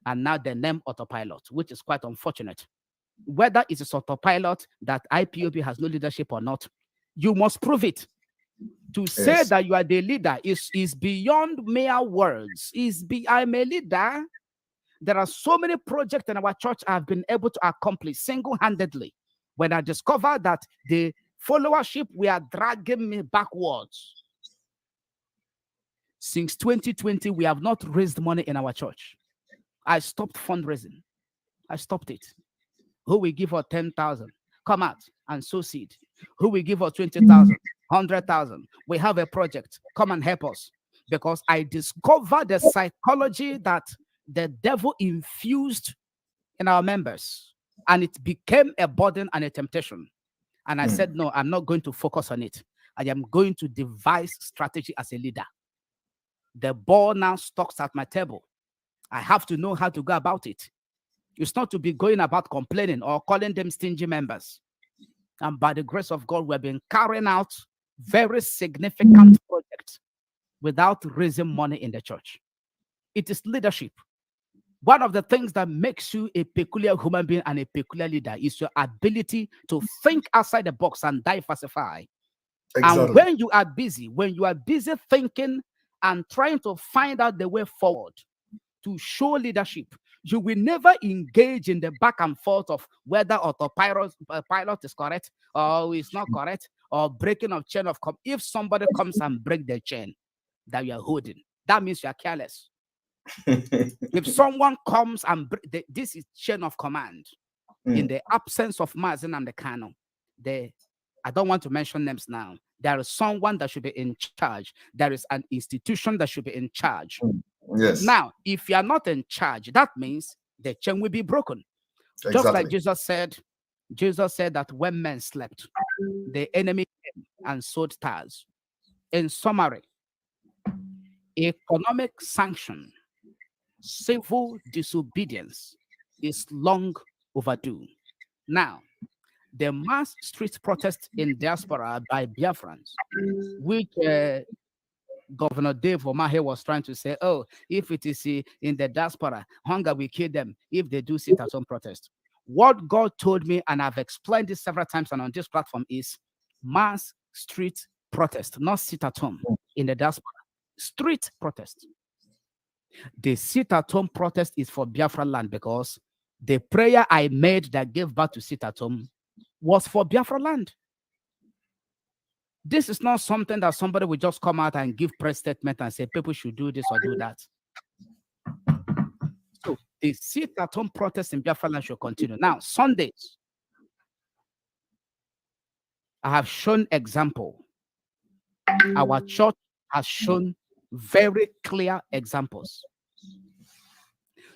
And now they name autopilot, which is quite unfortunate. Whether it is autopilot that IPOB has no leadership or not, you must prove it. To say that you are the leader is beyond mere words. I'm a leader. There are so many projects in our church I have been able to accomplish single-handedly. When I discovered that the followership were dragging me backwards. Since 2020, we have not raised money in our church. I stopped fundraising. I stopped it. Who will give us 10,000? Come out and sow seed. Who will give us 20,000, 100,000? We have a project. Come and help us. Because I discovered the psychology that the devil infused in our members, and it became a burden and a temptation. And I said, no, I'm not going to focus on it. I am going to devise strategy as a leader. The ball now stocks at my table. I have to know how to go about it. It's not to be going about complaining or calling them stingy members. And by the grace of God, we've been carrying out very significant projects without raising money in the church. It is leadership. One of the things that makes you a peculiar human being and a peculiar leader is your ability to think outside the box and diversify. Exactly. And when you are busy thinking and trying to find out the way forward to show leadership, you will never engage in the back and forth of whether autopilot is correct or is not correct, or breaking of chain of if somebody comes and break the chain that you are holding, that means you are careless. If someone comes and this is chain of command. In the absence of Mazen and the Kano, I don't want to mention names now. There is someone that should be in charge. There is an institution that should be in charge. Yes. Now, if you are not in charge, that means the chain will be broken. Just like Jesus said that when men slept, the enemy came and sowed tares. In summary, economic sanction, civil disobedience is long overdue. Now, the mass street protest in diaspora by Biafrans, which Governor Dave Omahe was trying to say, oh, if it is in the diaspora, hunger will kill them if they do sit at home protest. What God told me, and I've explained this several times and on this platform, is mass street protest, not sit at home in the diaspora. Street protest. The sit at home protest is for Biafra land, because the prayer I made that gave birth to sit at home was for Biafra land. This is not something that somebody will just come out and give press statement and say people should do this or do that. So the sit at home protest in Biafra land should continue. Now, Sundays, I have shown example. Our church has shown very clear examples.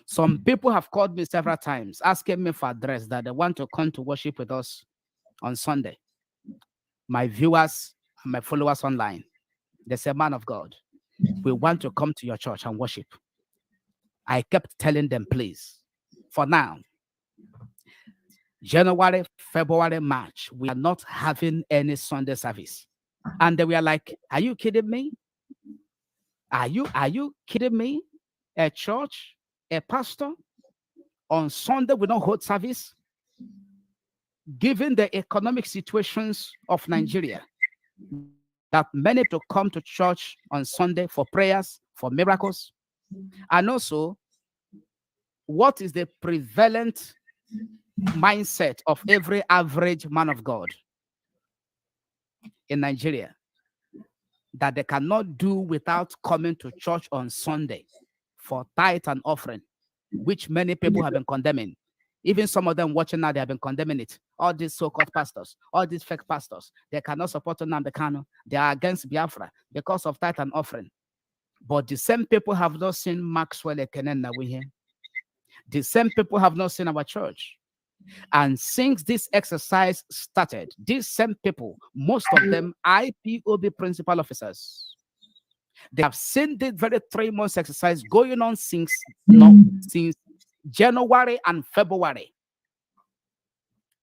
Some people have called me several times asking me for address that they want to come to worship with us on Sunday. My viewers and my followers online, they say, man of God, we want to come to your church and worship. I kept telling them, please, for now, January, February, March, we are not having any Sunday service. And they were like, are you kidding me? Are you kidding me? A church, a pastor, on Sunday we don't hold service? Given the economic situations of Nigeria, that many to come to church on Sunday for prayers, for miracles, and also, what is the prevalent mindset of every average man of God in Nigeria? That they cannot do without coming to church on Sunday for tithe and offering, which many people have been condemning. Even some of them watching now, they have been condemning it. All these so-called pastors, all these fake pastors, they cannot support Nnamdi Kanu. They are against Biafra because of tithe and offering. But the same people have not seen Maxwell Ekenenna with him. The same people have not seen our church. And since this exercise started, these same people, most of them IPOB principal officers, they have seen this very 3 months exercise going on since January and February,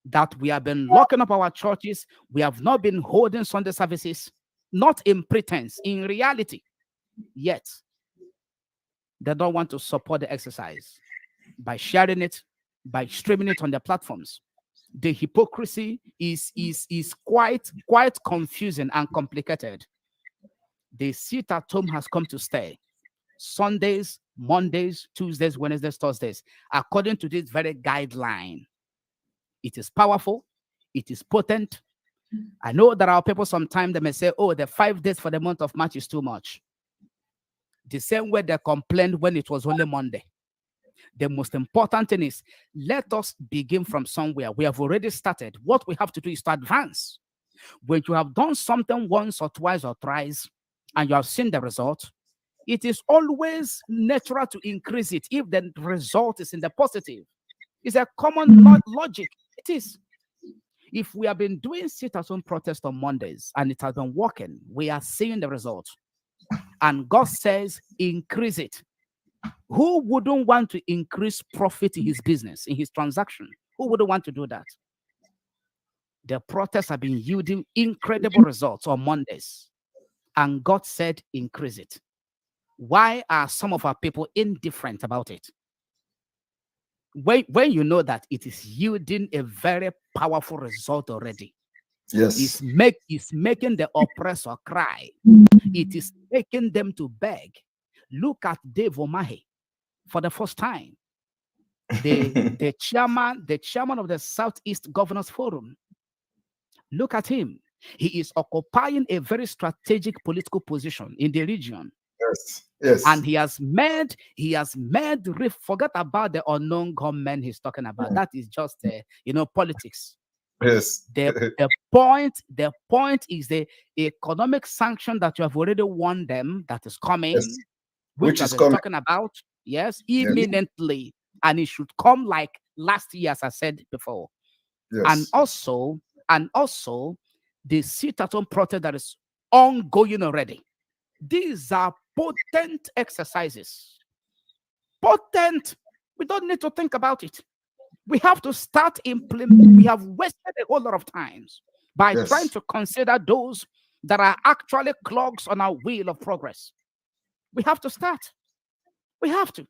that we have been locking up our churches. We have not been holding Sunday services, not in pretense, in reality. Yet, they don't want to support the exercise by sharing it, by streaming it on their platforms. The hypocrisy is quite confusing and complicated. The sit at home has come to stay. Sundays, Mondays, Tuesdays, Wednesdays, Thursdays, according to this very guideline. It is powerful. It is potent. I know there are people sometimes they may say, oh, the 5 days for the month of March is too much. The same way they complained when it was only Monday. The most important thing is, let us begin from somewhere. We have already started. What we have to do is to advance. When you have done something once or twice or thrice, and you have seen the result, it is always natural to increase it if the result is in the positive. It's a common logic. It is. If we have been doing sit-at-home protest on Mondays and it has been working, we are seeing the result. And God says, increase it. Who wouldn't want to increase profit in his business, in his transaction? Who wouldn't want to do that? The protests have been yielding incredible results on Mondays. And God said, increase it. Why are some of our people indifferent about it? When you know that it is yielding a very powerful result already. Yes. It's making the oppressor cry. It is making them to beg. Look at Dave Omahe for the first time. The chairman of the Southeast Governors Forum. Look at him. He is occupying a very strategic political position in the region. Yes. Yes. And he has made, forget about the unknown gunmen he's talking about. That is just, politics. Yes. The point is the economic sanction that you have already won them that is coming, Yes. which is I've been coming. talking about. Yes, imminently. and it should come like last year, as I said before. Yes. And also the sit-at-home protest that is ongoing already. These are potent exercises. Potent. We don't need to think about it. We have to start implementing. We have wasted a whole lot of times by trying to consider those that are actually clogs on our wheel of progress. We have to start. We have to.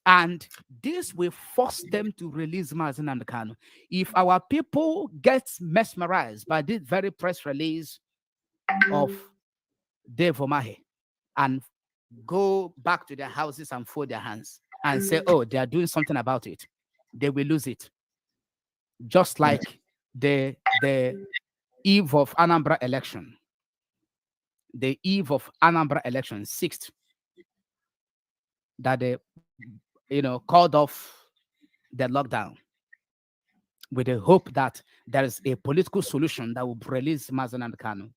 And this will force them to release Mazi Nnamdi Kanu. If our people get mesmerized by this very press release of Dave Omahe and go back to their houses and fold their hands and say, oh, they are doing something about it, they will lose it. Just like the eve of Anambra election. The eve of Anambra election, 6th, that they, called off the lockdown with the hope that there is a political solution that will release Mazi Nnamdi Kanu.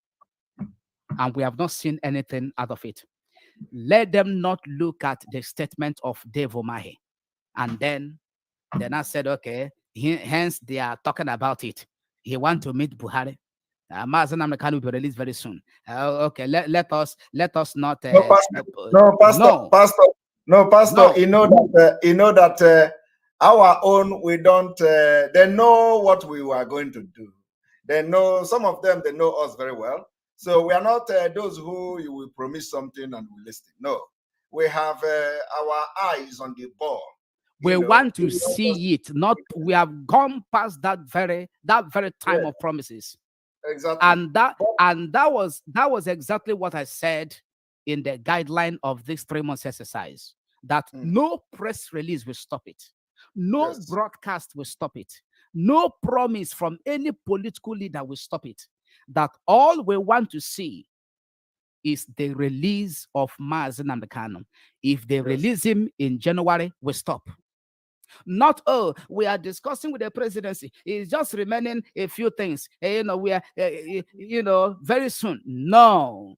And we have not seen anything out of it. Let them not look at the statement of Dave Omahe. And then I said, okay, hence they are talking about it. He wants to meet Buhari. Mazi Nnamdi Kanu will be released very soon. Okay, let us not. Pastor. You know that our own, we don't. They know what we were going to do. They know, some of them, they know us very well. So we are not those who you will promise something and we listen. No, we have our eyes on the ball. We want to see it. Not we have gone past that very time of promises. Exactly. And that was exactly what I said in the guideline of this 3 months exercise. That no press release will stop it. No broadcast will stop it. No promise from any political leader will stop it. That all we want to see is the release of Mazi Nnamdi Kanu. If they release him in January, we stop. Not, oh, we are discussing with the presidency. It's just remaining a few things. We are, very soon. No.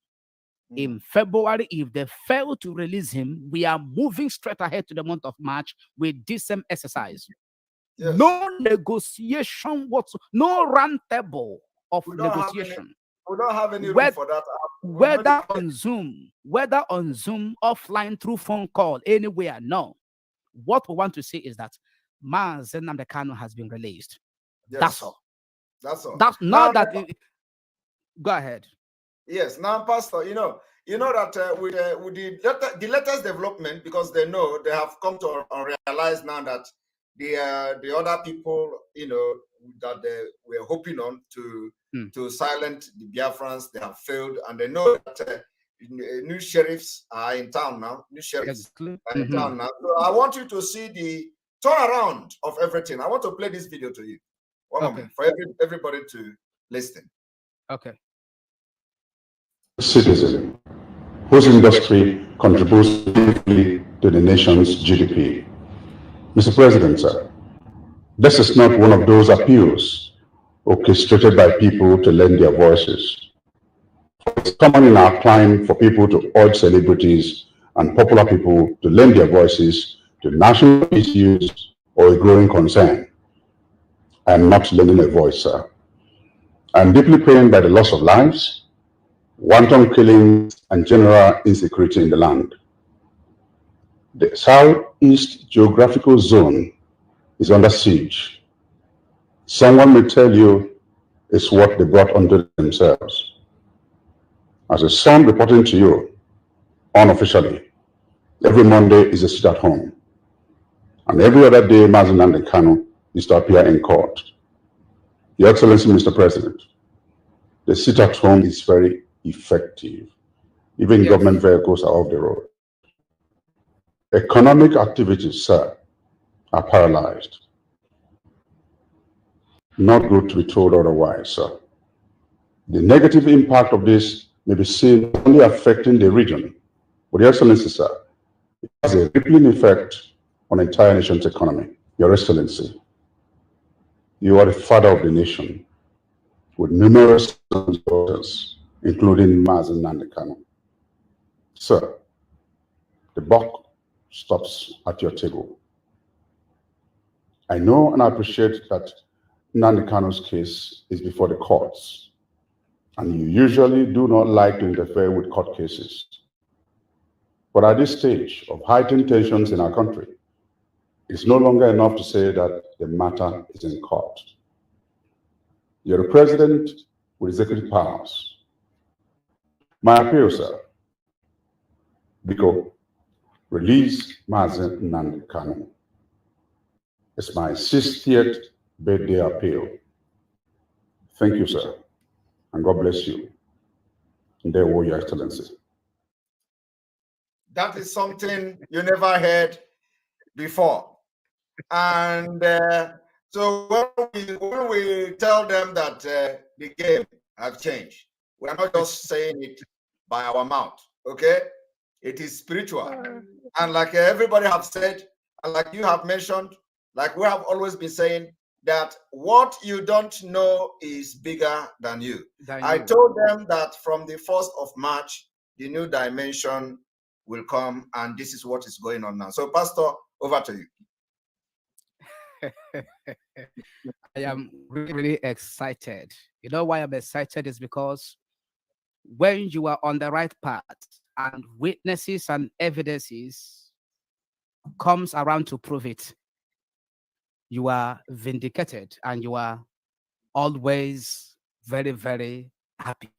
In February, if they fail to release him, we are moving straight ahead to the month of March with this same exercise. Yes. No negotiation whatsoever, no round table of negotiation. We don't have any room for that. Whether on Zoom, offline, through phone call, anywhere, no. What we want to see is that Mazi Nnamdi Kanu has been released. Yes. That's all. That's not that. Go ahead. Yes. Now, Pastor, you know that with the latest development, because they know they have come to realize now that the other people, that they were hoping on to silence the Biafrans, they have failed, and they know that new sheriffs are in town now. New sheriffs are in town now. So I want you to see the turnaround of everything. I want to play this video to you. One moment for everybody to listen. Okay. Citizen whose industry contributes significantly to the nation's GDP. Mr. President, sir, this is not one of those appeals orchestrated by people to lend their voices. It's common in our climb for people to urge celebrities and popular people to lend their voices to national issues or a growing concern. I am not lending a voice, sir. I am deeply pained by the loss of lives, wanton killings, and general insecurity in the land. The Southeast geographical zone is under siege. Someone may tell you it's what they brought onto themselves. As a son reporting to you, unofficially, every Monday is a sit at home. And every other day, Mazi Nnamdi Kanu is to appear in court. Your Excellency, Mr. President, the sit at home is very effective. Even government vehicles are off the road. Economic activities, sir, are paralyzed. Not good to be told otherwise, sir. The negative impact of this may be seen only affecting the region, but Your Excellency, sir, it has a rippling effect on the entire nation's economy. Your Excellency, you are the father of the nation, with numerous sons and daughters, including Mazi Nnamdi Kanu. Sir, the buck stops at your table. I know and I appreciate that Nnamdi Kanu's case is before the courts, and you usually do not like to interfere with court cases. But at this stage of heightened tensions in our country, it's no longer enough to say that the matter is in court. You're a president with executive powers. My appeal, sir, Biko, release Mazen Nnamdi Kanu. It's my 60th birthday appeal. Thank you, sir, and God bless you. And there were Your Excellency. That is something you never heard before. And so when we tell them that the game has changed, we are not just saying it by our mouth, okay? It is spiritual. And like everybody have said, and like you have mentioned, like we have always been saying, that what you don't know is bigger than you. I told them that from the 1st of March, the new dimension will come, and this is what is going on now. So, Pastor, over to you. I am really, really excited. You know why I'm excited is because when you are on the right path and witnesses and evidences comes around to prove it, you are vindicated and you are always very, very happy.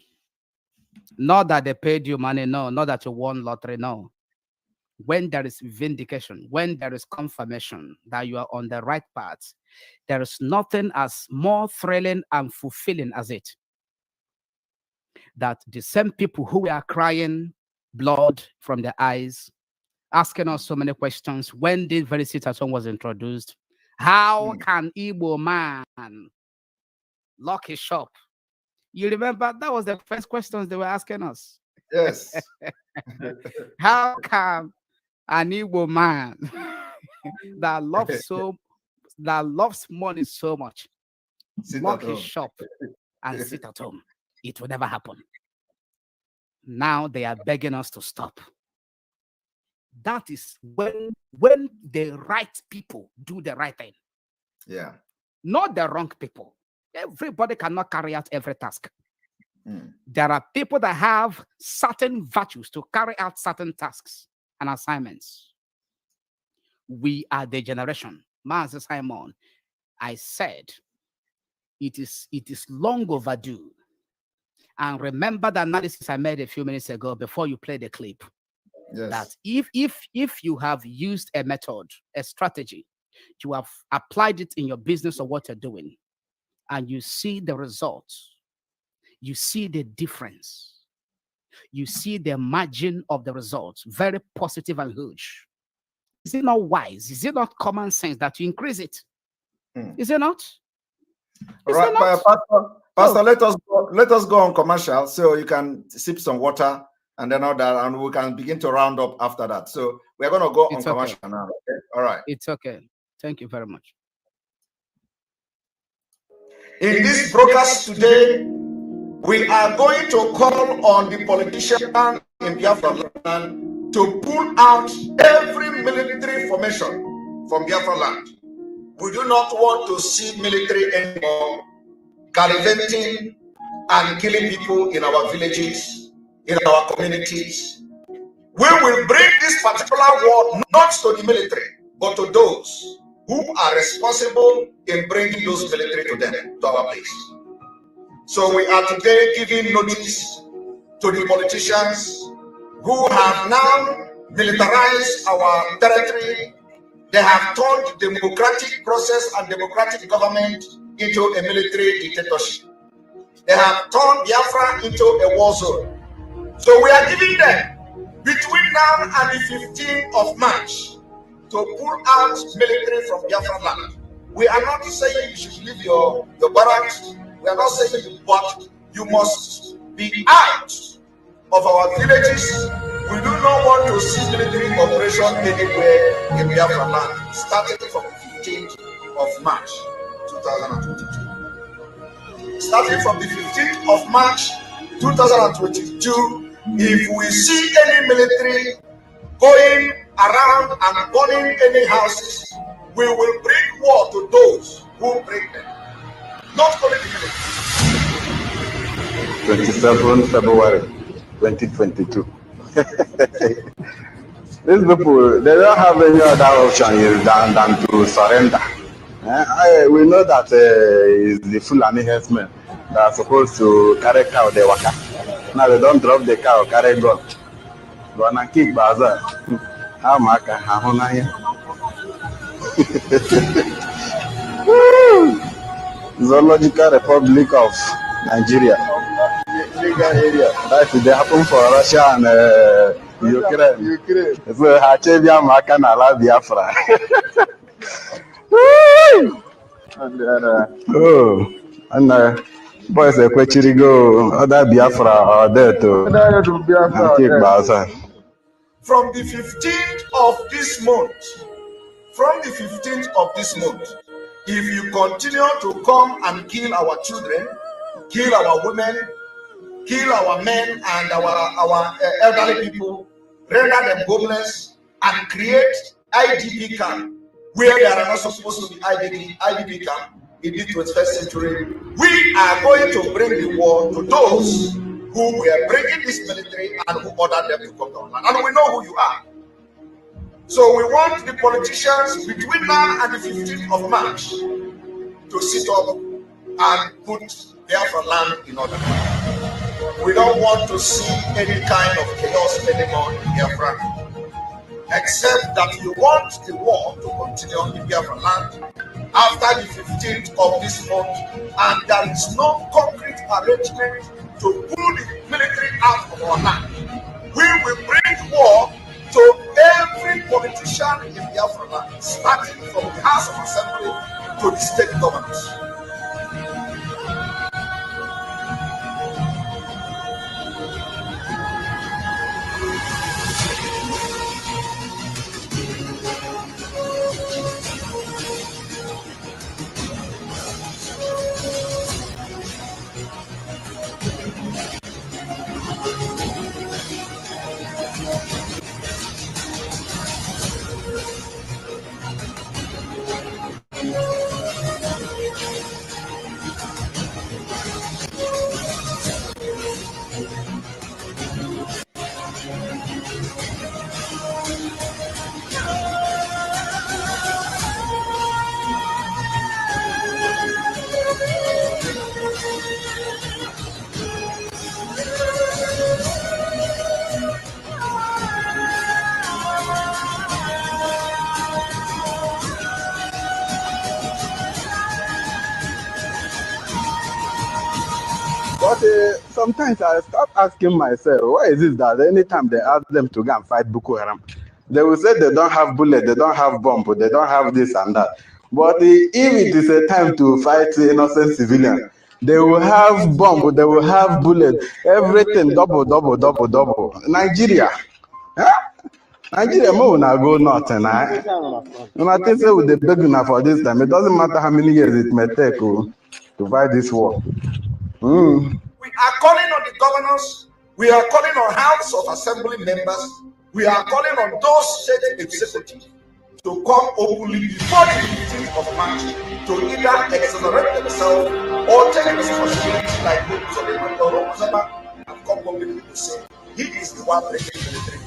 Not that they paid you money, no. Not that you won lottery, no. When there is vindication, when there is confirmation that you are on the right path, there is nothing as more thrilling and fulfilling as it. That the same people who are crying blood from their eyes, asking us so many questions when this very situation was introduced. How can Igbo man lock his shop? You remember that was the first questions they were asking us. Yes. How can an Igbo man that loves money so much lock his shop and sit at home? It will never happen. Now they are begging us to stop. That is when the right people do the right thing. Yeah. Not the wrong people. Everybody cannot carry out every task. There are people that have certain virtues to carry out certain tasks and assignments. We are the generation. Master Simon, I said, it is long overdue. And remember the analysis I made a few minutes ago before you play the clip. Yes. That if you have used a method, a strategy, you have applied it in your business or what you're doing, and you see the results, you see the difference, you see the margin of the results, very positive and huge. Is it not wise? Is it not common sense that you increase it? Is it not? All right, Pastor, let us go on commercial so you can sip some water and then all that, and we can begin to round up after that. So we're going to go on commercial now. Okay? All right. It's okay. Thank you very much. In this broadcast today, we are going to call on the politicians in Biafra land to pull out every military formation from Biafra land. We do not want to see military anymore gallivanting and killing people in our villages, in our communities. We will bring this particular war not to the military, but to those who are responsible in bringing those military to them, to our place. So we are today giving notice to the politicians who have now militarized our territory. They have turned democratic process and democratic government into a military dictatorship. They have turned Biafra into a war zone. So we are giving them between now and the 15th of March to pull out military from Biafra land. We are not saying you should leave your barracks. We are not saying you, but you must be out of our villages. We do not want to see military operation anywhere in Biafra land, starting from the 15th of March 2022. Starting from the 15th of March 2022, if we see any military going around and burning any houses, we will bring war to those who bring them, not only the military. 27 February 2022. These people, they don't have any other option than to surrender. We know that it's the Fulani herdsmen that are supposed to carry cow, they waka. Now they don't drop the cow, carry gun. Gonna kick bazaar. How maka, how Zoological Republic of Nigeria. Legal area. That they happen for Russia and Ukraine. So Hachevia Maka na la Biafra. And boys are quite go other Biafra or there to kick bazaar. From the 15th of this month, if you continue to come and kill our children, kill our women, kill our men and our elderly people, render them homeless, and create IDP camp where there are not supposed to be IDP camp in the 21st century, we are going to bring the war to those who were bringing this military and who ordered them to come down. And we know who you are. So we want the politicians between now and the 15th of March to sit up and put Biafra land in order. We don't want to see any kind of chaos anymore in Biafra, except that we want the war to continue in Biafra land after the 15th of this month, and there is no concrete arrangement to pull the military out of our land. We will bring war to every politician in Biafra land, starting from the House of Assembly to the state governments. But sometimes I start asking myself, why is it that anytime they ask them to go and fight Boko Haram, they will say they don't have bullet, they don't have bomb, they don't have this and that. But if it is a time to fight innocent civilians, they will have bomb, they will have bullet, everything double. Nigeria. Huh? Nigeria more now go north tonight. And I think so with the beginner for this time, it doesn't matter how many years it may take to fight this war. We are calling on the governors, we are calling on House of Assembly members, we are calling on those state executives to come openly before the 15th of March to either exonerate themselves or take responsibility like Solomon or Rosama and come publicly to say he is the one breaking the military.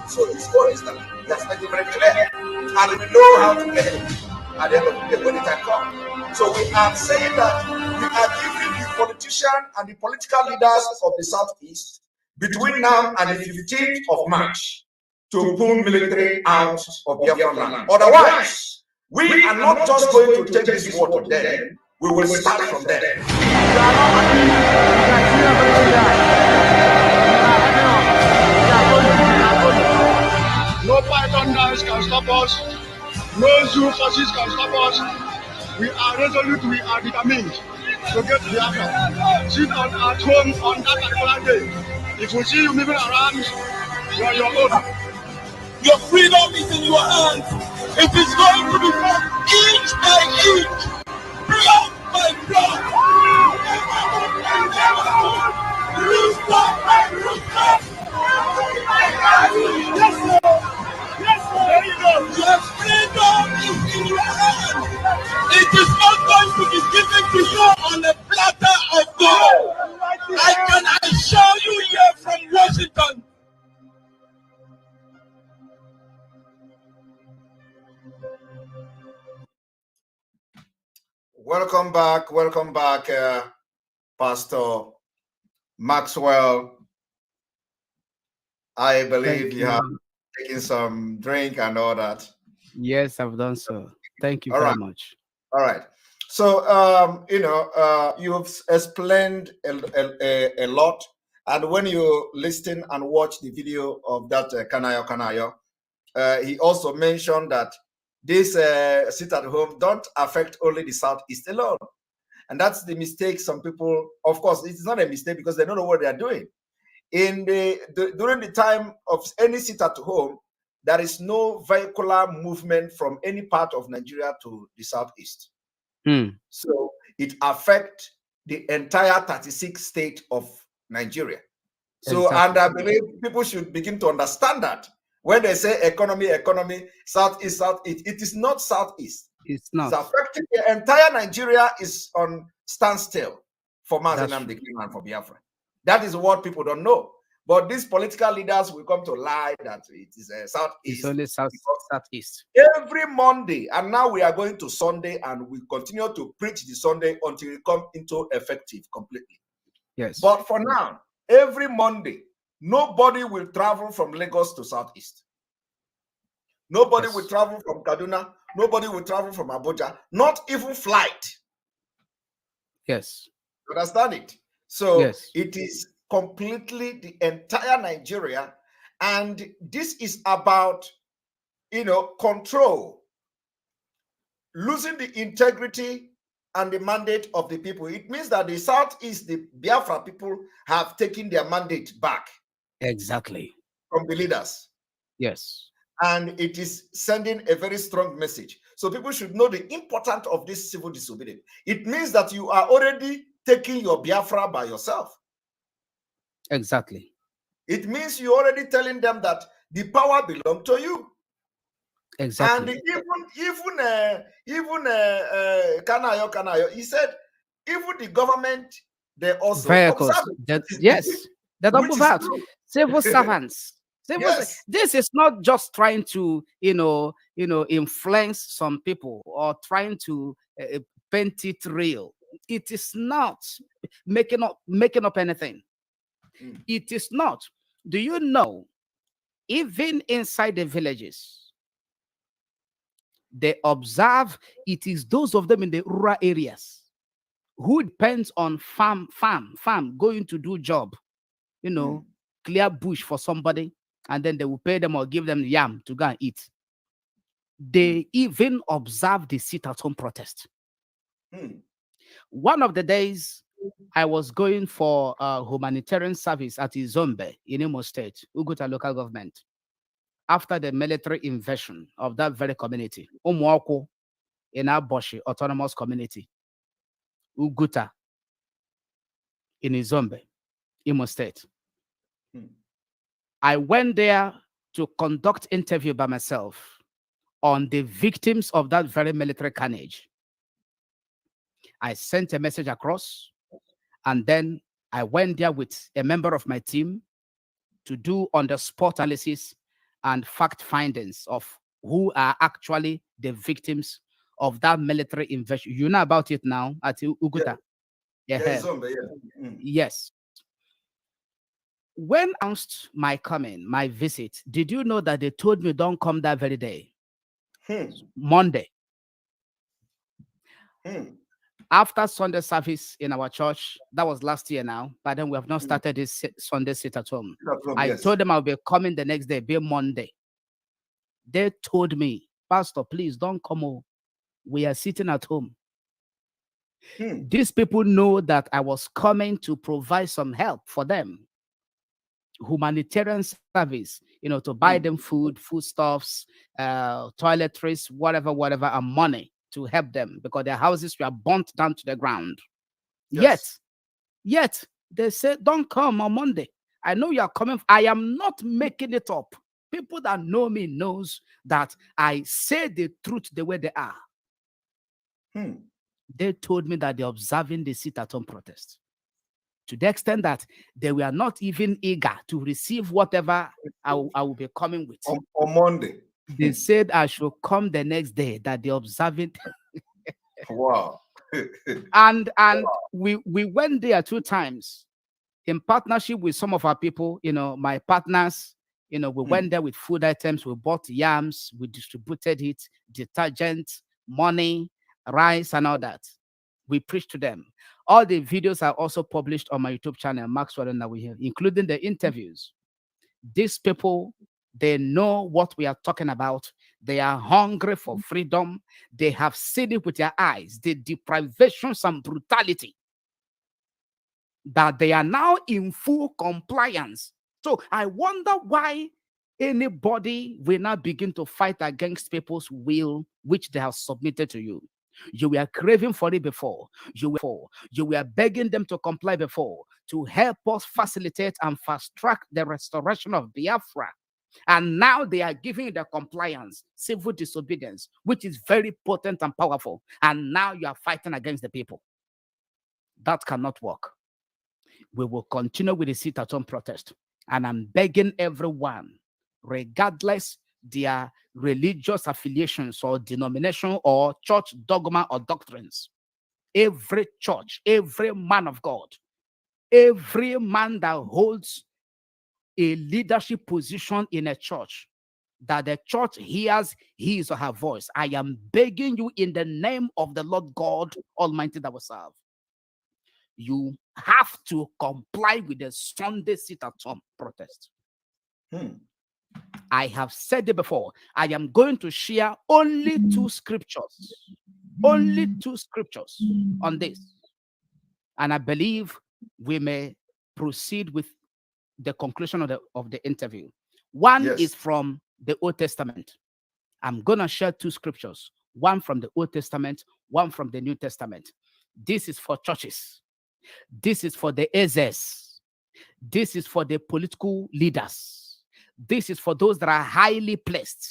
So his goal is that he has made it very clear, and we know how to get it at the end of the day when the time comes. So we are saying that we are giving the politicians and the political leaders of the Southeast between now and the 15th of March to pull military out of Biafra land. Otherwise, we are not just going to take this war to them, we will start from there. No python guys can stop us. No zoo forces can stop us. We are resolute, we are determined to get Biafra. Sit at home on that particular day. If we see you moving around, you are your own. Your freedom is in your hands. It is going to be fought inch by inch, block by block. Rooftop by rooftop. Yes, sir. Yes, sir. There you go. Your freedom is in your Welcome back, Pastor Maxwell. I believe you have taken some drink and all that. Yes, I've done so. Thank you All very right. much. All right. So, you've explained a lot. And when you listen and watch the video of that Kanayo, he also mentioned that this sit at home don't affect only the Southeast alone. And that's the mistake some people, of course, it's not a mistake because they don't know what they are doing. During the time of any sit at home, there is no vehicular movement from any part of Nigeria to the Southeast. So it affects the entire 36 state of Nigeria. So, Exactly. and I believe people should begin to understand that when they say economy, Southeast, it is not Southeast. It's not. It's affecting the entire Nigeria is on standstill for Mazen That's Nnamdi Kanu and for Biafra. That is what people don't know. But these political leaders will come to lie that it is a Southeast. It's only Southeast. Every Monday, and now we are going to Sunday, and we continue to preach the Sunday until it comes into effective completely. Yes. But for now, every Monday, nobody will travel from Lagos to Southeast. Nobody will travel from Kaduna. Nobody will travel from Abuja. Not even flight. Yes. You understand it? So it is completely the entire Nigeria, and this is about, control, losing the integrity and the mandate of the people. It means that the Southeast, the Biafra people, have taken their mandate back. Exactly. From the leaders. Yes. And it is sending a very strong message. So people should know the importance of this civil disobedience. It means that you are already taking your Biafra by yourself. Exactly. It means you're already telling them that the power belongs to you. Exactly. And even Kanayo, he said, even the government, they also vehicles. Yes, they don't move out. Civil servants. This is not just trying to, influence some people or trying to paint it real. It is not making up anything. It is not. Do you know, even inside the villages, they observe it is those of them in the rural areas who depends on farm, going to do job, clear bush for somebody, and then they will pay them or give them yam to go and eat. They even observe the sit-at-home protest. One of the days, I was going for humanitarian service at Izombe in Imo State, Uguta local government, after the military invasion of that very community, Umuoko in Aboshi Autonomous Community, Uguta in Izombe, Imo State. I went there to conduct interview by myself on the victims of that very military carnage. I sent a message across, and then I went there with a member of my team to do on-the-spot analysis and fact findings of who are actually the victims of that military invasion. You know about it now at Uguta. Yes. When I announced my coming, my visit, did you know that they told me don't come that very day? Monday. After Sunday service in our church, that was last year now, but then we have not started this Sunday sit at home. I told them I'll be coming the next day, be Monday. They told me, Pastor, please don't come home. We are sitting at home. These people know that I was coming to provide some help for them. Humanitarian service, to buy them food, foodstuffs, toiletries, whatever, and money to help them because their houses were burnt down to the ground. Yet they said, don't come on Monday. I know you are coming. I am not making it up. People that know me knows that I say the truth the way they are. They told me that they're observing the sit-at-home protest to the extent that they were not even eager to receive whatever I will be coming with. On Monday. They said I should come the next day, that they're observing. Wow. and we went there 2 times in partnership with some of our people, my partners. We went there with food items. We bought yams. We distributed it, detergent, money, rice, and all that. We preached to them. All the videos are also published on my YouTube channel, Maxwell and we have, including the interviews. These people, they know what we are talking about. They are hungry for freedom. They have seen it with their eyes, the deprivations and brutality, that they are now in full compliance. So I wonder why anybody will not begin to fight against people's will, which they have submitted to you. You were craving for it before. You were begging them to comply before, to help us facilitate and fast track the restoration of Biafra. And now they are giving you the compliance, civil disobedience, which is very potent and powerful. And now you are fighting against the people. That cannot work. We will continue with the sit-at-home protest. And I'm begging everyone, regardless their religious affiliations or denomination or church dogma or doctrines, every church, every man of God, every man that holds a leadership position in a church, that the church hears his or her voice, I am begging you in the name of the Lord God Almighty that we serve, you have to comply with the Sunday sit-at-home protest. I have said it before. I am going to share only 2 scriptures. Only 2 scriptures on this. And I believe we may proceed with the conclusion of the interview. One is from the Old Testament. I'm going to share 2 scriptures. One from the Old Testament, one from the New Testament. This is for churches. This is for the Ezes. This is for the political leaders. This is for those that are highly placed.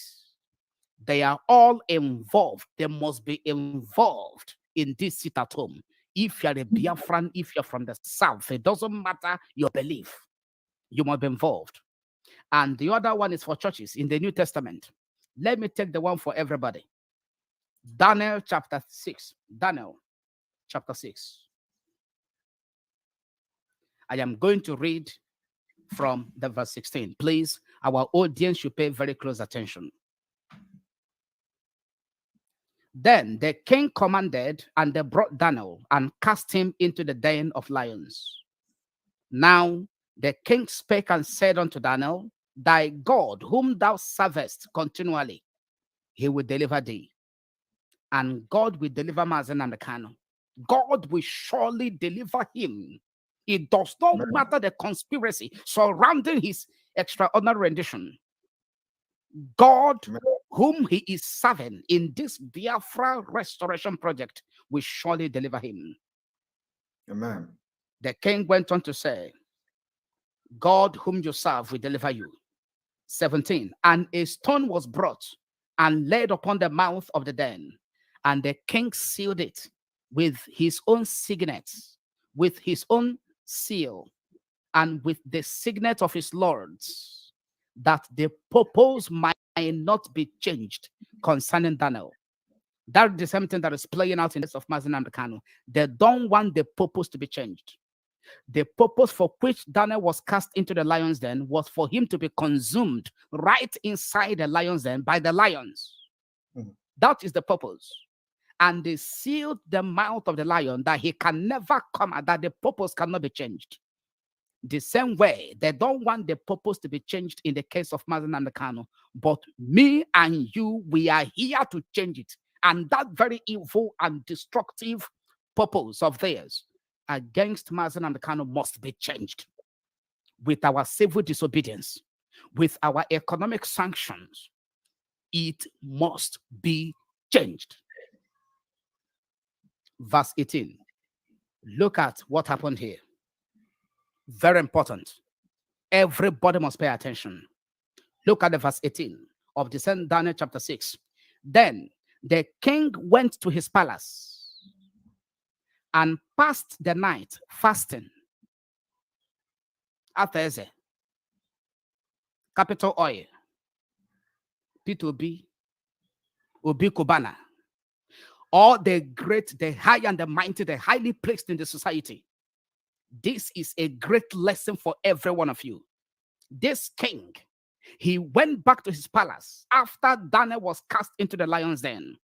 They are all involved. They must be involved in this sit-at-home. If you're a Biafran, if you're from the South, it doesn't matter your belief. You must be involved. And the other one is for churches in the New Testament. Let me take the one for everybody. Daniel chapter 6. Daniel chapter 6. I am going to read from the verse 16. Please, our audience should pay very close attention. Then the king commanded, and they brought Daniel and cast him into the den of lions. Now the king spake and said unto Daniel, thy God, whom thou servest continually, he will deliver thee. And God will deliver Mazen and the Kano. God will surely deliver him. It does not matter the conspiracy surrounding his extraordinary rendition. God, whom he is serving in this Biafra restoration project, will surely deliver him. Amen. The king went on to say, God, whom you serve, will deliver you. 17. And a stone was brought and laid upon the mouth of the den, and the king sealed it with his own signet, with his own seal, and with the signet of his lords, that the purpose might not be changed concerning Daniel. That's the same thing that is playing out in the case of Mazen and Kanu. They don't want the purpose to be changed. The purpose for which Daniel was cast into the lion's den was for him to be consumed right inside the lion's den by the lions. That is the purpose. And they sealed the mouth of the lion that he can never come out, that the purpose cannot be changed. The same way, they don't want the purpose to be changed in the case of Mazen and Kanu, but me and you, we are here to change it. And that very evil and destructive purpose of theirs against Mazen and Kanu must be changed. With our civil disobedience, with our economic sanctions, it must be changed. Verse 18. Look at what happened here. Very important. Everybody must pay attention. Look at the verse 18 of the same Daniel chapter 6. Then the king went to his palace and passed the night fasting. Atheze, Capital Oil, P2B, Obi Kubana. or the great, the high and the mighty, the highly placed in the society. This is a great lesson for every one of you. This king, he went back to his palace after Daniel was cast into the lion's den.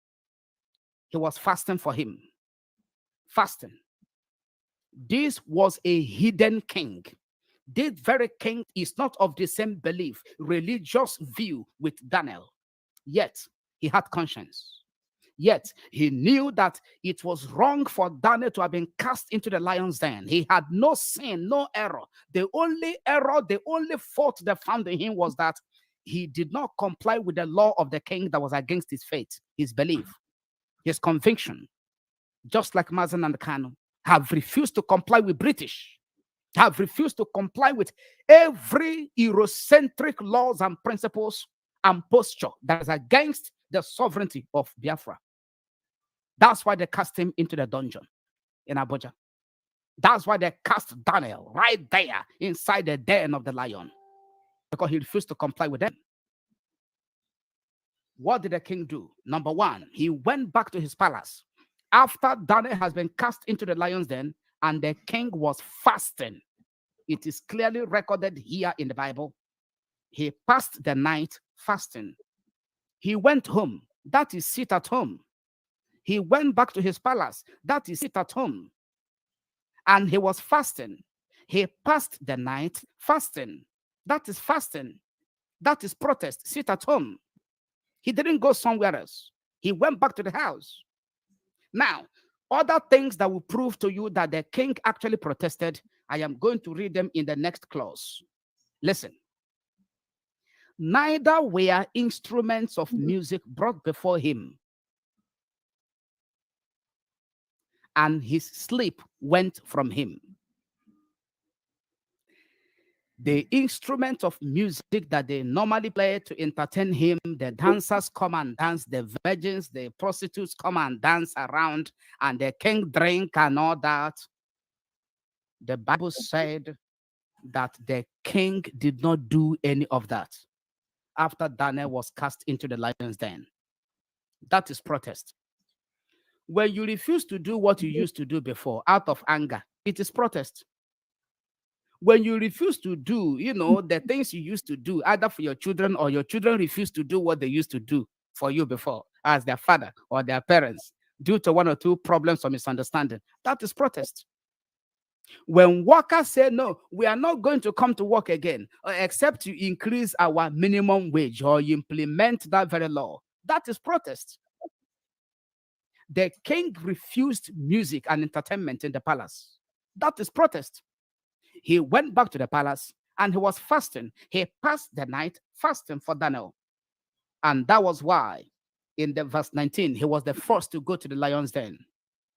He was fasting for him. Fasting. This was a hidden king. This very king is not of the same belief, religious view with Daniel. Yet, he had conscience. Yet, he knew that it was wrong for Daniel to have been cast into the lion's den. He had no sin, no error. The only error, the only fault they found in him was that he did not comply with the law of the king that was against his faith, his belief, his conviction. Just like Mazen and Kanu have refused to comply with British, have refused to comply with every Eurocentric laws and principles and posture that is against the sovereignty of Biafra. That's why they cast him into the dungeon in Abuja. That's why they cast Daniel right there inside the den of the lion, because he refused to comply with them. What did the king do? Number one, he went back to his palace after Daniel has been cast into the lion's den, and the king was fasting. It is clearly recorded here in the Bible. He passed the night fasting. He went home. That is sit at home. He went back to his palace. That is sit at home. And he was fasting. He passed the night fasting. That is fasting. That is protest. Sit at home. He didn't go somewhere else. He went back to the house. Now, other things that will prove to you that the king actually protested, I am going to read them in the next clause. Listen. Neither were instruments of music brought before him, and his sleep went from him. The instruments of music that they normally play to entertain him, the dancers come and dance, the virgins, the prostitutes come and dance around, and the king drink and all that. The Bible said that the king did not do any of that after Daniel was cast into the lion's den. That is protest. When you refuse to do what you used to do before out of anger, it is protest. When you refuse to do, the things you used to do, either for your children or your children refuse to do what they used to do for you before as their father or their parents due to one or two problems or misunderstanding, that is protest. When workers say, no, we are not going to come to work again, except you increase our minimum wage or you implement that very law, that is protest. The king refused music and entertainment in the palace. That is protest. He went back to the palace and he was fasting. He passed the night fasting for Daniel. And that was why in the verse 19, he was the first to go to the lion's den.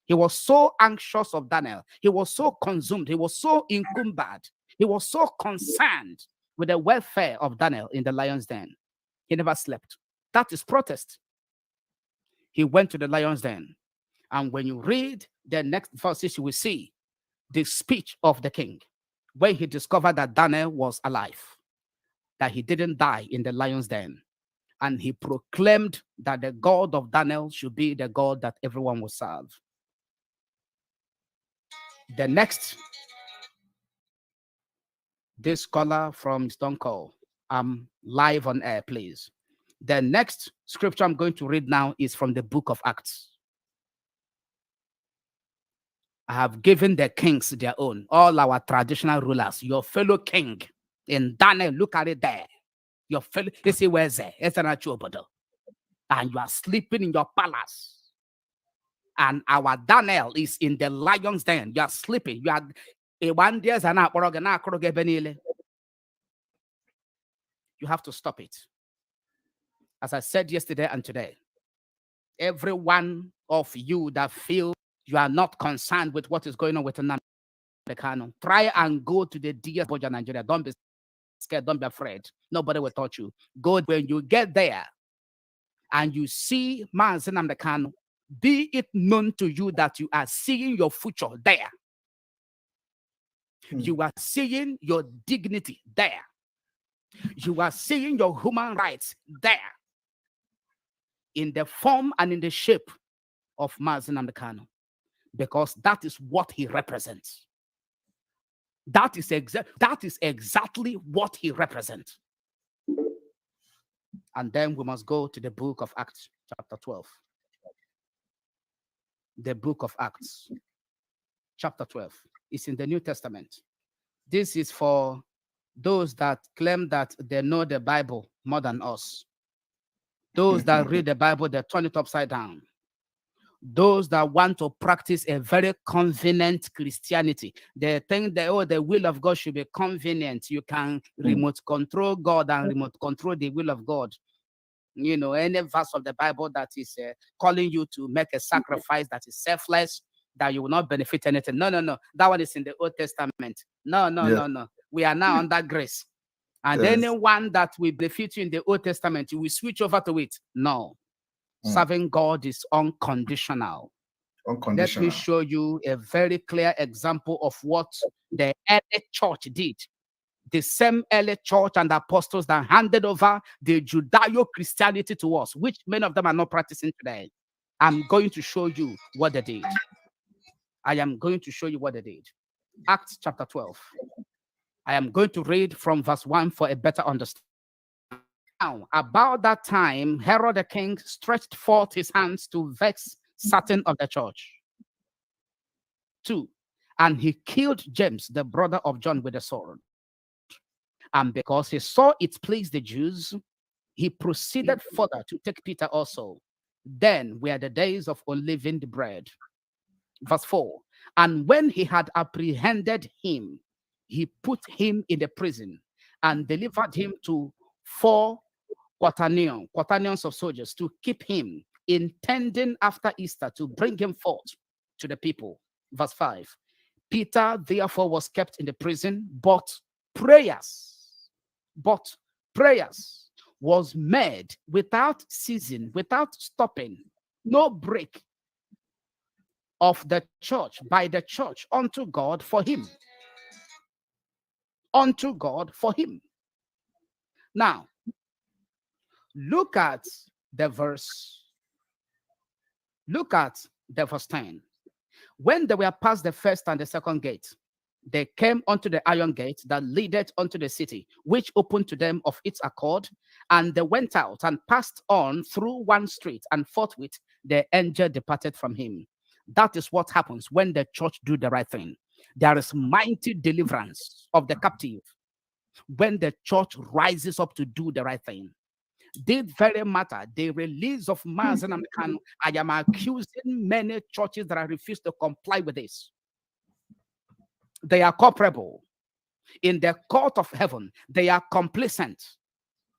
He was so anxious of Daniel. He was so consumed. He was so encumbered. He was so concerned with the welfare of Daniel in the lion's den. He never slept. That is protest. He went to the lion's den. And when you read the next verses, you will see the speech of the king when he discovered that Daniel was alive, that he didn't die in the lion's den. And he proclaimed that the God of Daniel should be the God that everyone will serve. The next, this scholar from Stone Cold, I'm live on air, please. The next scripture I'm going to read now is from the book of Acts. I have given the kings their own, all our traditional rulers, your fellow king in Daniel, look at it there. Your fellow, they say, where's there? And you are sleeping in your palace. And our Daniel is in the lion's den. You are sleeping. You are you have to stop it. As I said yesterday and today, every one of you that feel you are not concerned with what is going on with the Kano, try and go to the DS Boja Nigeria. Don't be scared. Don't be afraid. Nobody will touch you. Go when you get there and you see Mazen and Kano, be it known to you that you are seeing your future there. You are seeing your dignity there. You are seeing your human rights there. In the form and in the shape of Mazi Nnamdi Kanu, because that is what he represents. That is exactly what he represents. And then we must go to the book of Acts, chapter 12. The book of Acts, chapter 12. It's in the New Testament. This is for those that claim that they know the Bible more than us. Those that read the Bible, they turn it upside down. Those that want to practice a very convenient Christianity. They think that, oh, the will of God should be convenient. You can remote control God and remote control the will of God. You know, any verse of the Bible that is calling you to make a sacrifice that is selfless, that you will not benefit anything. No. That one is in the Old Testament. No. We are now under grace. And anyone that will benefit you in the Old Testament, you will switch over to it. No. Serving God is unconditional. Let me show you a very clear example of what the early church did. The same early church and apostles that handed over the Judeo-Christianity to us, which many of them are not practicing today. I'm going to show you what they did. I am going to show you what they did. Acts chapter 12. I am going to read from verse 1 for a better understanding. Now, about that time, Herod the king stretched forth his hands to vex certain of the church. 2. And he killed James, the brother of John, with a sword. And because he saw it pleased the Jews, he proceeded further to take Peter also. Then were the days of unleavened bread. Verse 4. And when he had apprehended him, he put him in the prison and delivered him to 4 quaternions of soldiers to keep him, intending after Easter to bring him forth to the people. Verse 5. Peter therefore was kept in the prison, but prayers was made without ceasing, without stopping, no break of the church, by the church, unto God for him. Unto God for him. Now, look at the verse. Look at the verse 10. When they were past the first and the second gate, they came unto the iron gate that leadeth unto the city, which opened to them of its accord, and they went out and passed on through one street, and forthwith the angel departed from him. That is what happens when the church do the right thing. There is mighty deliverance of the captive when the church rises up to do the right thing. Did very matter the release of Mazi Nnamdi Kanu. I am accusing many churches that have refused to comply with this. They are culpable. In the court of heaven, they are complacent.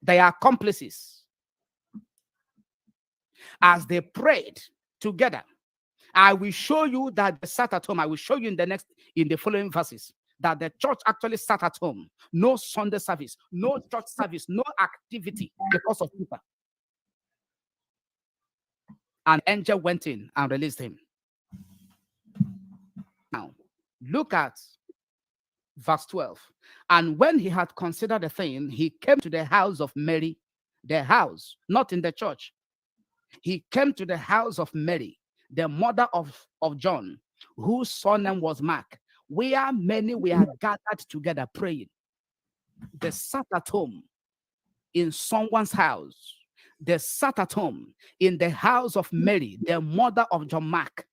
They are accomplices. As they prayed together, I will show you that they sat at home. I will show you in the following verses that the church actually sat at home. No Sunday service, no church service, no activity because of people. An angel went in and released him. Now, look at verse 12. And when he had considered the thing, he came to the house of Mary, the house, not in the church. He came to the house of Mary, the mother of John, whose surname was Mark, where many were gathered together praying. They sat at home in someone's house. They sat at home in the house of Mary, the mother of John Mark.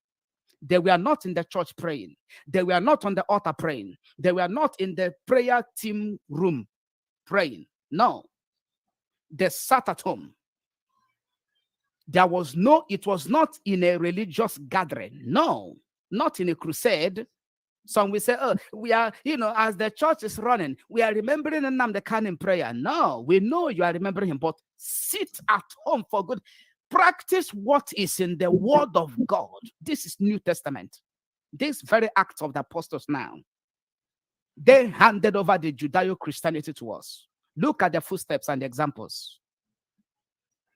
They were not in the church praying. They were not on the altar praying. They were not in the prayer team room praying. No. They sat at home. It was not in a religious gathering. No, not in a crusade. Some will say, oh, we are, as the church is running, we are remembering Nnamdi Kanu in prayer. No, we know you are remembering him, but sit at home for good. Practice what is in the word of God. This is New Testament. This very act of the apostles now. They handed over the Judeo-Christianity to us. Look at the footsteps and the examples.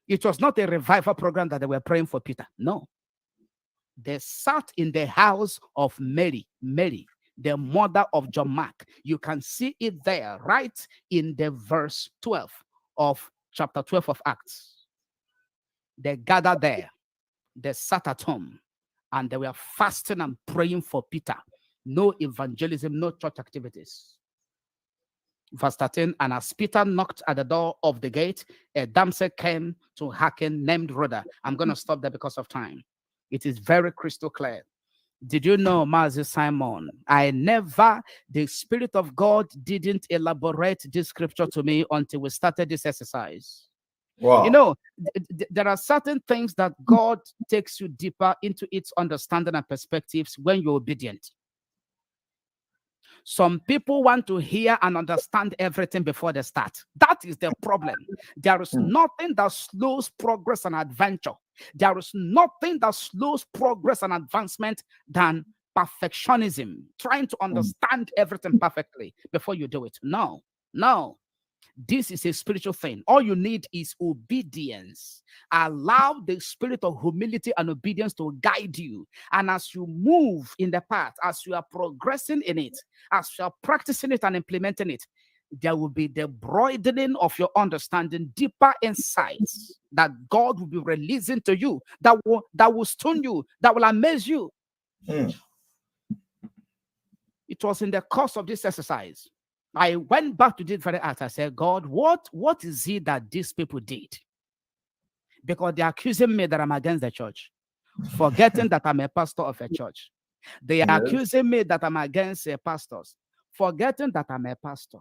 It was not a revival program that they were praying for Peter. No. They sat in the house of Mary, the mother of John Mark. You can see it there, right in the verse 12 of chapter 12 of Acts. They gathered there They sat at home and they were fasting and praying for Peter. No evangelism, no church activities. Verse 13, and as Peter knocked at the door of the gate, a damsel came to hearken named Rhoda. I'm going to stop there because of time. It is very crystal clear. Did you know, Master Simon, the Spirit of God didn't elaborate this scripture to me until we started this exercise. Wow. You know, there are certain things that God takes you deeper into its understanding and perspectives when you're obedient. Some people want to hear and understand everything before they start. That is the problem. There is nothing that slows progress and adventure. There is nothing that slows progress and advancement than perfectionism, trying to understand everything perfectly before you do it. No, no. This is a spiritual thing. All you need is obedience. Allow the spirit of humility and obedience to guide you. And as you move in the path, as you are progressing in it, as you are practicing it and implementing it, there will be the broadening of your understanding, deeper insights that God will be releasing to you, that will stun you, that will amaze you. It was in the course of this exercise I went back to this very act. I said, God, what is it that these people did? Because they're accusing me that I'm against the church, forgetting that I'm a pastor of a church. They are accusing me that I'm against pastors, forgetting that I'm a pastor.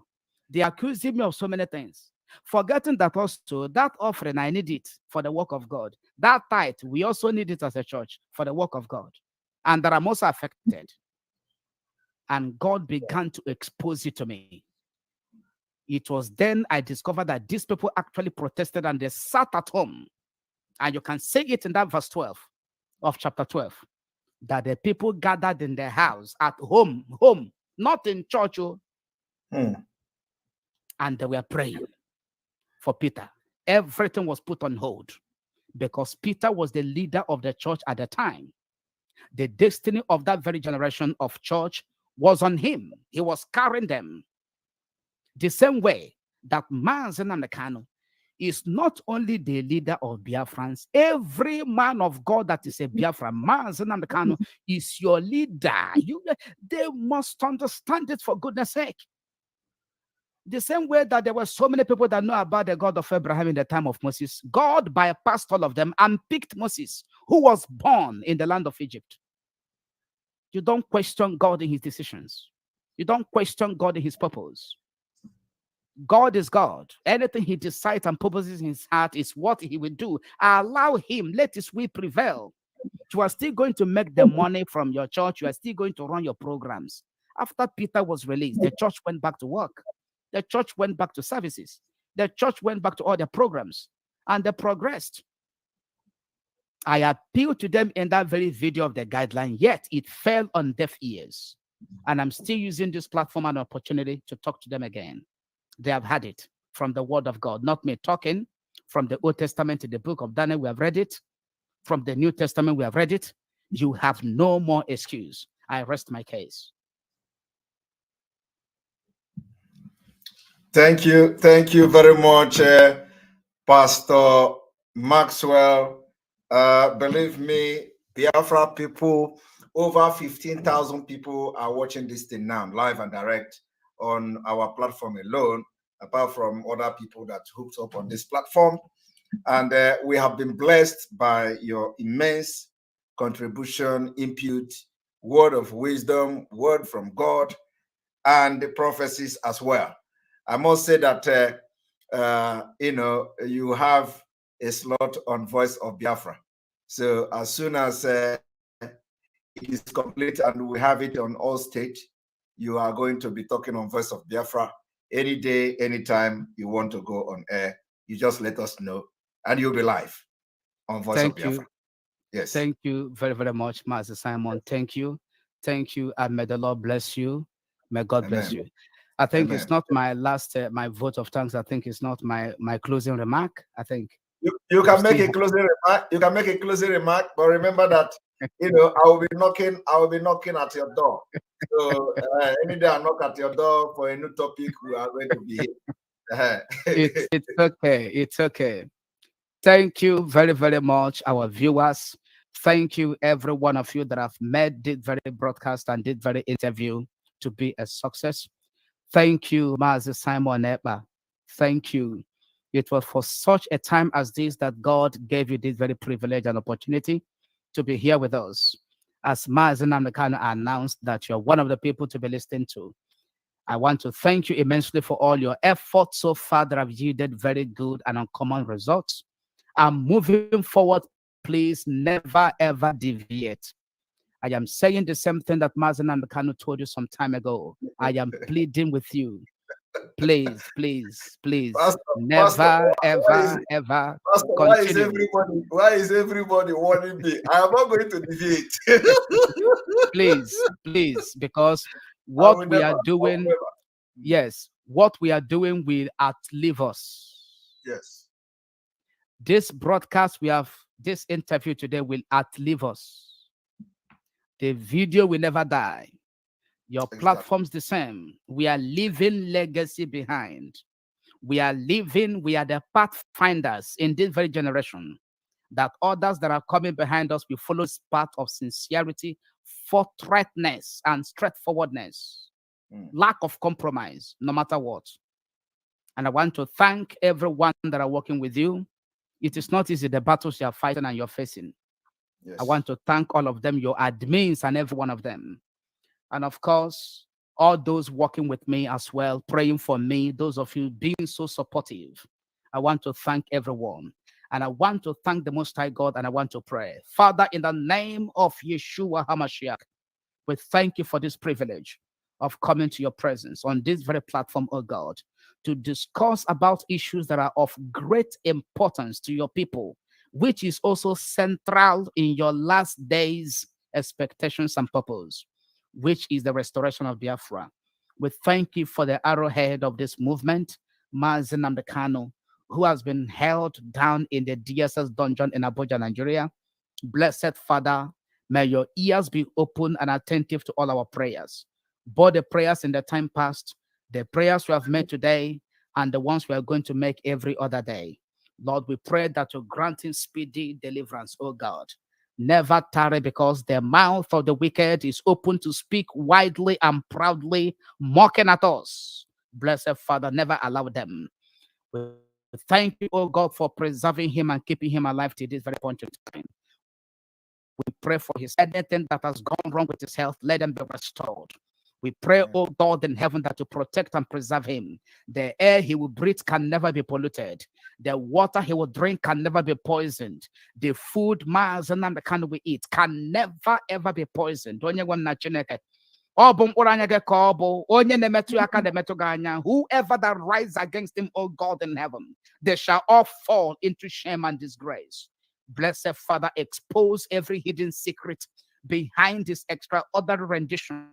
They are accusing me of so many things, forgetting that also that offering, I need it for the work of God. That tithe, we also need it as a church for the work of God. And that I'm also affected. And God began to expose it to me. It was then I discovered that these people actually protested and they sat at home. And you can see it in that verse 12 of chapter 12, that the people gathered in their house at home, not in church. And they were praying for Peter. Everything was put on hold because Peter was the leader of the church at the time. The destiny of that very generation of church was on him. He was carrying them. The same way that Mazen Namdekano is not only the leader of Biafrans, every man of God that is a Biafran, Mazen Namdekano is your leader. They must understand it, for goodness sake. The same way that there were so many people that know about the God of Abraham in the time of Moses, God bypassed all of them and picked Moses, who was born in the land of Egypt. You don't question God in his decisions. You don't question God in his purpose. God is God. Anything he decides and purposes in his heart is what he will do. Allow him. Let his will prevail. You are still going to make the money from your church. You are still going to run your programs. After Peter was released, the church went back to work. The church went back to services. The church went back to all their programs. And they progressed. I appealed to them in that very video of the guideline, yet it fell on deaf ears. And I'm still using this platform and opportunity to talk to them again. They have had it from the word of God, not me talking. From the Old Testament to the book of Daniel, we have read it. From the New Testament, we have read it. You have no more excuse. I rest my case. Thank you very much, Pastor Maxwell. Believe me, Biafra people, over 15,000 people are watching this thing now, live and direct on our platform alone, apart from other people that hooked up on this platform. And we have been blessed by your immense contribution, input, word of wisdom, word from God, and the prophecies as well. I must say that, you have a slot on Voice of Biafra. So as soon as it is complete and we have it on all stage, you are going to be talking on Voice of Biafra any day, anytime you want to go on air. You just let us know and you'll be live on Voice of Biafra. Yes. Thank you very, very much, Master Simon. Thank you. Thank you. And may the Lord bless you. May God bless you. I think it's not my last, my vote of thanks. I think it's not my closing remark. I think you can make a closing remark. You can make a closing remark, but remember that I will be knocking at your door. So any day I knock at your door for a new topic, we are going to be here. It's okay. It's okay. Thank you very, very much, our viewers. Thank you, every one of you that have made this very broadcast and this very interview to be a success. Thank you, Mazi Simon Epa. Thank you. It was for such a time as this that God gave you this very privilege and opportunity to be here with us. As Mazi Namdekano announced that you're one of the people to be listening to. I want to thank you immensely for all your efforts so far that have yielded very good and uncommon results. And moving forward, please never ever deviate. I am saying the same thing that Mazen and Kanu told you some time ago. I am pleading with you. Please, please, please, never, ever, ever Pastor, continue. why is everybody warning me? I am not going to deviate. Please, because what we are doing, yes, what we are doing will outlive us. Yes. This broadcast, this interview today will outlive us. The video will never die. Your platform's the same. We are leaving legacy behind. We are the pathfinders in this very generation. That others that are coming behind us will follow this path of sincerity, forthrightness, and straightforwardness. Lack of compromise, no matter what. And I want to thank everyone that are working with you. It is not easy, the battles you are fighting and you're facing. Yes. I want to thank all of them, your admins and every one of them. And of course, all those working with me as well, praying for me, those of you being so supportive. I want to thank everyone. And I want to thank the Most High God, and I want to pray. Father, in the name of Yeshua HaMashiach, we thank you for this privilege of coming to your presence on this very platform, oh God, to discuss about issues that are of great importance to your people, which is also central in your last days' expectations and purpose, which is the restoration of Biafra. We thank you for the arrowhead of this movement, Mazen Namdekano, who has been held down in the DSS dungeon in Abuja, Nigeria. Blessed Father, may your ears be open and attentive to all our prayers, both the prayers in the time past, the prayers we have made today, and the ones we are going to make every other day. Lord, we pray that you grant him speedy deliverance, oh God. Never tarry, because the mouth of the wicked is open to speak widely and proudly, mocking at us. Blessed Father, never allow them. We thank you, oh God, for preserving him and keeping him alive to this very point in time. We pray for his anything that has gone wrong with his health, let them be restored. We pray, oh God in heaven, that to protect and preserve him. The air he will breathe can never be polluted. The water he will drink can never be poisoned. The food, miles and the kind we eat can never ever be poisoned. Whoever that rises against him, oh God in heaven, they shall all fall into shame and disgrace. Blessed Father, expose every hidden secret behind this extraordinary rendition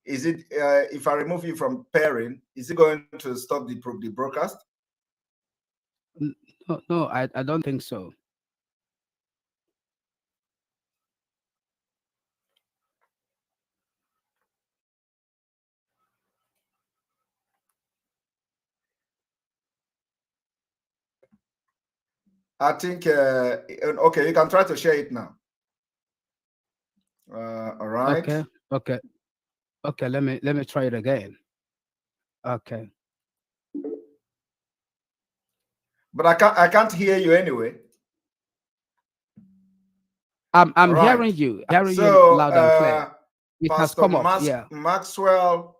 is it if I remove you from pairing, is it going to stop the broadcast? No, I don't think so. I think okay, you can try to share it now. All right. Okay. Let me try it again. Okay. But I can't hear you anyway. I'm hearing you. Hearing you loud and clear. It has come up. Yeah. Maxwell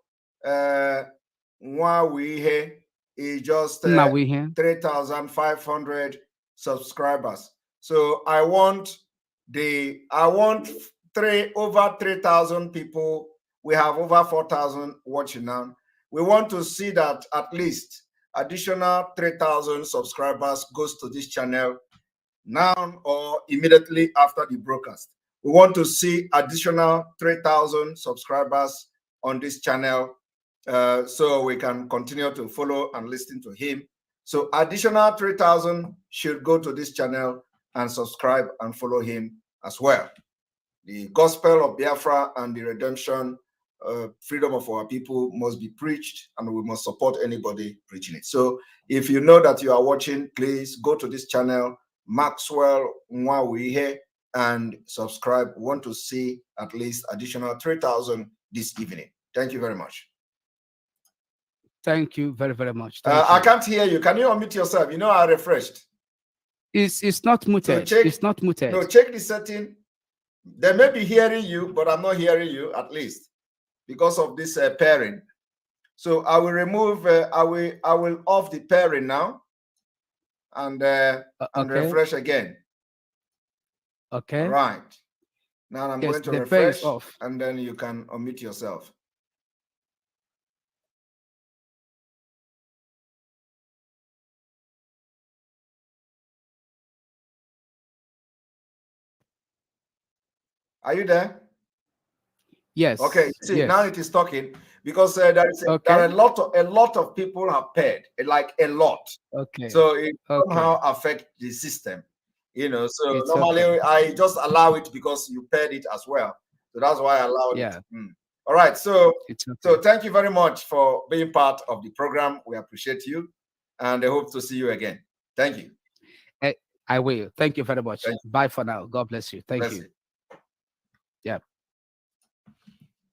Nwawihe is just 3,500 subscribers. So I want over 3,000 people. We have over 4,000 watching now. We want to see that at least additional 3,000 subscribers goes to this channel now or immediately after the broadcast. We want to see additional 3,000 subscribers on this channel so we can continue to follow and listen to him. So additional 3,000 should go to this channel and subscribe and follow him as well. The gospel of Biafra and the redemption, freedom of our people must be preached, and we must support anybody preaching it. So if you know that you are watching, please go to this channel, Maxwell Nwawihe, and subscribe. We want to see at least additional 3,000 this evening. Thank you very much. Thank you very, very much. I can't hear you. Can you unmute yourself? You know, I refreshed. It's not muted. So it's not muted. No, check the setting. They may be hearing you, but I'm not hearing you, at least because of this pairing. So I will remove. I will off the pairing now, and refresh again. Okay. Right. Now I'm going to refresh, and then you can unmute yourself. Are you there? Yes. Okay. See, yes. now it is talking because there are a lot of people have paired, like a lot. Okay. So it somehow affect the system, you know. So it's normally I just allow it because you paired it as well. So that's why I allowed it. All right. So so thank you very much for being part of the program. We appreciate you, and I hope to see you again. Thank you. I will. Thank you very much. Bye for now. God bless you. Thank you. Yeah.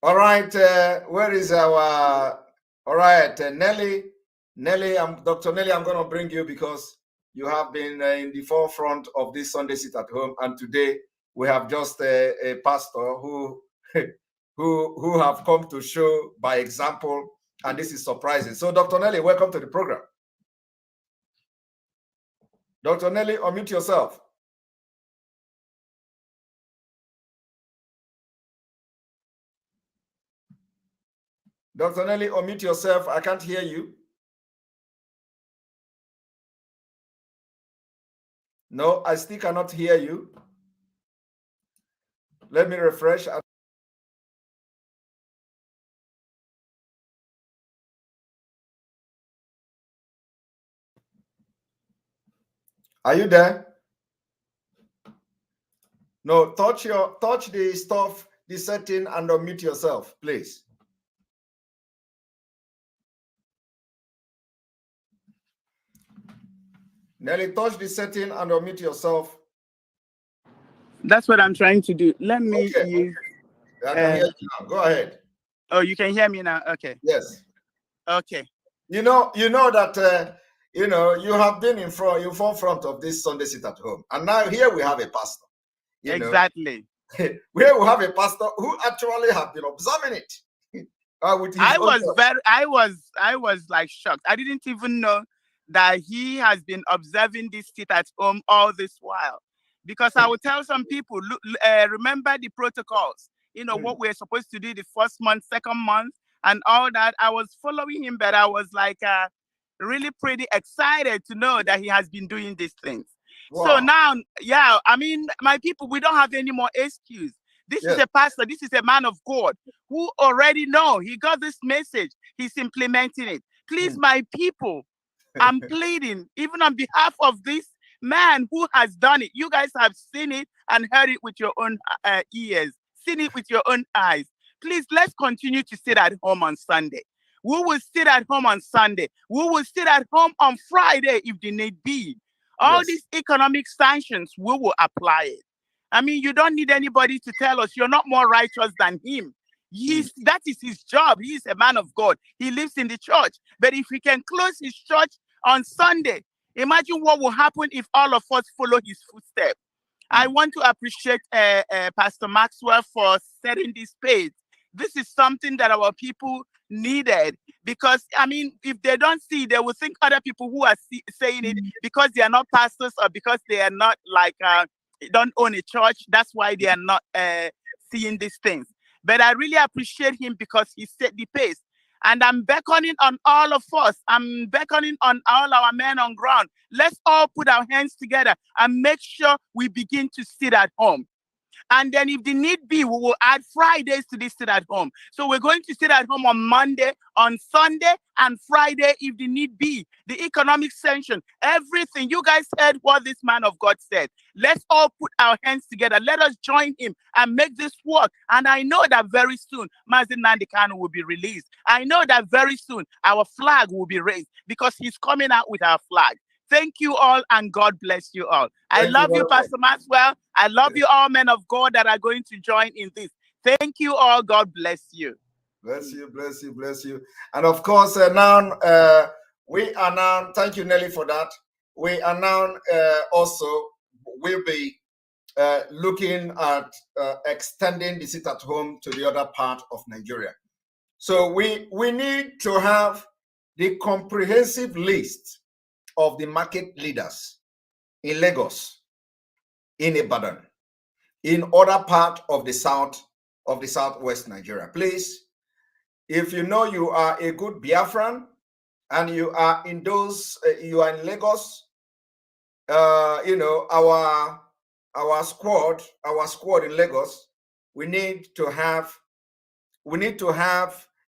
All right. Where is our? All right, Nelly. Dr. Nelly, I'm going to bring you because you have been in the forefront of this Sunday Sit at Home, and today we have just a pastor who who have come to show by example, and this is surprising. So, Dr. Nelly, welcome to the program. Dr. Nelly, unmute yourself. Dr. Nelly, unmute yourself. I can't hear you. No, I still cannot hear you. Let me refresh. Are you there? No, touch the stuff, the setting, and unmute yourself, please. Nelly, touch the setting and unmute yourself. That's what I'm trying to do. Let me use. I can hear you now. Go ahead. Oh, you can hear me now. Okay. Yes. Okay. You know that you have been in forefront of this Sunday Sit at Home, and now here we have a pastor. Exactly. Here we have a pastor who actually have been observing it. I was like shocked. I didn't even know that he has been observing this sit at home all this while. Because I would tell some people, look, remember the protocols, what we're supposed to do the first month, second month, and all that. I was following him, but I was like really pretty excited to know that he has been doing these things. Wow. So now, I mean, my people, we don't have any more excuse. This is a pastor, this is a man of God who already know. He got this message. He's implementing it. Please, my people, I'm pleading, even on behalf of this man who has done it. You guys have seen it and heard it with your own ears, seen it with your own eyes. Please, let's continue to sit at home on Sunday. We will sit at home on Sunday. We will sit at home on Friday if the need be. All these economic sanctions, we will apply it. I mean, you don't need anybody to tell us you're not more righteous than him. That is his job. He is a man of God. He lives in the church. But if he can close his church on Sunday, imagine what will happen if all of us follow his footsteps. I want to appreciate Pastor Maxwell for setting this pace. This is something that our people needed, because, I mean, if they don't see, they will think other people who are saying it because they are not pastors or because they are not like, don't own a church. That's why they are not seeing these things. But I really appreciate him because he set the pace. And I'm beckoning on all of us. I'm beckoning on all our men on ground. Let's all put our hands together and make sure we begin to sit at home. And then if the need be, we will add Fridays to this sit at home. So we're going to sit at home on Monday, on Sunday, and Friday if the need be. The economic sanction, everything. You guys heard what this man of God said. Let's all put our hands together. Let us join him and make this work. And I know that very soon, Mazi Nnamdi Kanu will be released. I know that very soon, our flag will be raised because he's coming out with our flag. Thank you all, and God bless you all. I love you, Pastor Maxwell. I love you all, men of God that are going to join in this. Thank you all. God bless you. Bless you, bless you, bless you. And of course, now we are now, thank you, Nelly, for that. We are now also will be looking at extending the sit at home to the other part of Nigeria. So we need to have the comprehensive list of the market leaders in Lagos, in Ibadan, in other part of the southwest Nigeria. Please, if you know you are a good Biafran and you are in those, you are in Lagos, you know, our squad in Lagos, we need to have,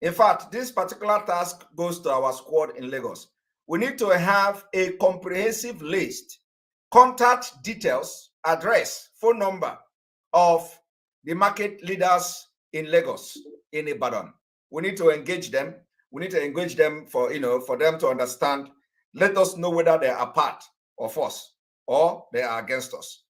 in fact, this particular task goes to our squad in Lagos. We need to have a comprehensive list, contact details, address, phone number of the market leaders in Lagos, in Ibadan. We need to engage them. We need to engage them for, you know, for them to understand. Let us know whether they are part of us or they are against us.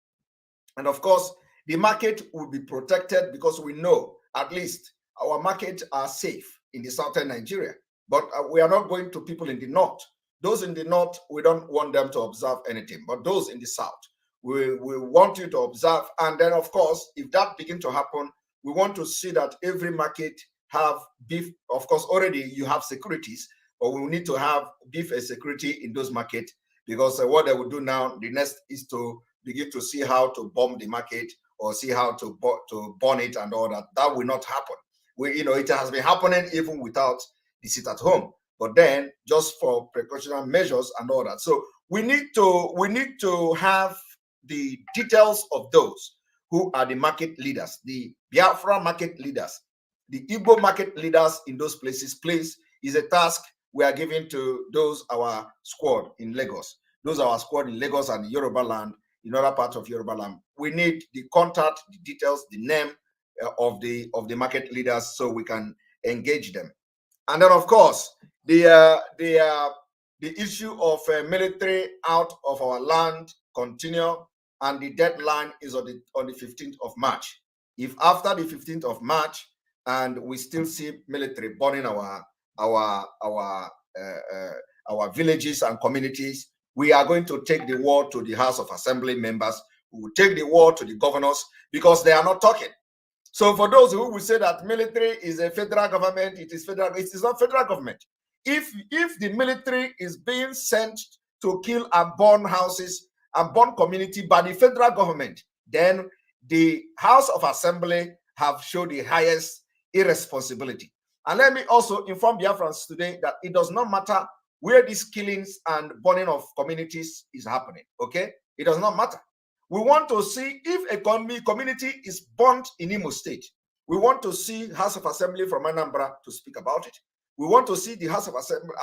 And of course, the market will be protected because we know at least our markets are safe in the southern Nigeria. But we are not going to people in the north. Those in the north, we don't want them to observe anything. But those in the south, we want you to observe. And then, of course, if that begins to happen, we want to see that every market have beef. Of course, already you have securities, but we need to have beef and security in those markets, because what they will do now, the next is to begin to see how to bomb the market or see how to burn it and all that. That will not happen. It has been happening even without the sit at home. But then just for precautionary measures and all that. So we need to have the details of those who are the market leaders, the Biafra market leaders, the Igbo market leaders in those places. Please, is a task we are giving to those our squad in Lagos. Those are our squad in Lagos and Yoruba land, in other parts of Yoruba land. We need the contact, the details, the name of the market leaders so we can engage them. And then, of course, the issue of military out of our land continue, and the deadline is on the 15th of March. If after the 15th of March and we still see military burning our villages and communities, we are going to take the war to the House of Assembly members. We will take the war to the governors because they are not talking. So for those who will say that military is a federal government, it is federal. It is not federal government. If the military is being sent to kill and burn houses and burn community by the federal government, then the House of Assembly have shown the highest irresponsibility. And let me also inform Biafrans today that it does not matter where these killings and burning of communities is happening. Okay, it does not matter. We want to see if a community is burnt in Imo State. We want to see House of Assembly from Anambra to speak about it. We want to see the House of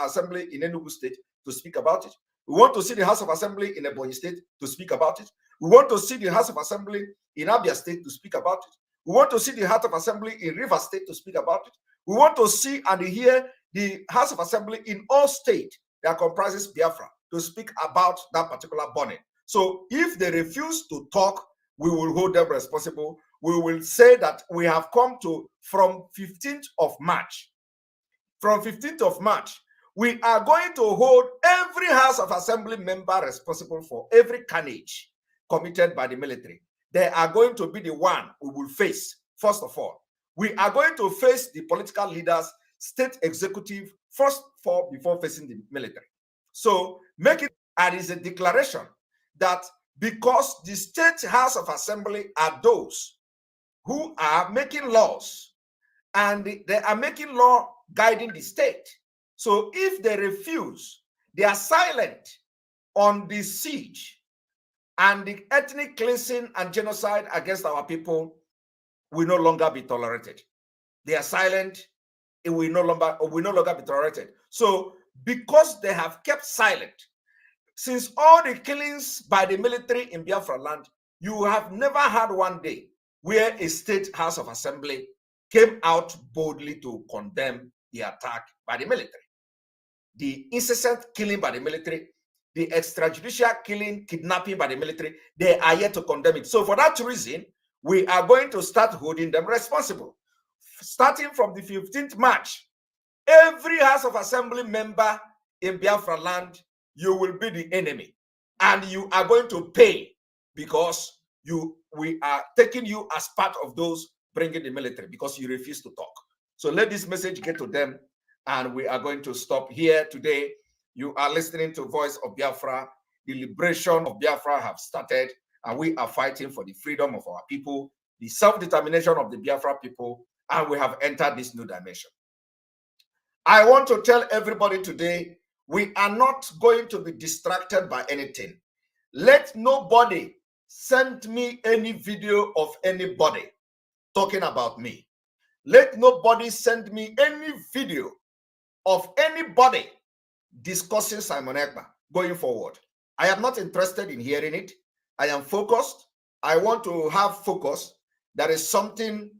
Assembly in Enugu State to speak about it. We want to see the House of Assembly in Ebonyi State to speak about it. We want to see the House of Assembly in Abia State to speak about it. We want to see the House of Assembly in River State to speak about it. We want to see and hear the House of Assembly in all states that comprises Biafra to speak about that particular burning. So if they refuse to talk, we will hold them responsible. We will say that we have come to, from 15th of March, we are going to hold every House of Assembly member responsible for every carnage committed by the military. They are going to be the one we will face, first of all. We are going to face the political leaders, state executive, first of all, before facing the military. So make it as a declaration that because the State House of Assembly are those who are making laws, and they are making law guiding the state. So if they refuse, they are silent on the siege and the ethnic cleansing and genocide against our people will no longer be tolerated. They are silent, it will no longer be tolerated. So because they have kept silent, since all the killings by the military in Biafra land, you have never had one day where a State House of Assembly came out boldly to condemn the attack by the military. The incessant killing by the military, the extrajudicial killing, kidnapping by the military, they are yet to condemn it. So for that reason, we are going to start holding them responsible. Starting from the 15th March, every House of Assembly member in Biafra land, you will be the enemy. And you are going to pay because we are taking you as part of those bringing the military because you refuse to talk. So let this message get to them, and we are going to stop here today. You are listening to Voice of Biafra. The liberation of Biafra have started, and we are fighting for the freedom of our people, the self-determination of the Biafra people, and we have entered this new dimension. I want to tell everybody today, we are not going to be distracted by anything. Let nobody send me any video of anybody talking about me. Let nobody send me any video of anybody discussing Simon Ekpa going forward. I am not interested in hearing it. I am focused. I want to have focus. That is something,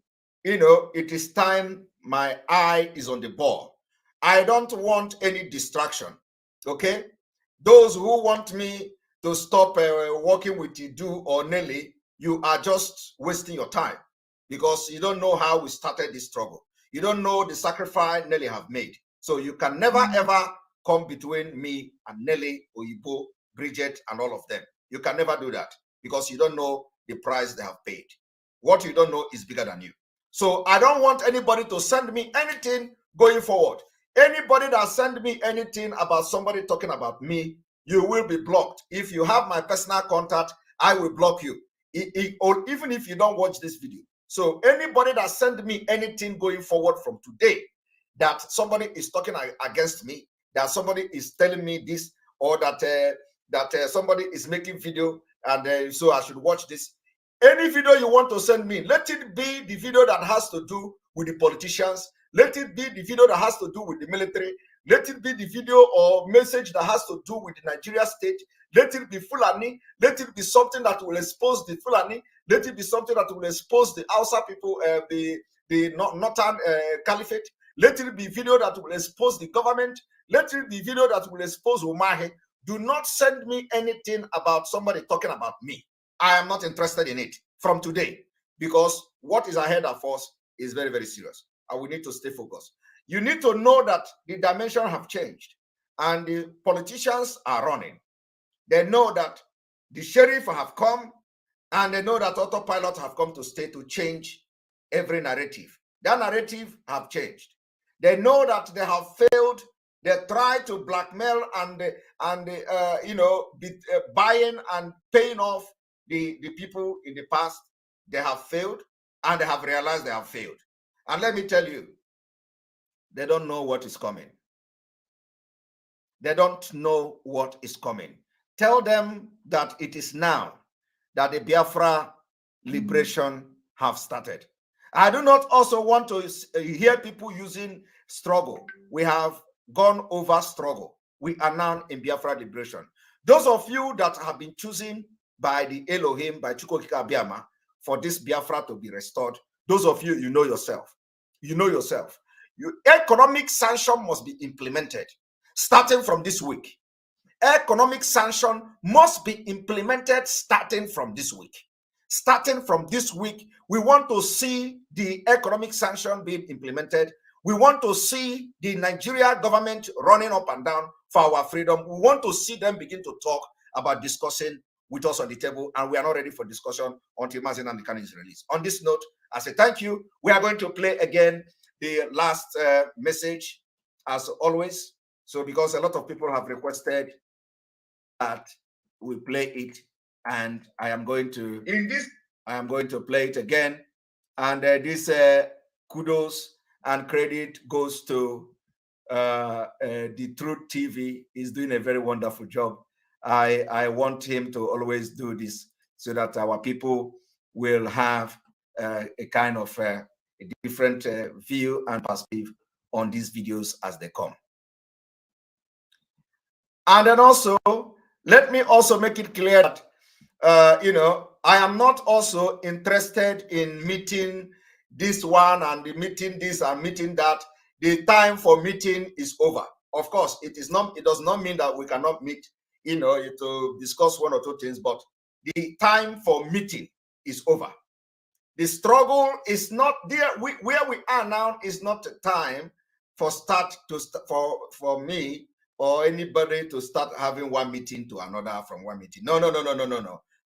it is time my eye is on the ball. I don't want any distraction, okay? Those who want me to stop working with Idu or Nelly, you are just wasting your time because you don't know how we started this struggle. You don't know the sacrifice Nelly have made. So you can never, ever come between me and Nelly, Oyibo, Bridget, and all of them. You can never do that because you don't know the price they have paid. What you don't know is bigger than you. So I don't want anybody to send me anything going forward. Anybody that send me anything about somebody talking about me, you will be blocked. If you have my personal contact, I will block you, or even if you don't watch this video. So anybody that send me anything going forward from today, that somebody is talking against me, that somebody is telling me this, or that somebody is making video, and so I should watch this. Any video you want to send me, let it be the video that has to do with the politicians. Let it be the video that has to do with the military. Let it be the video or message that has to do with the Nigeria state. Let it be Fulani. Let it be something that will expose the Fulani. Let it be something that will expose the Hausa people, the Northern Caliphate. Let it be video that will expose the government. Let it be video that will expose Umahi. Do not send me anything about somebody talking about me. I am not interested in it from today because what is ahead of us is very, very serious. And we need to stay focused. You need to know that the dimension have changed and the politicians are running. They know that the sheriff have come and they know that autopilot have come to stay to change every narrative. That narrative have changed. They know that they have failed. They try to blackmail and be buying and paying off the people in the past. They have failed and they have realized they have failed. And let me tell you, they don't know what is coming. They don't know what is coming. Tell them that it is now that the Biafra liberation have started. I do not also want to hear people using struggle. We have gone over struggle. We are now in Biafra liberation. Those of you that have been chosen by the Elohim, by Chukwokika Abiyama, for this Biafra to be restored, those of you, you know yourself. You know yourself. Economic sanction must be implemented starting from this week. Economic sanction must be implemented starting from this week. Starting from this week, we want to see the economic sanction being implemented. We want to see the Nigeria government running up and down for our freedom. We want to see them begin to talk about discussing with us on the table, and we are not ready for discussion until Mazi Nnamdi Kanu is released. On this note, I say thank you. We are going to play again the last message, as always. So, because a lot of people have requested that we play it, and I am going to play it again. And this kudos and credit goes to the Truth TV. Is doing a very wonderful job. I want him to always do this so that our people will have a kind of a different view and perspective on these videos as they come. And then also, let me also make it clear that, I am not also interested in meeting this one and meeting this and meeting that. The time for meeting is over. Of course, it does not mean that we cannot meet, to discuss one or two things, but the time for meeting is over. The struggle is not there. Where we are now is not a time for me or anybody to start having one meeting to another from one meeting. No.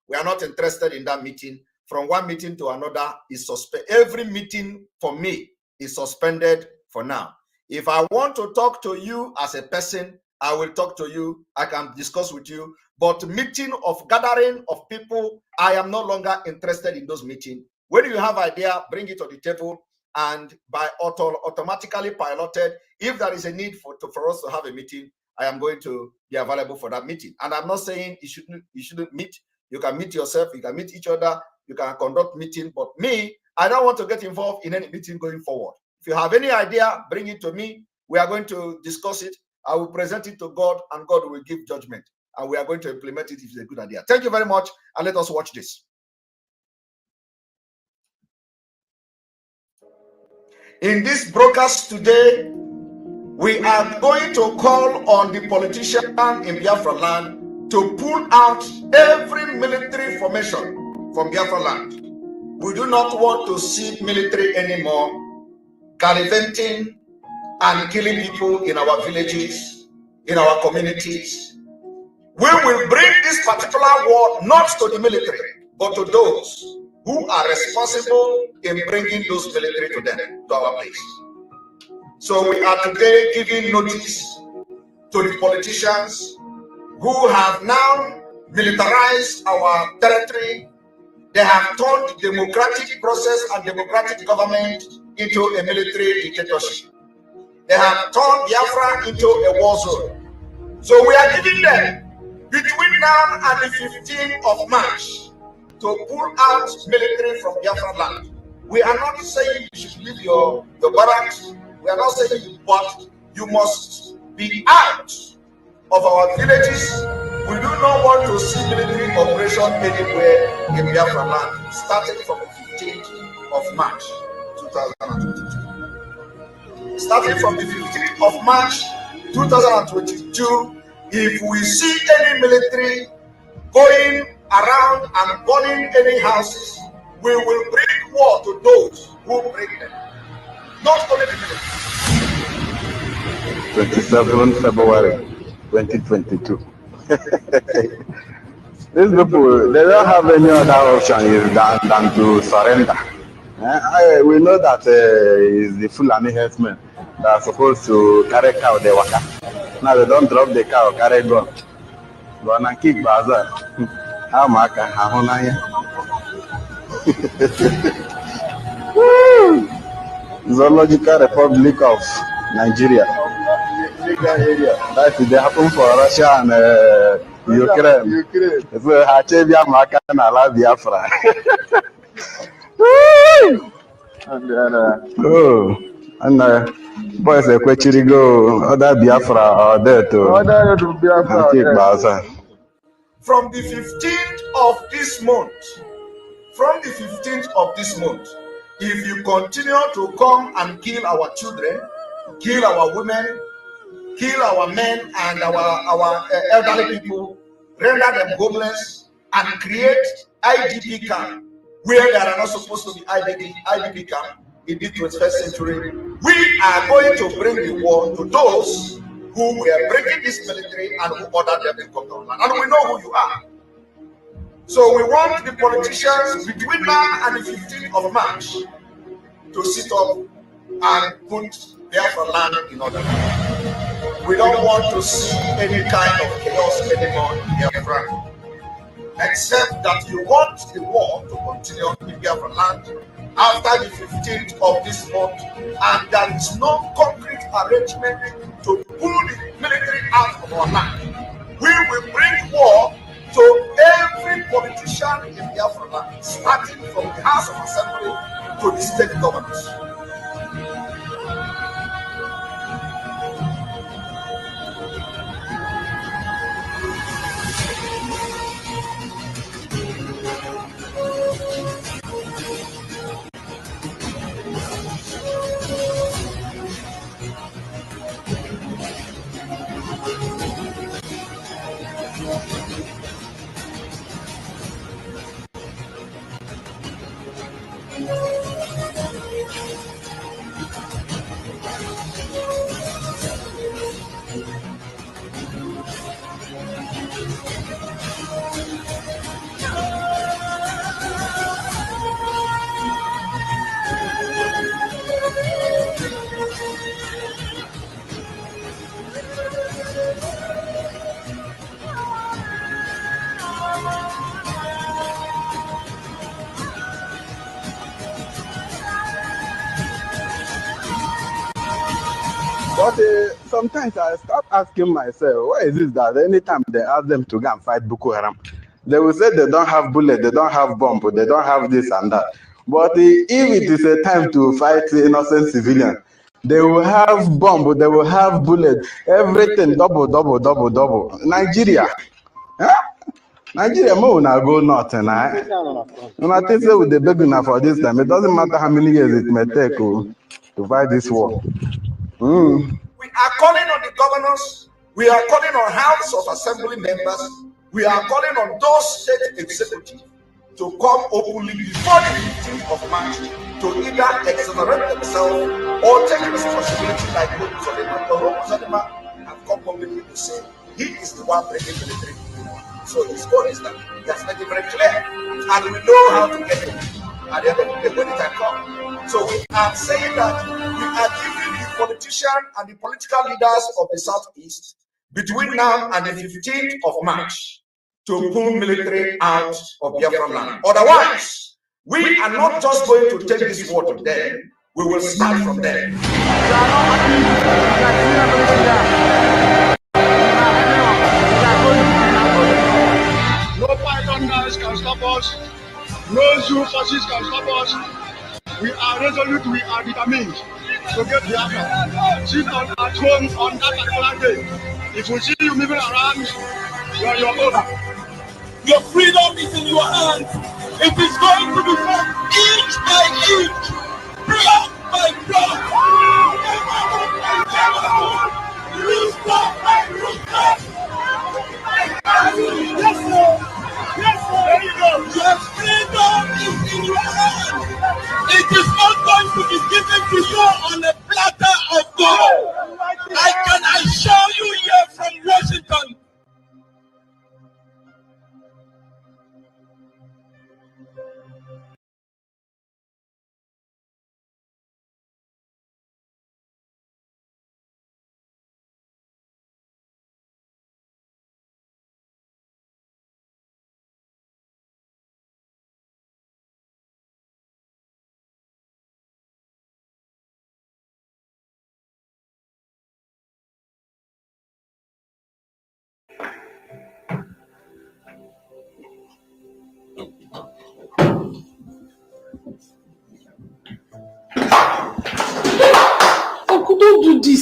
We are not interested in that meeting. From one meeting to another is suspended. Every meeting for me is suspended for now. If I want to talk to you as a person, I will talk to you. I can discuss with you. But gathering of people, I am no longer interested in those meetings. When you have idea, bring it to the table, and by automatically piloted, if there is a need for us to have a meeting, I am going to be available for that meeting. And I'm not saying you shouldn't meet. You can meet yourself, you can meet each other, you can conduct meeting. But me, I don't want to get involved in any meeting going forward. If you have any idea, bring it to me. We are going to discuss it. I will present it to God, and God will give judgment. And we are going to implement it if it's a good idea. Thank you very much, and let us watch this. In this broadcast today, we are going to call on the politicians in Biafra land to pull out every military formation from Biafra land. We do not want to see military anymore gallivanting and killing people in our villages, in our communities. We will bring this particular war not to the military, but to those who are responsible in bringing those military to them, to our place. So we are today giving notice to the politicians who have now militarized our territory. They have turned the democratic process and democratic government into a military dictatorship. They have turned Biafra into a war zone. So we are giving them between now and the 15th of March to pull out military from Biafra land. We are not saying you should leave your barracks. We are not saying, but you must be out of our villages. We do not want to see military operation anywhere in Biafra land, starting from the 15th of March 2022. Starting from the 15th of March 2022, if we see any military going around and burning any houses, we will bring war to those who bring them. Not only the military. 27 February 2022. These people, they don't have any other option than to surrender. We know that it's the Fulani herdsmen that are supposed to carry cow, they waka. Now they don't drop the cow, carry gun. But na kick bazaar. How maka hahonaya. Zoological Republic of Nigeria. That they happen for Russia and Ukraine. So Hachebia Maka na la Biafra. Oh, and boys go other Biafra or there too. And keep Baza. From the 15th of this month, from the 15th of this month, if you continue to come and kill our children, kill our women, kill our men and our elderly people, render them homeless, and create IDP camp where there are not supposed to be IDP camp in the 21st century, we are going to bring the war to those who were breaking this military and who ordered them to come to our land. And we know who you are. So we want the politicians between now and the 15th of March to sit up and put Biafra land in order. We don't want to see any kind of chaos anymore in Biafra, except that you want the war to continue in Biafra land after the 15th of this month, and there is no concrete arrangement to pull the military out of our land. We will bring war to every politician in Biafra land, starting from the House of Assembly to the state governors. But sometimes I start asking myself, why is it that anytime they ask them to go and fight Boko Haram, they will say they don't have bullet, they don't have bomb, they don't have this and that. But if it is a time to fight innocent civilians, they will have bomb, they will have bullet, everything double, double, double, double. Nigeria. Huh? Nigeria, more now go north tonight. And I think so with the beginner for this time, it doesn't matter how many years it may take to fight this war. We are calling on the governors, we are calling on House of Assembly members, we are calling on those state executives to come openly before the 15th of March to either exonerate themselves or take responsibility like Robo Zolima. But Robo Zolima have come publicly to say he is the one breaking military. So his goal is that he has made it very clear, and we know how to get it at the end of the day when the time comes. So we are saying that we are giving the politicians and the political leaders of the Southeast between now and the 15th of March to pull military out of Biafra land. Otherwise, we are not just going to take this war to them, we will start from them. No Python guys can stop us. No zoo forces can stop us. We are resolute, we are determined to get the Biafra. Sit down at home on that particular day. If we see you moving around, you are your owner. Your freedom is in your hands. It is going to be fought inch by inch, block by block. Rooster by rooster. Yes, sir. Yes, sir. There you go. Your freedom is in your hands. It is not going to be given to you on a platter of gold. I can assure you here from Washington.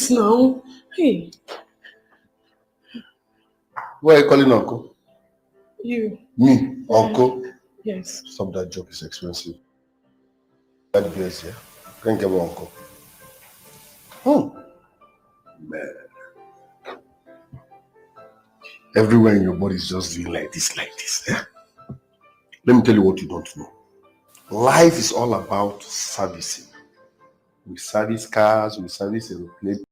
this now. Hey. Why are you calling uncle? You. Me, uncle? Yes. Stop that joke, it's expensive. That beers, yeah? Can't get one uncle. Man. Everywhere in your body is just doing like this. Yeah? Let me tell you what you don't know. Life is all about servicing. We service cars, we service aeroplanes.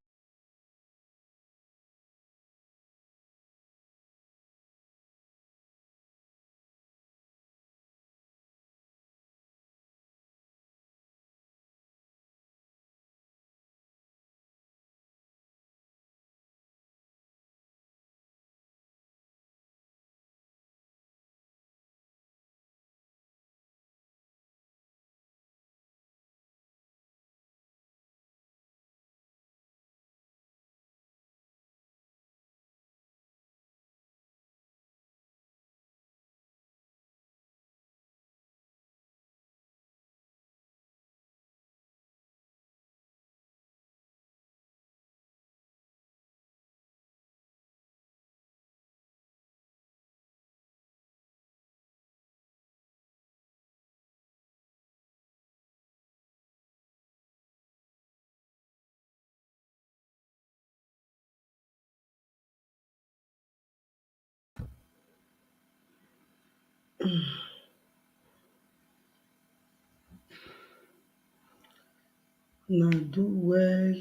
Now do well.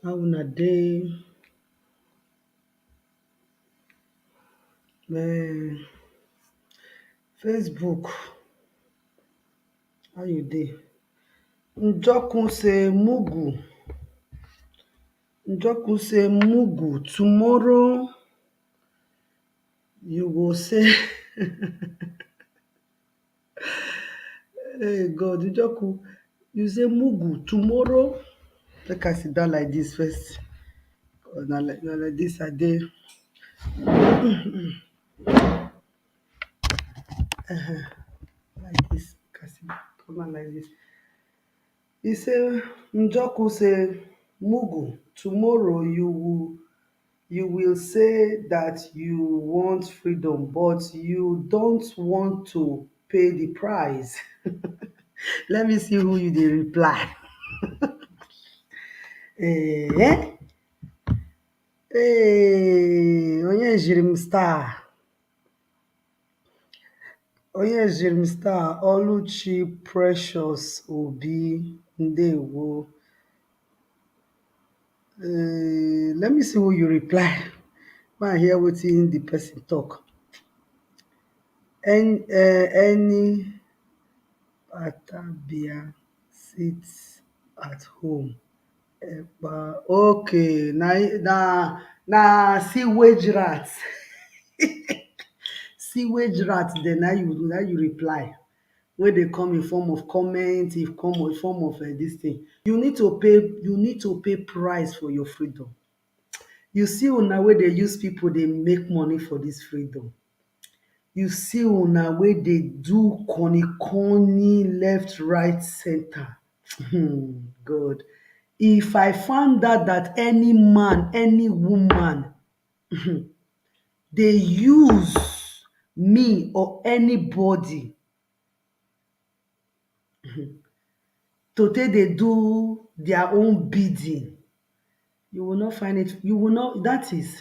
How una dey? Facebook. How you dey? Njokun say Mugu. Njokun say Mugu. Tomorrow you will say hey God, Njoku, you say Mugu. Tomorrow, make I sit down like this first. Now like this I dey. Like this. Come on like this. He say, Njoku say, Mugu, tomorrow you will say that you want freedom, but you don't want to pay the price. Let me see who you dey reply. Hey, onye jirim star. Onye jirim star. Oluchi Precious Obi Ndewo. Let me see who you reply. When I hear wetin the person talk. Any Patabia sits at home. Okay, na sewage rats. Sewage rats. Then now you reply. Where they come in form of comment, if come in form of this thing. You need to pay price for your freedom. You see una where they use people, they make money for this freedom. You see una where they do corny left, right, center. God. If I found out that any man, any woman, they use me or anybody to take they do their own bidding, you will not find it. You will not. That is.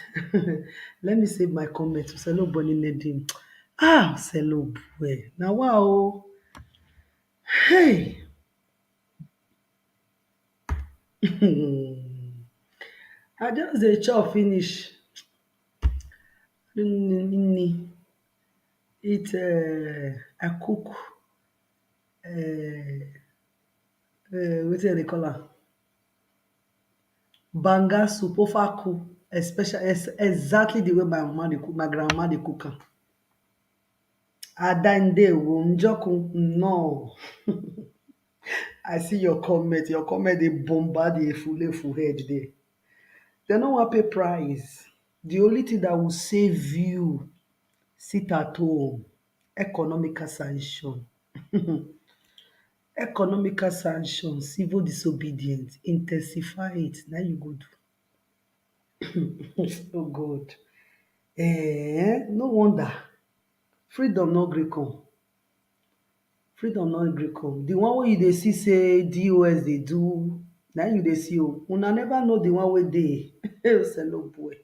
Let me save my comment. Selo Bonnie Nedim. Selo boy. Now wow. Hey. I just the chop finish. It I cook what do they call her? Banga soup, ofaku, especially exactly the way my grandma they cook am. Adande wo njoku no. I see your comment. Your comment they bombard the full head there. They don't want pay price. The only thing that will save you, sit at home, economical sanction. Economical sanctions, civil disobedience, intensify it. Now you go do. Oh God. No wonder. Freedom no gree come. Freedom no gree come. The one wey you dey see say DOS dey do, na you dey see o. Una never know the one wey dey. Hello boy.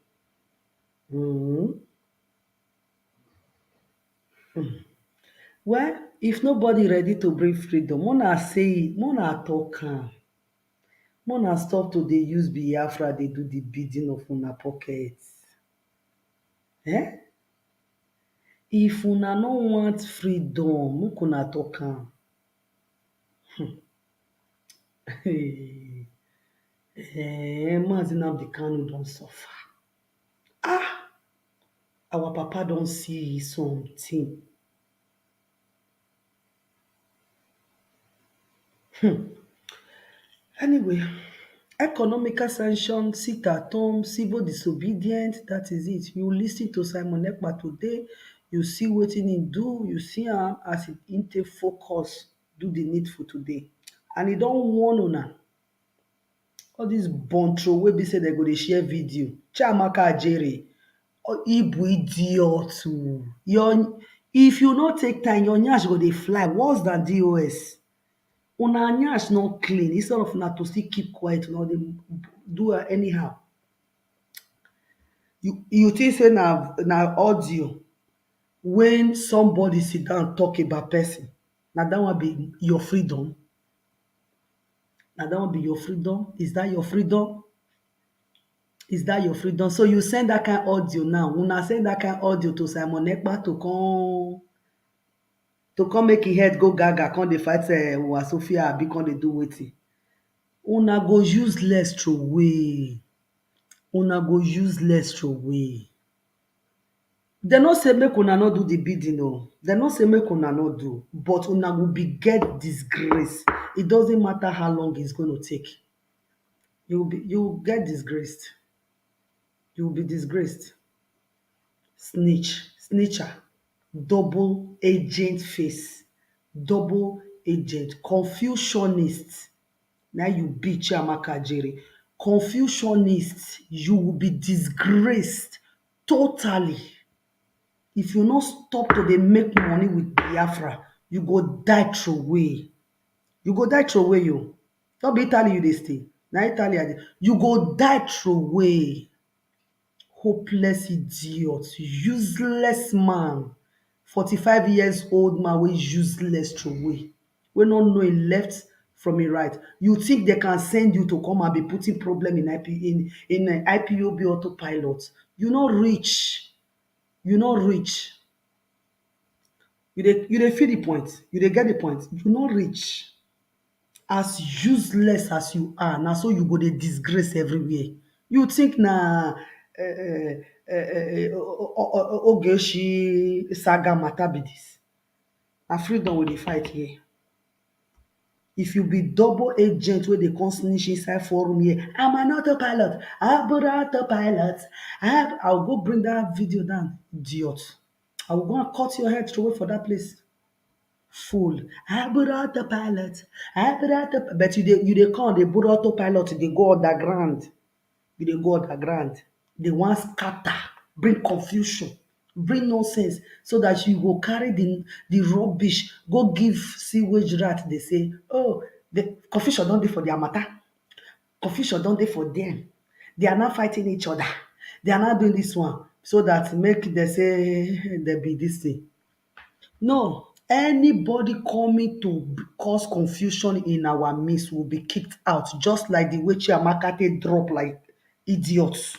Well, if nobody ready to bring freedom, una say it, una talk am. Una stop to dey use biafra dey do the bidding of una pocket. If una no want freedom, make una talk am. Mazi Nnamdi Kanu don suffer. Our papa don see something. Anyway, economical sanctions, sit at home, civil disobedience, that is it. You listen to Simon Ekpa today, you see wetin he do, you see am as he take focus, do the needful today. And he don warn una. All this bontro wey be say dem go dey share video. Chiamaka Ajere, Ibu idiot. If you no take time, your nyash go dey fly worse than DOS. Una nyash no clean. Instead of una to still keep quiet, una dey do anyhow. You think say na audio when somebody sit down talk about person, na that one be your freedom? Na that one be your freedom? Is that your freedom? Is that your freedom? So you send that kind audio now. Una send that kind audio to Simon Ekpa to come make him head go gaga, come dey fight Sophia abi come dey do wetin? Una go useless throway. Una go useless throway. Dem no say make una no do the bidding o. Dem no say make una no do, but una go be get disgrace. It doesn't matter how long it's going to take. You will get disgraced. You will be disgraced. Snitcher, double agent face, double agent, confusionist. Now you be Chiamaka Ajere. Confusionist, you will be disgraced totally. If you not stop to dey make money with Biafra, you go die throway. You go die throway yo. No be Italy you dey stay. Na Italy you go die throway. Hopeless idiot, useless man, 45 years old man wey useless throway, wey no know him left from him right. You think they can send you to come and be putting problem in IPOB autopilot? You no reach. You no reach. You dey feel the point. You dey get the point. You no reach. As useless as you are, na so you go dey disgrace everywhere. You think na Ogechi saga matter be this? Na freedom we dey fight here. If you be double agent wey dey come snitch inside forum here, I'm an autopilot. I'm an autopilot. I'll go bring that video down, idiot. I will go and cut your head away for that place. Fool. I put autopilot. But you dey come, they put autopilot, they go underground. You dey go underground. They want scatter, bring confusion, bring nonsense, so that you go carry the rubbish, go give sewage rat. They say, oh, the confusion don't dey for their matter. Confusion don't dey for them. They are not fighting each other. They are not doing this one, so that make they say there be this thing. No, anybody coming to cause confusion in our midst will be kicked out, just like the way Chiamaka take drop like idiots.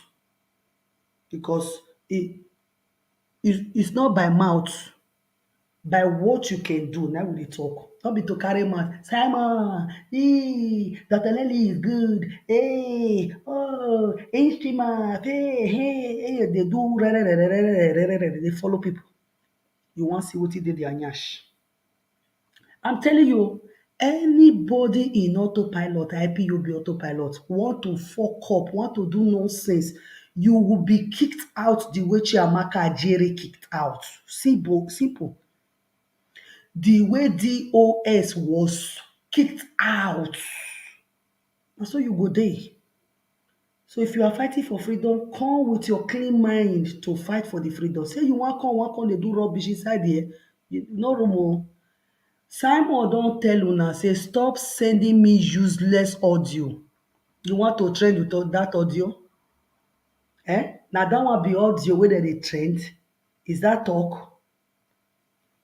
Because it's not by mouth, by what you can do. Now we dey talk. Not be to carry mouth. Simon, Dr. Lely is good. Hey, oh, instrument. Hey, they do. They follow people. You want to see what he did their nyash. I'm telling you, anybody in autopilot, IPOB autopilot, want to fuck up, want to do nonsense, you will be kicked out the way Chiamaka Ajere kicked out. Simple. The way DOS was kicked out. And so you go there. So if you are fighting for freedom, come with your clean mind to fight for the freedom. Say you wan come dey do rubbish inside there, you no room o. Simon don tell una say stop sending me useless audio. You want to trend with that audio? Na that one be audio wey dem dey trend? Is that talk?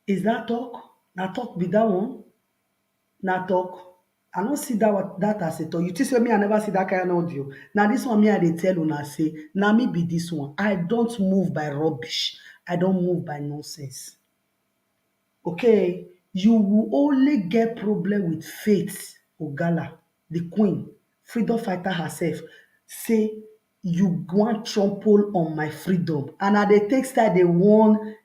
Is that talk? Na talk be that one? Na talk? I no see that as a talk. You think say me I never see that kind of audio? Na this one me I dey tell una say na me be this one. I don't move by rubbish. I don't move by nonsense. Okay? You will only get problem with Faith Ogala, the queen, freedom fighter herself, say you wan trample on my freedom. And I dey take style dey warn,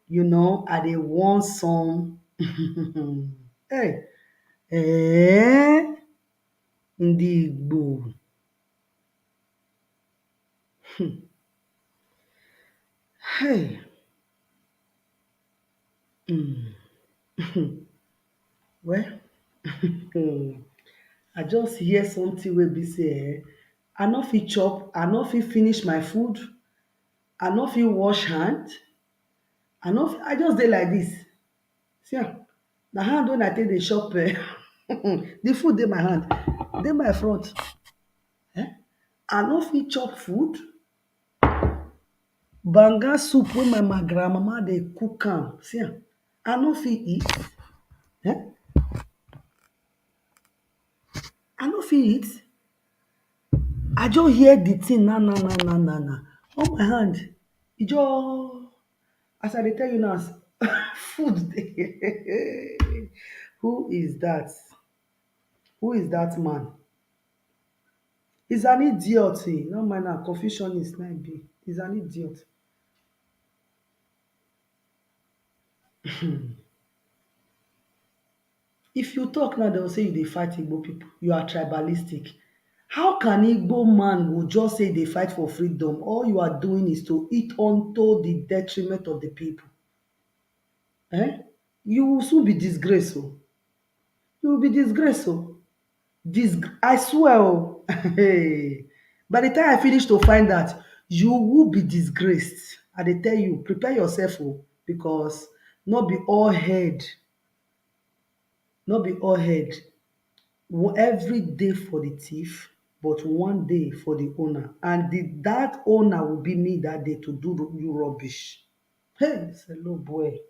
I dey warn some. Hey, ndị Igbo. Hey. Well, I just hear something wey be say I no fit chop, I no fit finish my food, I no fit wash hand, I just dey like this. See am, na hand wey I take dey chop the food dey my hand, dey my front. I no fit chop food. Banga soup wey my grandmama dey cook am, see am, I no fit eat. I no fit eat. I just hear the thing na on my hand. E just, as I dey tell you now, food dey. Who is that? Who is that man? He's an idiot. No mind am, confucianist na im be. He's an idiot. If you talk now, they will say you dey fight Igbo people. You are tribalistic. How can Igbo man go just say they fight for freedom? All you are doing is to eat unto the detriment of the people. You will soon be disgraced. You will be disgraced. I swear. Hey. By the time I finish to find that, you will be disgraced. I dey tell you, prepare yourself because not be all head. Every day for the thief, but one day for the owner. And that owner will be me that day to do you rubbish. Hey, it's a low boy.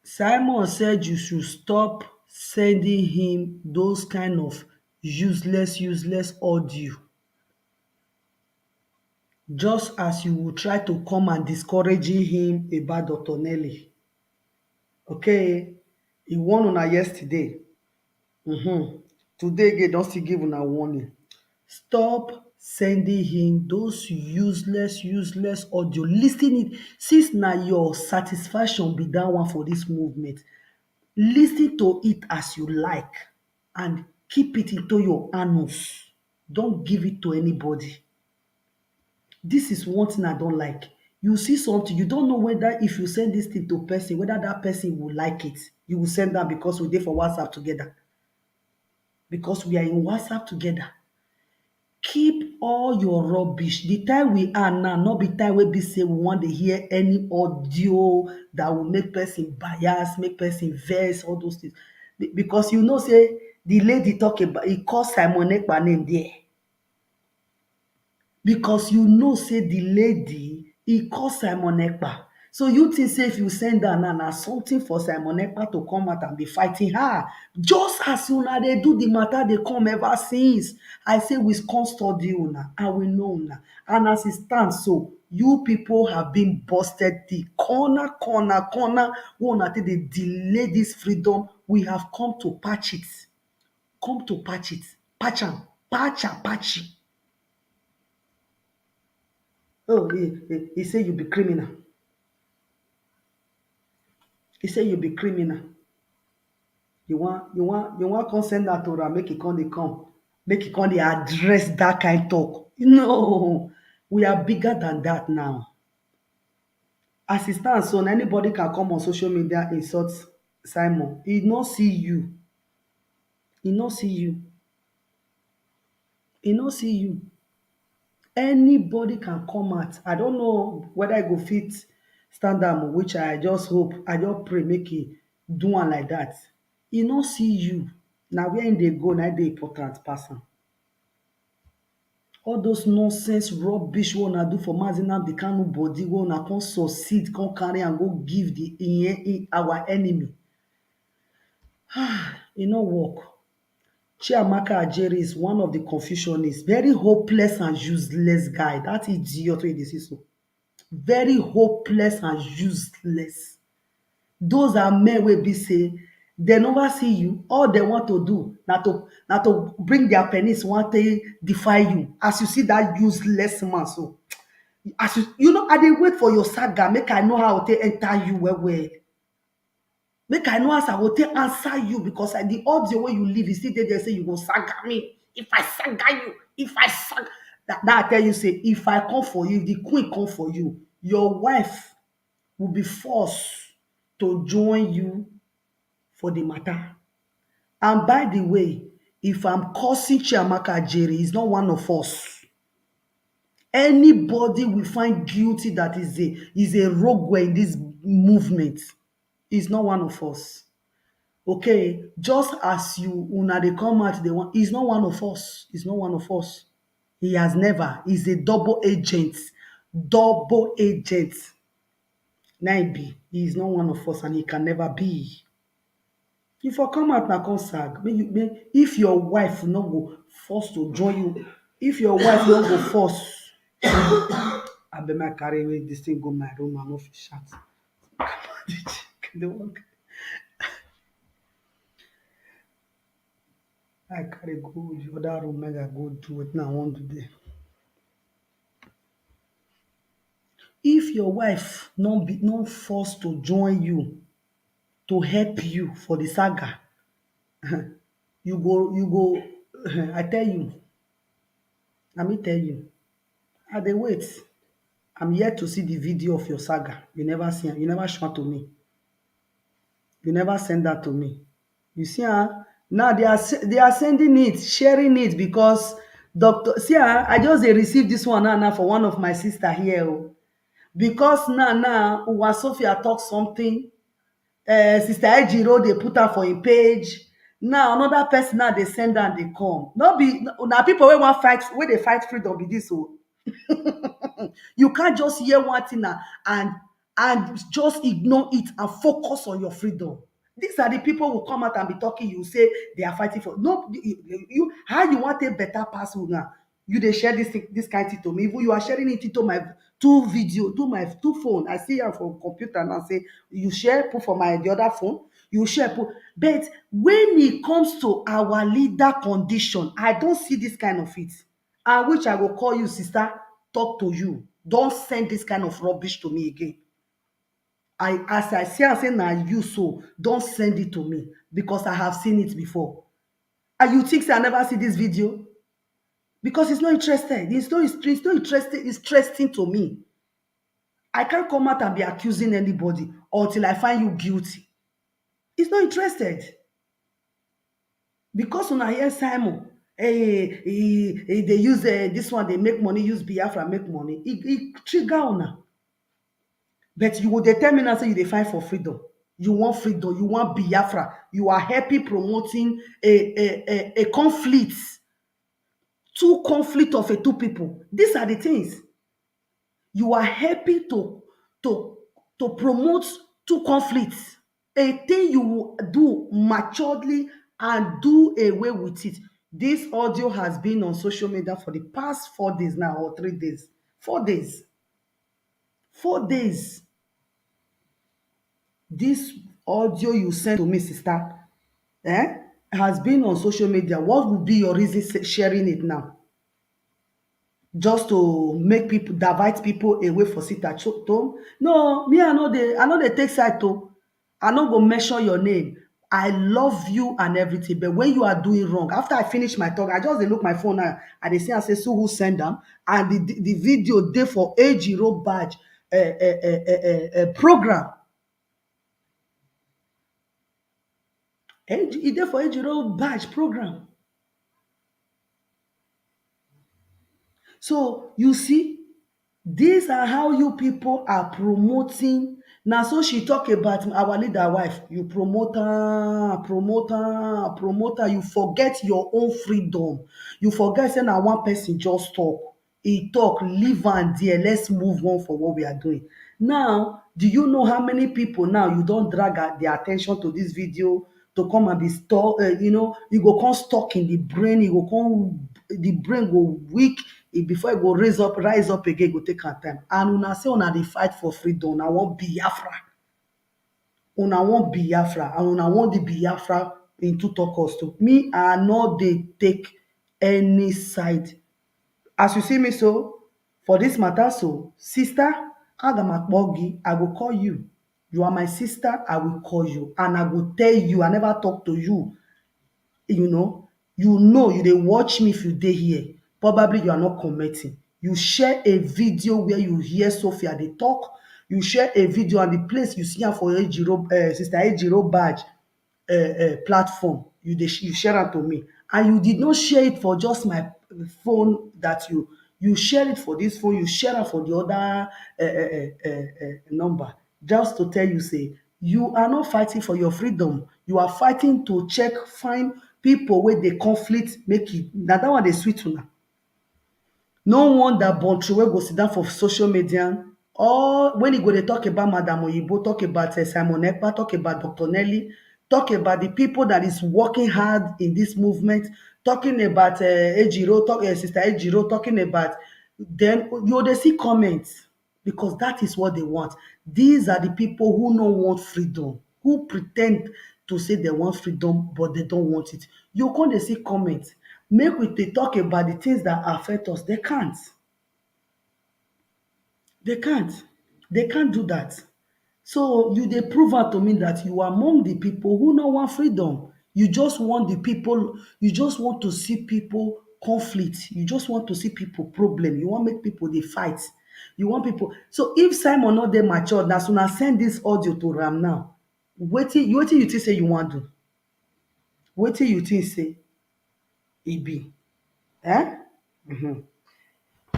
Simon said you should stop sending him those kind of useless audio. Just as you will try to come and discouraging him about Dr. Nelly. Okay? He warned una yesterday. Today again, don't still give una warning. Stop sending him those useless audio. Listen it. Since na your satisfaction be that one for this movement, listen to it as you like and keep it into your anus. Don't give it to anybody. This is one thing I don't like. You see something, you don't know whether if you send this thing to person, whether that person will like it. You will send that because we dey for WhatsApp together. Because we are in WhatsApp together. Keep all your rubbish. The time we are now, not be time wey be say we want to hear any audio that will make person bias, make person vex, all those things. Because you know, say the lady talk about, e call Simon Ekpa name there. Because you know, say the lady, e call Simon Ekpa. So you think say if you send her now something for Simon Ekpa to come out and be fighting her. Just as una dey do the matter, they come ever since. I say we come study una and we know una. And as it stands so, you people have been busted the corner. We una take dey delay this freedom. We have come to patch it. Come to patch it. Patch am. Pachi. Oh, he say you be criminal. He say you be criminal. You want come send that to her, make it come. Make it come dey address that kind talk. No, we are bigger than that now. As it stands, so anybody can come on social media insult Simon. He no see you. He no see you. He no see you. Anybody can come out. I don't know whether I go fit stand am, which I just hope, I just pray make e do one like that. He no see you. Na where im dey go na dey important pass am. All those nonsense rubbish wey una do for Mazi Nnamdi Kanu body, wey una come succeed, come carry am go give our enemy. E no work. Chiamaka Ajeri is one of the confusionists. Very hopeless and useless guy. That idiot wey you dey see so. Very hopeless and useless. Those are men wey be say they never see you. All they want to do na to bring their penis, want to defy you. As you see that useless man so. As you know, I dey wait for your saga. Make I know how to enter you well. Make I know as I go take answer you, because the audio wey you leave, you still dey there say you go saga me. If I saga you, if I saga. Now I tell you, say, if I come for you, if the queen come for you, your wife will be forced to join you for the matter. And by the way, if I'm cursing Chiamaka Ajeri, he's not one of us. Anybody we find guilty that is a rogue in this movement is not one of us. Okay, just as you una dey come out, he's not one of us. He's not one of us. He has never. He's a double agent. Double agent. Now he is not one of us, and he can never be. If you come out na come sag, if your wife no go force to join you, if your wife no go force, I bet my carry away this thing go my room and no fit shout. I carry go the other room, make I go do it now. I want to do. If your wife no forced to join you, to help you for the saga, you go. I tell you. Let me tell you. I dey wait. I'm yet to see the video of your saga. You never see it. You never show it to me. You never send that to me. You see, now they are sending it, sharing it, because Doctor. See, I just received this one now for one of my sister here. Because now Uwa Sophia talk something. Sister Ejiro, they put her for a page. Now another person now they send and they come. Not be now people wey want fight, where they fight freedom be this. So you can't just hear one thing and just ignore it and focus on your freedom. These are the people who come out and be talking. You say they are fighting for no. You how you want a better person now? You they share this kind of thing to me. Even you are sharing it to my my two phone. I see her from computer and I say you share put for my the other phone. You share put. But when it comes to our leader condition, I don't see this kind of it. And which I will call you, sister, talk to you. Don't send this kind of rubbish to me again. As I say now you so, don't send it to me because I have seen it before. And you think I never see this video? Because it's not interested. It's not interested. It's interesting to me. I can't come out and be accusing anybody until I find you guilty. It's not interested. Because when I hear Simon, they use this one, they make money, use Biafra, make money. It trigger una. But you will determine and say you dey fight for freedom. You want freedom, you want Biafra. You are happy promoting a conflict. Two conflict of two people. These are the things. You are happy to promote two conflicts. A thing you will do maturely and do away with it. This audio has been on social media for the past 4 days now, or 3 days. 4 days. 4 days. This audio you sent to me, sister, has been on social media, what would be your reason sharing it now? Just to make people, divide people away for sit at home? No, me, I know they take side to. I no go mention your name. I love you and everything, but when you are doing wrong, after I finish my talk, I just dey look my phone now, and they see and say, so who send them? And the video dey for A0 badge program. E dey for A0 badge program. So you see, these are how you people are promoting. Now, so she talk about our leader wife. You promote her, promote her, promote her. You forget your own freedom. You forget saying na one person just talk. He talk, leave and there. Let's move on for what we are doing. Now, do you know how many people now you don't drag their attention to this video to come and be stuck? You go come stuck in the brain. You go come, the brain go weak. Before it go rise up again, go take her time. And una say una dey fight for freedom, una want biafra. Una want biafra, and una want the biafra into talk us to. Me, I no dey take any side. As you see me so, for this matter so, sister, aga m akpọ gị, I go call you. You are my sister, I will call you. And I go tell you, I never talk to you. You dey watch me if you dey here. Probably you are not commenting. You share a video where you hear Sophia dey talk. You share a video and the place you see her for Sister Ejiro badge platform. You share it to me. And you did not share it for just my phone that you share it for this phone, you share it for the other number. Just to tell you, say, you are not fighting for your freedom. You are fighting to find people where they conflict, make it. Now that one they sweet to now. No wonder Bontrue go sit down for social media. Or when he go, they talk about Madam Oyibo, talk about Simon Ekpa, talk about Dr. Nelly, talk about the people that is working hard in this movement, talking about Sister Ejiro, talking about them. They see comments because that is what they want. These are the people who don't want freedom, who pretend to say they want freedom, but they don't want it. You can't see comments. Make we they talk about the things that affect us. They can't. They can't. They can't do that. So they prove out to me that you are among the people who don't want freedom. You just want the people, you just want to see people conflict. You just want to see people problem. You want to make people they fight. You want people. So if Simon not dey mature, now soon I send this audio to Ram now. Wetin you think say you want to do? Wetin you think say e be?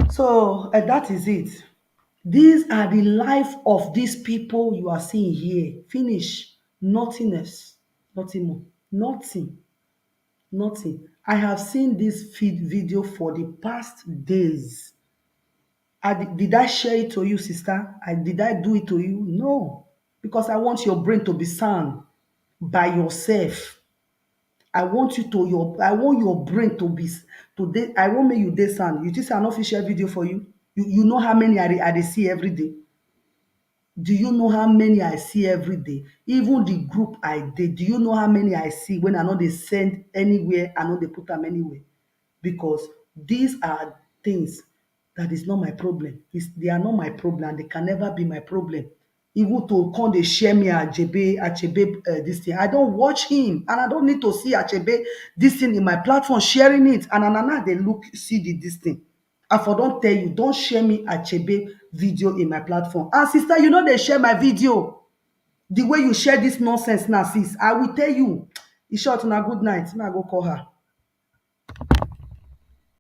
So that is it. These are the life of these people you are seeing here. Finish. Nothingness. Nothing more. Nothing. Nothing. I have seen this video for the past days. Did I share it to you, sister? Did I do it to you? No. Because I want your brain to be sound by yourself. I want your brain to be I want make you dey sound. You think say I no fit share video for you? You know how many I dey see every day? Do you know how many I see every day? Even the group I did, do you know how many I see when I know they send anywhere, I know they put them anywhere? Because these are things that is not my problem. They are not my problem. They can never be my problem. Even to come they share me Achebe this thing. I don't watch him and I don't need to see Achebe this thing in my platform sharing it. And they look, see this thing. I for don't tell you, don't share me Achebe video in my platform. And sister, you know they share my video. The way you share this nonsense now, sis, I will tell you. It's short, now good night. Now go call her.